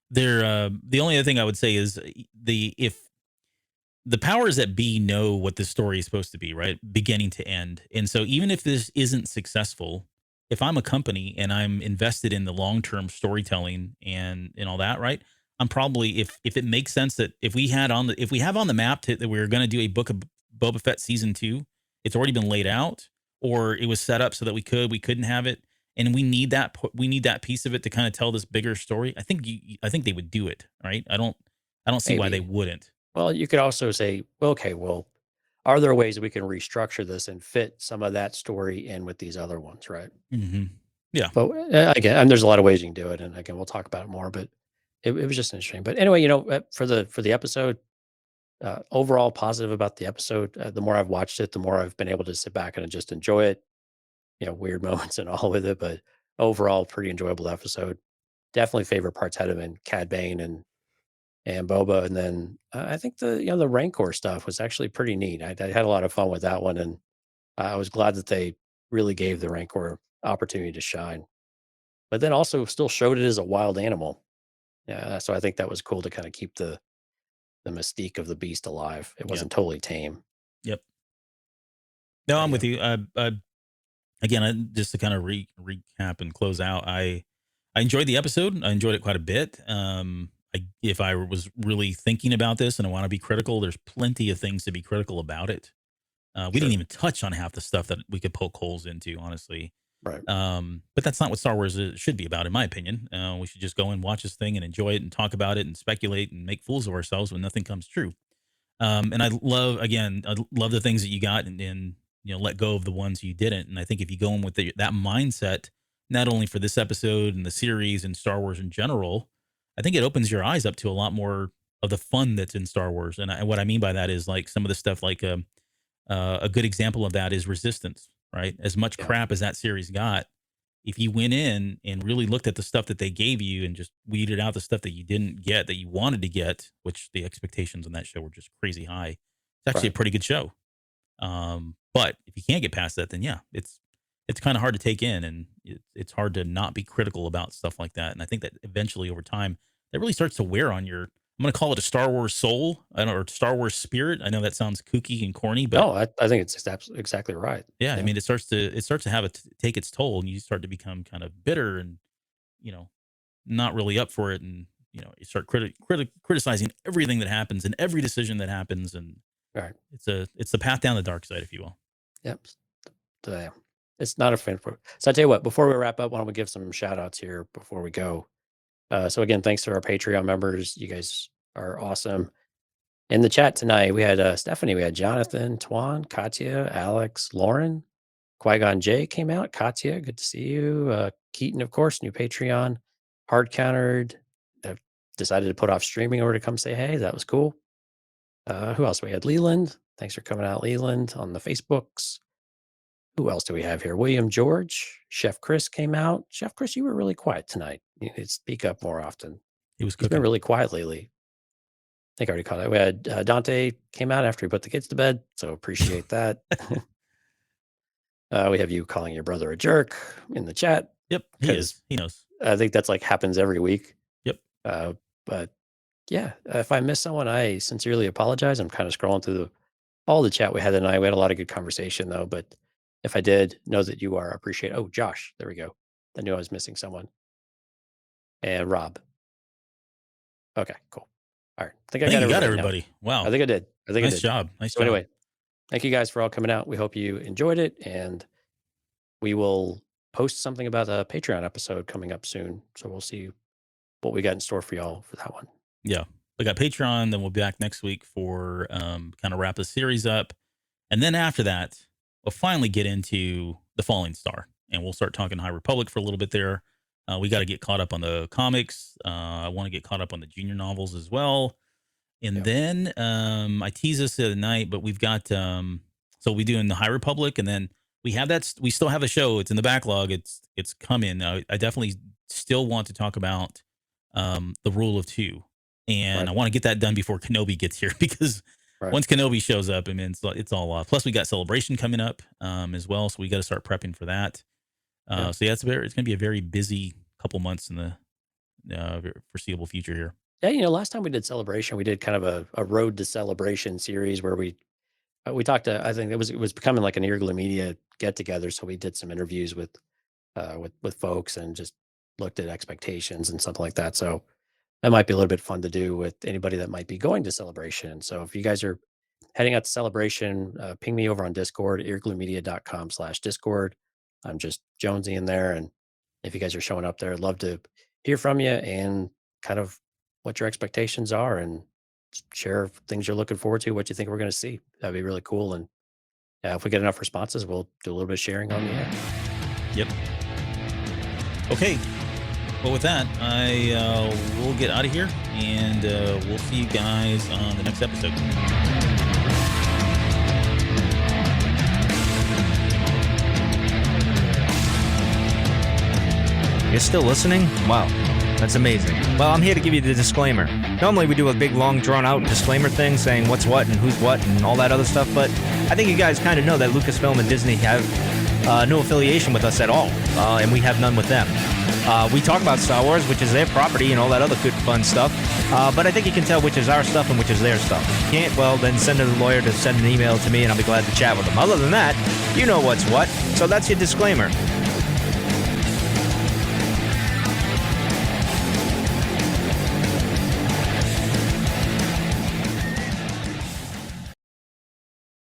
The only other thing I would say is if the powers that be know what the story is supposed to be, right? Beginning to end. And so even if this isn't successful, if I'm a company and I'm invested in the long-term storytelling and all that, right? I'm probably, if it makes sense that if we have on the map that we are going to do a Book of Boba Fett season 2, it's already been laid out, or it was set up so that we couldn't have it, and we need that piece of it to kind of tell this bigger story. I think they would do it, right? I don't see why they Maybe. wouldn't. Well, you could also say, well, okay, well, are there ways we can restructure this and fit some of that story in with these other ones, right? Mm-hmm. Yeah. But again, and there's a lot of ways you can do it, and again, we'll talk about it more. But it was just interesting. But anyway, for the episode, overall positive about the episode. The more I've watched it, the more I've been able to sit back and just enjoy it. Weird moments and all with it, but overall, pretty enjoyable episode. Definitely favorite parts had been Cad Bane and Boba, and then I think the Rancor stuff was actually pretty neat. I had a lot of fun with that one, and I was glad that they really gave the Rancor opportunity to shine, but then also still showed it as a wild animal. Yeah, so I think that was cool to kind of keep the mystique of the beast alive. It Yeah. wasn't totally tame. Yep. No, I'm Yeah, with you. Again, just to kind of recap and close out, I enjoyed the episode. I enjoyed it quite a bit. If I was really thinking about this and I want to be critical, there's plenty of things to be critical about it. We didn't sure. even touch on half the stuff that we could poke holes into, honestly. Right. But that's not what Star Wars should be about, in my opinion. We should just go and watch this thing and enjoy it and talk about it and speculate and make fools of ourselves when nothing comes true. And I love the things that you got and let go of the ones you didn't. And I think if you go in with that mindset, not only for this episode and the series and Star Wars in general, I think it opens your eyes up to a lot more of the fun that's in Star Wars. And what I mean by that is like some of the stuff like a good example of that is Resistance, right? As much Yeah. crap as that series got, if you went in and really looked at the stuff that they gave you and just weeded out the stuff that you didn't get that you wanted to get, which the expectations on that show were just crazy high, it's actually a Right. pretty good show. But if you can't get past that, then yeah, it's kind of hard to take in, and it's hard to not be critical about stuff like that. And I think that eventually, over time, that really starts to wear on your. I'm going to call it a Star Wars soul, I don't, or Star Wars spirit. I know that sounds kooky and corny, but No, I think it's exactly right. yeah, I Yeah. mean, it starts to have take its toll, and you start to become kind of bitter and you know not really up for it, and you start criticizing everything that happens and every decision that happens, and Right. it's the path down the dark side, if you will. Yep. Yeah. It's not a fan for. So I tell you what, before we wrap up, why don't we give some shout outs here before we go? So again, thanks to our Patreon members. You guys are awesome. In the chat tonight, we had Stephanie, we had Jonathan, Twan, Katya, Alex, Lauren, Qui-Gon J came out. Katya, good to see you. Keaton, of course, new Patreon. Hard countered. Decided to put off streaming over to come say hey. That was cool. Who else? We had Leland. Thanks for coming out, Leland, on the Facebooks. Who else do we have here? William George. Chef Chris came out. Chef Chris, you were really quiet tonight. You need to speak up more often. He was He's been cooking. really quiet lately. I think I already caught it. We had Dante came out after he put the kids to bed, so appreciate that. We have you calling your brother a jerk in the chat. Yep, he 'Cause is. He knows. I think that's like happens every week. Yep. But yeah, if I miss someone, I sincerely apologize. I'm kind of scrolling through all the chat we had tonight. We had a lot of good conversation though, but If I did, know that you are appreciated. Oh, Josh, there we go. I knew I was missing someone. And Rob. Okay, cool. All right. I think I got everybody. Wow. I think I did. Nice job. Nice job. Anyway, thank you guys for all coming out. We hope you enjoyed it, and we will post something about a Patreon episode coming up soon. So we'll see what we got in store for y'all for that one. Yeah. We got Patreon, then we'll be back next week for kind of wrap the series up. And then after that, we'll finally get into The Falling Star, and we'll start talking High Republic for a little bit there. We got to get caught up on the comics. I want to get caught up on the junior novels as well. And then I teased this the other night, but we've got, so we do in the High Republic, and then we have that, we still have a show. It's in the backlog. It's coming. I definitely still want to talk about the Rule of Two. And I want to get that done before Kenobi gets here, because once Kenobi shows up, I mean, it's all off. Plus we got Celebration coming up as well. So we got to start prepping for that. So yeah, it's going to be a very busy couple months in the foreseeable future here. Yeah, last time we did Celebration, we did kind of a Road to Celebration series where we talked to, I think it was becoming like an Earglue Media get together. So we did some interviews with folks and just looked at expectations and something like that. So that might be a little bit fun to do with anybody that might be going to Celebration. So if you guys are heading out to Celebration, ping me over on Discord, eargluemedia.com/Discord. I'm just Jonesy in there. And if you guys are showing up there, I'd love to hear from you and kind of what your expectations are, and share things you're looking forward to, what you think we're going to see. That'd be really cool. And if we get enough responses, we'll do a little bit of sharing on the air. Yep. Okay. Well, with that, we'll get out of here, and we'll see you guys on the next episode. You're still listening? Wow, that's amazing. Well, I'm here to give you the disclaimer. Normally we do a big, long, drawn-out disclaimer thing saying what's what and who's what and all that other stuff, but I think you guys kind of know that Lucasfilm and Disney have no affiliation with us at all, and we have none with them. We talk about Star Wars, which is their property, and all that other good, fun stuff, but I think you can tell which is our stuff and which is their stuff. If you can't, well, then send a lawyer to send an email to me, and I'll be glad to chat with them. Other than that, you know what's what, so that's your disclaimer.